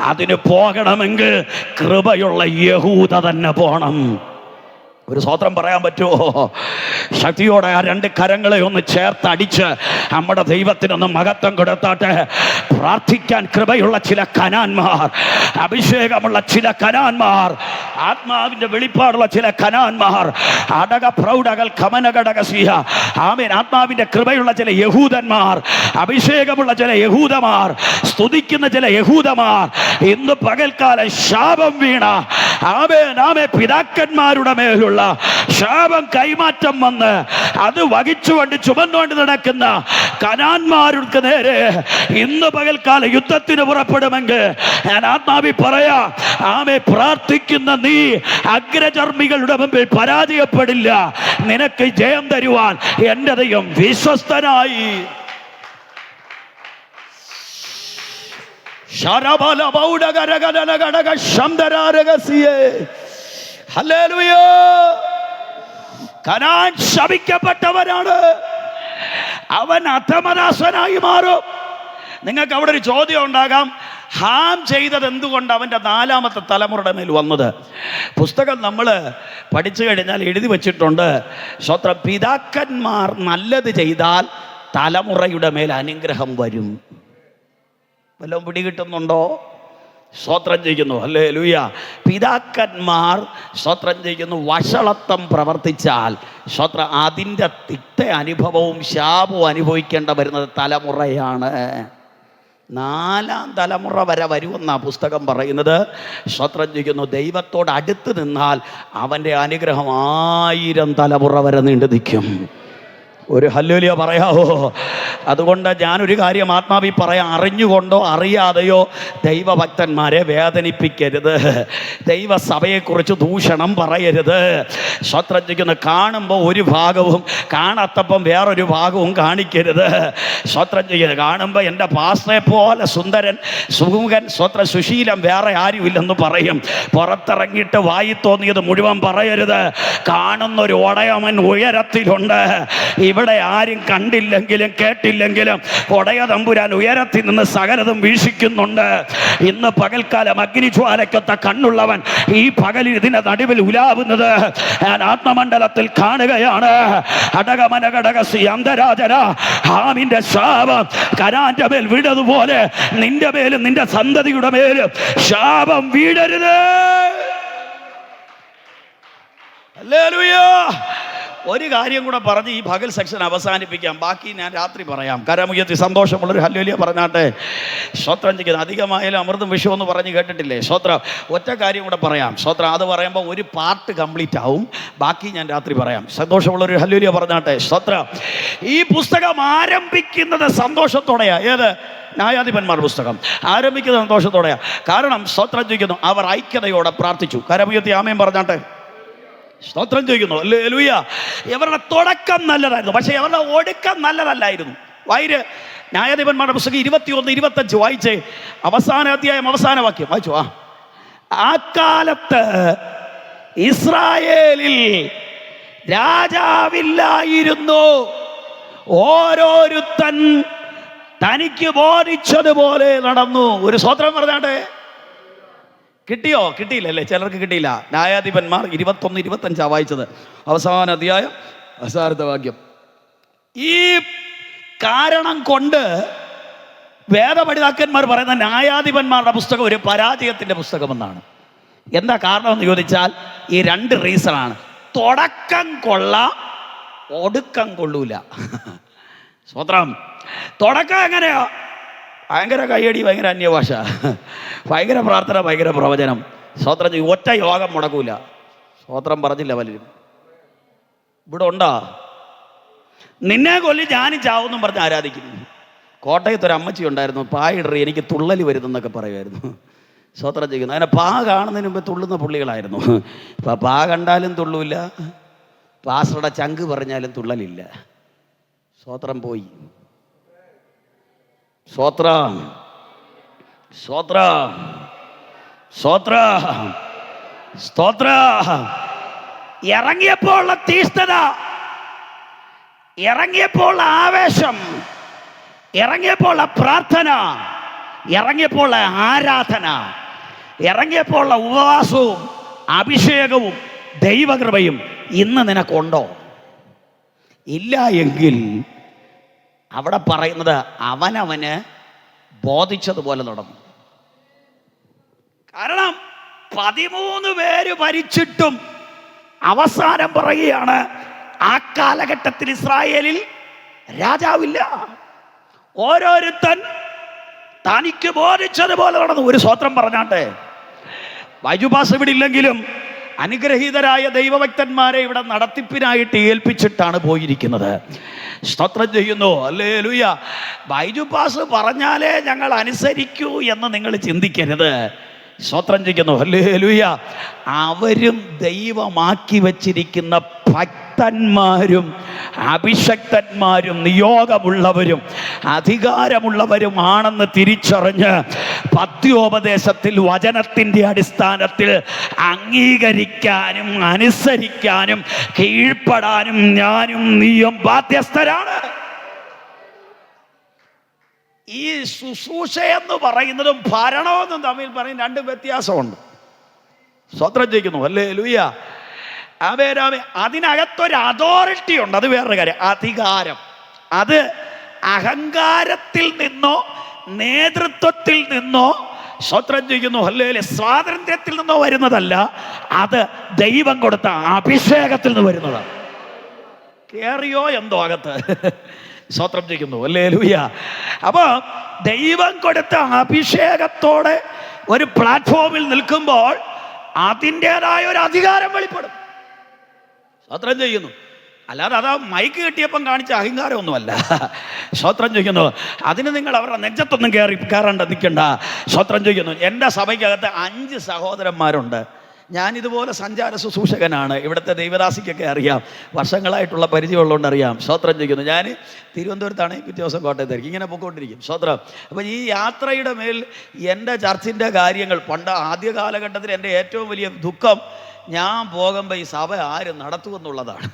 അതിന് പോകണമെങ്കിൽ കൃപയുള്ള യഹൂദ തന്നെ പോണം. ഒരു സ്വോത്രം പറയാൻ പറ്റുമോ? ശക്തിയോടെ ആ രണ്ട് കരങ്ങളെ ഒന്ന് ചേർത്തടിച്ച് നമ്മുടെ ദൈവത്തിനൊന്ന് മഹത്വം കൊടുത്താട്ടെ. പ്രാർത്ഥിക്കാൻ കൃപയുള്ള ചില കനാന്മാർ, അഭിഷേകമുള്ള ചില കനാന്മാർ, ആത്മാവിന്റെ വെളിപ്പാടുള്ള ചില കനാന്മാർ, അടക പ്രൗഢകൾ കമനഘടകസിയ ആമേൻ, ആത്മാവിന്റെ കൃപയുള്ള ചില യഹൂദന്മാർ, അഭിഷേകമുള്ള ചില യഹൂദന്മാർ, സ്തുതിക്കുന്ന ചില യഹൂദന്മാർ ഇന്ന് പകൽക്കാലം ശാപം വീണ ആമേൻ ആമേ പിതാക്കന്മാരുടെ മേലുള്ള ശാപം കൈമാറ്റം വന്ന് അത് വഹിച്ചുകൊണ്ട് ചുമന്നുകൊണ്ട് നടക്കുന്ന കനാന്മാർക്ക് നേരെ ഇന്ന് പകൽക്കാലം യുദ്ധത്തിന് പുറപ്പെടുമെങ്കിൽ ഞാൻ ആത്മാവി പറയാ, ആമേ, പ്രാർത്ഥിക്കുന്ന നീ അഗ്രചർമ്മികളുടെ മുമ്പിൽ പരാജയപ്പെടില്ല. നിനക്ക് ജയം തരുവാൻ എൻ്റെ ദൈവം വിശ്വസ്തനായി. കനാൻ ശപിക്കപ്പെട്ടവനാണ്, അവൻ അധമദാസനായി മാറും. നിങ്ങൾക്ക് അവിടെ ഒരു ചോദ്യം ഉണ്ടാകാം, ഹാം ചെയ്തത് എന്തുകൊണ്ട് അവൻ്റെ 4ാമത്തെ തലമുറയുടെ മേൽ വന്നത്? പുസ്തകം നമ്മൾ പഠിച്ചു കഴിഞ്ഞാൽ എഴുതി വച്ചിട്ടുണ്ട്, സ്വത്രം പിതാക്കന്മാർ നല്ലത് ചെയ്താൽ തലമുറയുടെ മേൽ അനുഗ്രഹം വരും. വല്ലതും പിടികിട്ടുന്നുണ്ടോ? സ്തോത്രം ചെയ്യുന്നു. ഹല്ലേലൂയ. പിതാക്കന്മാർ സ്തോത്രം ചെയ്യുന്നു വഷളത്വം പ്രവർത്തിച്ചാൽ സ്തോത്രം അതിൻ്റെ തിക്ത അനുഭവവും ശാപവും അനുഭവിക്കേണ്ട വരുന്നത് തലമുറയാണ്. 4ാം തലമുറ വരെ വരുമെന്നാണ് പുസ്തകം പറയുന്നത്. സ്തോത്രം ചെയ്യുന്നു. ദൈവത്തോട് അടുത്ത് നിന്നാൽ അവൻ്റെ അനുഗ്രഹം 1000 തലമുറ വരെ നീണ്ടു നിൽക്കും. ഒരു ഹല്ലേലൂയ പറയാവോ? അതുകൊണ്ട് ഞാനൊരു കാര്യം ആത്മാവി പറയാം, അറിഞ്ഞുകൊണ്ടോ അറിയാതെയോ ദൈവഭക്തന്മാരെ വേദനിപ്പിക്കരുത്. ദൈവസഭയെക്കുറിച്ച് ദൂഷണം പറയരുത്. സ്തോത്രം ചെയ്യുന്ന കാണുമ്പോൾ ഒരു ഭാഗവും കാണാത്തപ്പം വേറൊരു ഭാഗവും കാണിക്കരുത്. സ്തോത്രം ചെയ്യുന്നത് കാണുമ്പോൾ എൻ്റെ പാസ്റ്ററെ പോലെ സുന്ദരൻ സുമുഖൻ സ്തോത്ര സുശീലം വേറെ ആരുമില്ലെന്ന് പറയും. പുറത്തിറങ്ങിയിട്ട് വായി തോന്നിയത് മുഴുവൻ പറയരുത്. കാണുന്നൊരു ഒടയമൻ ഉയരത്തിലുണ്ട്. ഇവിടെ ആരും കണ്ടില്ലെങ്കിലും കേട്ടില്ലെങ്കിലും ഒടയ തമ്പുരാൻ ഉയരത്തിൽ നിന്ന് സകലതും വീക്ഷിക്കുന്നുണ്ട്. ഇന്ന് പകൽക്കാലം അഗ്നിജ്വാലയ്ക്കൊത്ത കണ്ണുള്ളവൻ ഈ പകലിൽ ഇതിന്റെ നടുവിൽ ഉലാവുന്നത് ഞാൻ ആത്മമണ്ഡലത്തിൽ കാണുകയാണ്. അടകമനഘടകസി അന്തരാജര ഹാമിന്റെ ശാപം കനാന്റെ മേൽ വീണതുപോലെ നിന്റെ മേലും നിന്റെ സന്തതിയുടെ മേലും ശാപം വീഴരുത്. ഹല്ലേലൂയ. ഒരു കാര്യം കൂടെ പറഞ്ഞ് ഈ പകൽ സെക്ഷൻ അവസാനിപ്പിക്കാം, ബാക്കി ഞാൻ രാത്രി പറയാം. കരമുയർത്തി സന്തോഷമുള്ളൊരു ഹല്ലേലൂയ പറഞ്ഞാട്ടെ. സ്തോത്രം ചെയ്യുന്നത് അധികമായാലും അമൃതം വിഷയം എന്ന് പറഞ്ഞ് കേട്ടിട്ടില്ലേ? സ്തോത്രം. ഒറ്റ കാര്യം കൂടെ പറയാം. സ്തോത്രം. അത് പറയുമ്പോൾ ഒരു പാർട്ട് കംപ്ലീറ്റ് ആവും, ബാക്കി ഞാൻ രാത്രി പറയാം. സന്തോഷമുള്ളൊരു ഹല്ലേലൂയ പറഞ്ഞാട്ടെ. സ്തോത്രം. ഈ പുസ്തകം ആരംഭിക്കുന്നത് സന്തോഷത്തോടെയാ. ഏത്? ന്യായാധിപന്മാരുടെ പുസ്തകം ആരംഭിക്കുന്നത് സന്തോഷത്തോടെയാ. കാരണം സ്തോത്രം ചെയ്യുന്നു, അവർ ഐക്യതയോടെ പ്രാർത്ഥിച്ചു. കരമുയർത്തി ആമേൻ പറഞ്ഞാട്ടെ. സ്തോത്രം ചെയ്യുന്നു. ഹല്ലേലൂയ. ഇവരുടെ തുടക്കം നല്ലതായിരുന്നു, പക്ഷേ ഇവരുടെ ഒടുക്കം നല്ലതല്ലായിരുന്നു. ന്യായാധിപന്മാരുടെ പുസ്തകം 21-25 വായിച്ചേ. അവസാന അധ്യായം അവസാന വാക്യം വായിച്ചു. ആ കാലത്ത് ഇസ്രായേലിൽ രാജാവില്ലായിരുന്നു, ഓരോരുത്തൻ തനിക്ക് ബോധിച്ചതുപോലെ നടന്നു. ഒരു സ്തോത്രം പറഞ്ഞാട്ടെ. കിട്ടിയോ? കിട്ടിയില്ലല്ലേ? ചിലർക്ക് കിട്ടിയില്ല. ന്യായാധിപന്മാർ 21-25 വായിച്ചത്, അവസാന അധ്യായം അവസാനത്തെ വാക്യം. ഈ കാരണം കൊണ്ട് വേദപണ്ഡിതാക്കന്മാർ പറയുന്ന ന്യായാധിപന്മാരുടെ പുസ്തകം ഒരു പരാജയത്തിൻ്റെ പുസ്തകമെന്നാണ്. എന്താ കാരണമെന്ന് ചോദിച്ചാൽ ഈ 2 റീസണാണ്. തുടക്കം കൊള്ളാം, ഒടുക്കം കൊള്ളൂല. സ്വത്രം. തുടക്കം എങ്ങനെയാ? ഭയങ്കര കയ്യടി, ഭയങ്കര അന്യഭാഷ, ഭയങ്കര പ്രാർത്ഥന, ഭയങ്കര പ്രവചനം. സ്തോത്രം. ഒറ്റ യോഗം മുടക്കൂല. സ്തോത്രം പറഞ്ഞില്ല പലരും. ഇവിടെ ഉണ്ടോ? നിന്നെ കൊല്ലി ഞാനും ചാവെന്നും പറഞ്ഞ് ആരാധിക്കുന്നു. കോട്ടയത്തൊരു അമ്മച്ചി ഉണ്ടായിരുന്നു, പായിടറി എനിക്ക് തുള്ളൽ വരുന്നെന്നൊക്കെ പറയുമായിരുന്നു. സ്തോത്രം ചെയ്യുന്നു. അങ്ങനെ പാ കാണുന്നതിന് മുമ്പ് തുള്ളുന്ന പുള്ളികളായിരുന്നു. ഇപ്പം പാ കണ്ടാലും തുള്ളൂല്ല, പാസ്റ്ററുടെ ചങ്ക് പറഞ്ഞാലും തുള്ളലില്ല. സ്തോത്രം പോയി. സ്തോത്രം. സ്തോത്രം. സ്തോത്രം. സ്തോത്രം. ഇറങ്ങിയപ്പോൾ ഉള്ള തീഷ്ണത, ഇറങ്ങിയപ്പോൾ ഉള്ള ആവേശം, ഇറങ്ങിയപ്പോൾ ഉള്ള പ്രാർത്ഥന, ഇറങ്ങിയപ്പോൾ ഉള്ള ആരാധന, ഇറങ്ങിയപ്പോൾ ഉള്ള ഉപവാസവും അഭിഷേകവും ദൈവകൃപയും ഇന്ന് നിനക്കുണ്ടോ? ഇല്ല എങ്കിൽ അവിടെ പറയുന്നത് അവനവന് ബോധിച്ചതുപോലെ നടന്നു. കാരണം 13 പേര് ഭരിച്ചിട്ടും അവസാനം പറയുകയാണ്, ആ കാലഘട്ടത്തിൽ ഇസ്രായേലിൽ രാജാവില്ല. ഓരോരുത്തൻ തനിക്ക് ബോധിച്ചതുപോലെ നടന്നു. ഒരു സ്വത്രം പറഞ്ഞാട്ടെ. ബൈജുപാസ് ഇവിടെ ഇല്ലെങ്കിലും അനുഗ്രഹീതരായ ദൈവഭക്തന്മാരെ ഇവിടെ നടത്തിപ്പിനായിട്ട് ഏൽപ്പിച്ചിട്ടാണ് പോയിരിക്കുന്നത്. സ്തോത്രം ചെയ്യുന്നു. ഹല്ലേലൂയ. ബൈജുപാസ് പറഞ്ഞാലേ ഞങ്ങൾ അനുസരിക്കൂ എന്ന് നിങ്ങൾ ചിന്തിക്കരുത്. സ്തോത്രം ചെയ്യുന്നു. ഹല്ലേലൂയ. അവരും ദൈവമാക്കി വച്ചിരിക്കുന്ന ഭക്തന്മാരും അഭിഷക്തന്മാരും നിയോഗമുള്ളവരും അധികാരമുള്ളവരുമാണെന്ന് തിരിച്ചറിഞ്ഞ് പത്യോപദേശത്തിൽ വചനത്തിൻ്റെ അടിസ്ഥാനത്തിൽ അംഗീകരിക്കാനും അനുസരിക്കാനും കീഴ്പ്പെടാനും ഞാനും നീയും ബാധ്യസ്ഥരാണ്. ഈ ശുശ്രൂഷ എന്ന് പറയുന്നതും ഭരണമെന്നും തമ്മിൽ പറയും രണ്ടും വ്യത്യാസമുണ്ട്. സ്തോത്രം ചെയ്യുന്നു. ഹല്ലേലൂയ. അതിനകത്തൊരു അതോറിറ്റി ഉണ്ട്. അത് വേറൊരു കാര്യം. അധികാരം അത് അഹങ്കാരത്തിൽ നിന്നോ നേതൃത്വത്തിൽ നിന്നോ, സ്തോത്രം ചെയ്യുന്നു, ഹല്ലേലൂയ, സ്വാതന്ത്ര്യത്തിൽ നിന്നോ വരുന്നതല്ല. അത് ദൈവം കൊടുത്ത അഭിഷേകത്തിൽ നിന്ന് വരുന്നതാണ്. കേറിയോ എന്തോ അകത്ത്. സ്തോത്രം ചെയ്യുന്നു. ഹല്ലേലൂയ. അപ്പോൾ ദൈവം കൊടുത്ത അഭിഷേകത്തോടെ ഒരു പ്ലാറ്റ്ഫോമിൽ നിൽക്കുമ്പോൾ അതിൻ്റെതായ ഒരു അധികാരം വെളിപ്പെടും. സ്തോത്രം ചെയ്യുന്നു. അല്ലാതെ അതാ മൈക്ക് കിട്ടിയപ്പം കാണിച്ച അഹങ്കാരമൊന്നുമല്ല. സ്തോത്രം ചെയ്യുന്നു. അതിന് നിങ്ങൾ അവരുടെ നെഞ്ചത്തൊന്നും കയറേണ്ട നിൽക്കണ്ട. സ്തോത്രം ചെയ്യുന്നു. എൻ്റെ സഭയ്ക്കകത്ത് 5 സഹോദരന്മാരുണ്ട്. ഞാനിതുപോലെ സഞ്ചാര ശുശ്രൂഷകനാണ്. ഇവിടുത്തെ ദൈവദാസിക്കൊക്കെ അറിയാം, വർഷങ്ങളായിട്ടുള്ള പരിചയമുള്ളതുകൊണ്ട് അറിയാം. സ്തോത്രം ചെയ്യുന്നു. ഞാൻ തിരുവനന്തപുരത്താണ്, പിറ്റേ ദിവസം കോട്ടയത്തായിരിക്കും, ഇങ്ങനെ പോയിക്കൊണ്ടിരിക്കും. സ്തോത്രം. അപ്പം ഈ യാത്രയുടെ മേൽ എൻ്റെ ചർച്ചിൻ്റെ കാര്യങ്ങൾ പണ്ട് ആദ്യ കാലഘട്ടത്തിൽ എൻ്റെ ഏറ്റവും വലിയ ദുഃഖം, ഞാൻ പോകുമ്പോൾ ഈ സഭ ആര് നടത്തുമെന്നുള്ളതാണ്.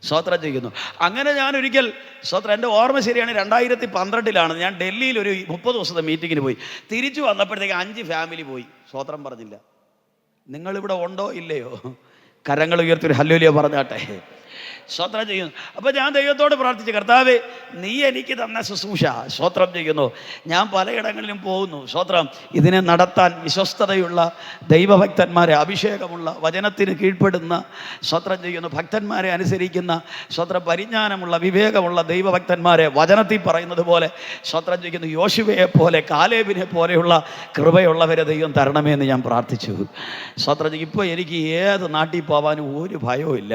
സ്തോത്രം ചെയ്യുന്നു. അങ്ങനെ ഞാനൊരിക്കൽ, സ്തോത്രം, എൻ്റെ ഓർമ്മ ശരിയാണ്, 2012 ഞാൻ ഡൽഹിയിൽ ഒരു 30 ദിവസത്തെ മീറ്റിങ്ങിന് പോയി. തിരിച്ചു വന്നപ്പോഴത്തേക്ക് 5 ഫാമിലി പോയി. സ്തോത്രം പറഞ്ഞില്ല. നിങ്ങളിവിടെ ഉണ്ടോ ഇല്ലയോ? കരങ്ങൾ ഉയർത്തി ഹല്ലേലൂയ പറഞ്ഞാട്ടെ. സ്തോത്രം ചെയ്യുന്നു. അപ്പോൾ ഞാൻ ദൈവത്തോട് പ്രാർത്ഥിച്ചു, കർത്താവേ, നീ എനിക്ക് തന്ന ശുശ്രൂഷ, സ്തോത്രം ചെയ്യുന്നു, ഞാൻ പലയിടങ്ങളിലും പോകുന്നു. സ്തോത്രം, ഇതിനെ നടത്താൻ വിശ്വസ്തതയുള്ള ദൈവഭക്തന്മാരെ, അഭിഷേകമുള്ള വചനത്തിന് കീഴ്പ്പെടുന്ന, സ്തോത്രം ചെയ്യുന്നു, ഭക്തന്മാരെ അനുസരിക്കുന്ന, സ്തോത്രം, പരിജ്ഞാനമുള്ള വിവേകമുള്ള ദൈവഭക്തന്മാരെ വചനത്തിൽ പറയുന്നത് പോലെ, സ്തോത്രം ചെയ്യുന്നു, യോശുവയെ പോലെ കാലേബിനെ പോലെയുള്ള കൃപയുള്ളവരെ ദൈവം തരണമെന്ന് ഞാൻ പ്രാർത്ഥിച്ചു. സ്തോത്രം ചെയ്യും. ഇപ്പോൾ എനിക്ക് ഏത് നാട്ടിൽ പോകാനും ഒരു ഭയവും ഇല്ല.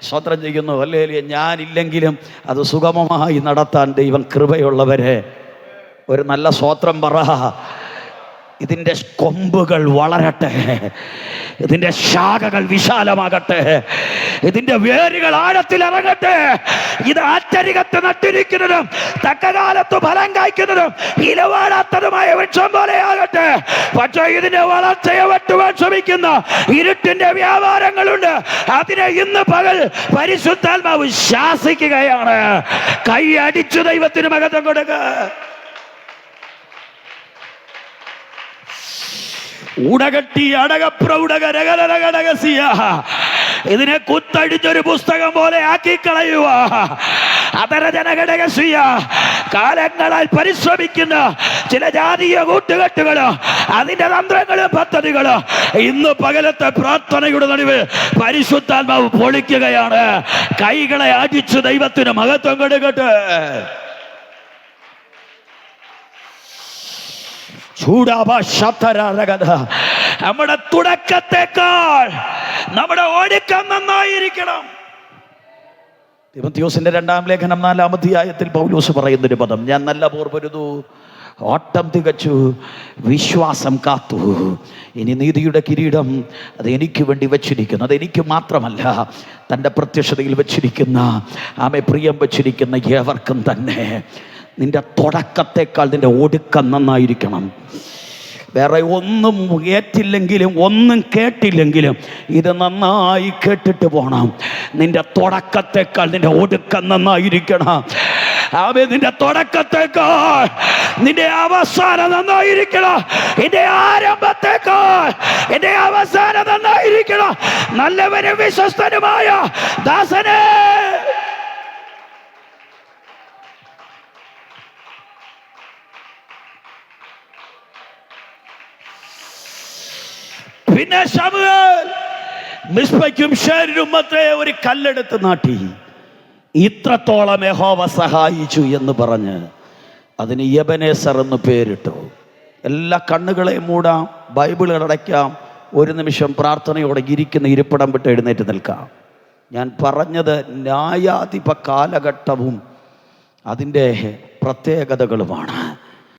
സ്തോത്രം ചെയ്യുന്നു. ഹല്ലേലൂയ. ഞാനില്ലെങ്കിലും അത് സുഗമമായി നടത്താൻ ദൈവം കൃപയുള്ളവരെ. ഒരു നല്ല സ്തോത്രം പറ. ഇതിൻ്റെ കൊമ്പുകൾ വളരട്ടെ, ഇതിൻ്റെ ശാഖകൾ വിശാലമാകട്ടെ, ഇതിൻ്റെ വേരുകൾ ആഴത്തിൽ ഇറങ്ങട്ടെ. ഇത് ആറ്റരികത്ത് നട്ടിരിക്കുന്നതും തക്കകാലത്ത് ഫലം കായ്ക്കുന്നതും ഇലവാടാത്തതുമായ വൃക്ഷം പോലെയാകട്ടെ. പക്ഷേ ഇതിന്റെ വളർച്ചയെ വെട്ടുവാൻ ശ്രമിക്കുന്ന ഇരുട്ടിന്റെ വ്യാപാരങ്ങളുണ്ട്. അതിനെ ഇന്ന് പകൽ പരിശുദ്ധാത്മാവ് ശാസിക്കുകയാണ്. കൈ അടിച്ചു ദൈവത്തിന് മഹത്വം കൊടുക്കുക. ഉടകട്ടി അടകപ്രൗഢകരകരകടകസിയ ഇതിനെ കുത്തടിച്ചൊരു പുസ്തകം പോലെ ആക്കി കളയുക. അതരജനഘടകസിയ കാലങ്ങളാൽ പരിശ്രമിക്കുന്ന ചില ജാതീയ കൂട്ടുകെട്ടുകളോ അതിന്റെ തന്ത്രങ്ങളും പദ്ധതികളോ ഇന്ന് പകലത്തെ പ്രാർത്ഥനയുടെ നടുവിൽ പരിശുദ്ധാത്മാവ് പൊളിക്കുകയാണ്. കൈകളെ അടിച്ചു ദൈവത്തിന് മഹത്വം കൊടുക്കട്ടെ. നമ്മുടെ തുടക്കത്തെക്കാൾ നമ്മുടെ ഒടുക്കം നന്നായിരിക്കണം. തിമോഥെയോസിന്റെ 2-ാം ലേഖനം 4-ാം അധ്യായത്തിൽ പൗലോസ് പറയുന്നൊരു പദം, ഞാൻ നല്ല പോർ പൊരുതു, ഓട്ടം തികച്ചു, വിശ്വാസം കാത്തു. ഇനി നീതിയുടെ കിരീടം അത് എനിക്ക് വേണ്ടി വച്ചിരിക്കുന്നു. അതെനിക്ക് മാത്രമല്ല, തൻ്റെ പ്രത്യക്ഷതയിൽ വച്ചിരിക്കുന്ന, ആമേ, പ്രിയം വച്ചിരിക്കുന്ന ഏവർക്കും തന്നെ. നിന്റെ തുടക്കത്തെക്കാൾ നിന്റെ ഒടുക്കം നന്നായിരിക്കണം. വേറെ ഒന്നും ഏറ്റില്ലെങ്കിലും ഒന്നും കേട്ടില്ലെങ്കിലും ഇത് നന്നായി കേട്ടിട്ട് പോകണം. നിന്റെ തുടക്കത്തെക്കാൾ നിന്റെ ഒടുക്കം നന്നായിരിക്കണം. ആമേൻ. നിന്റെ തുടക്കത്തേക്കാൾ നിന്റെ അവസാനം നന്നായിരിക്കണം. എന്റെ ആരംഭത്തേക്കാൾ എന്റെ അവസാനം നന്നായിരിക്കണം. നല്ലവനും വിശ്വസ്തനുമായ ദാസനെ, പിന്നെ ശമൂവേൽ മിസ്പയ്ക്കും ശേരിനും മധ്യേ ഒരു കല്ലെടുത്ത് നാട്ടി. ഇത്രത്തോളം യഹോവ സഹായിച്ചു എന്ന് പറഞ്ഞ് അതിന് എബനേസർ എന്ന് പേരിട്ടു. എല്ലാ കണ്ണുകളെയും മൂടാം, ബൈബിളുകൾ അടയ്ക്കാം, ഒരു നിമിഷം പ്രാർത്ഥനയോടെ ഇരിക്കുന്ന ഇരിപ്പിടം വിട്ട് എഴുന്നേറ്റ് നിൽക്കാം. ഞാൻ പറഞ്ഞത് ന്യായാധിപ കാലഘട്ടവും അതിൻ്റെ പ്രത്യേകതകളുമാണ്.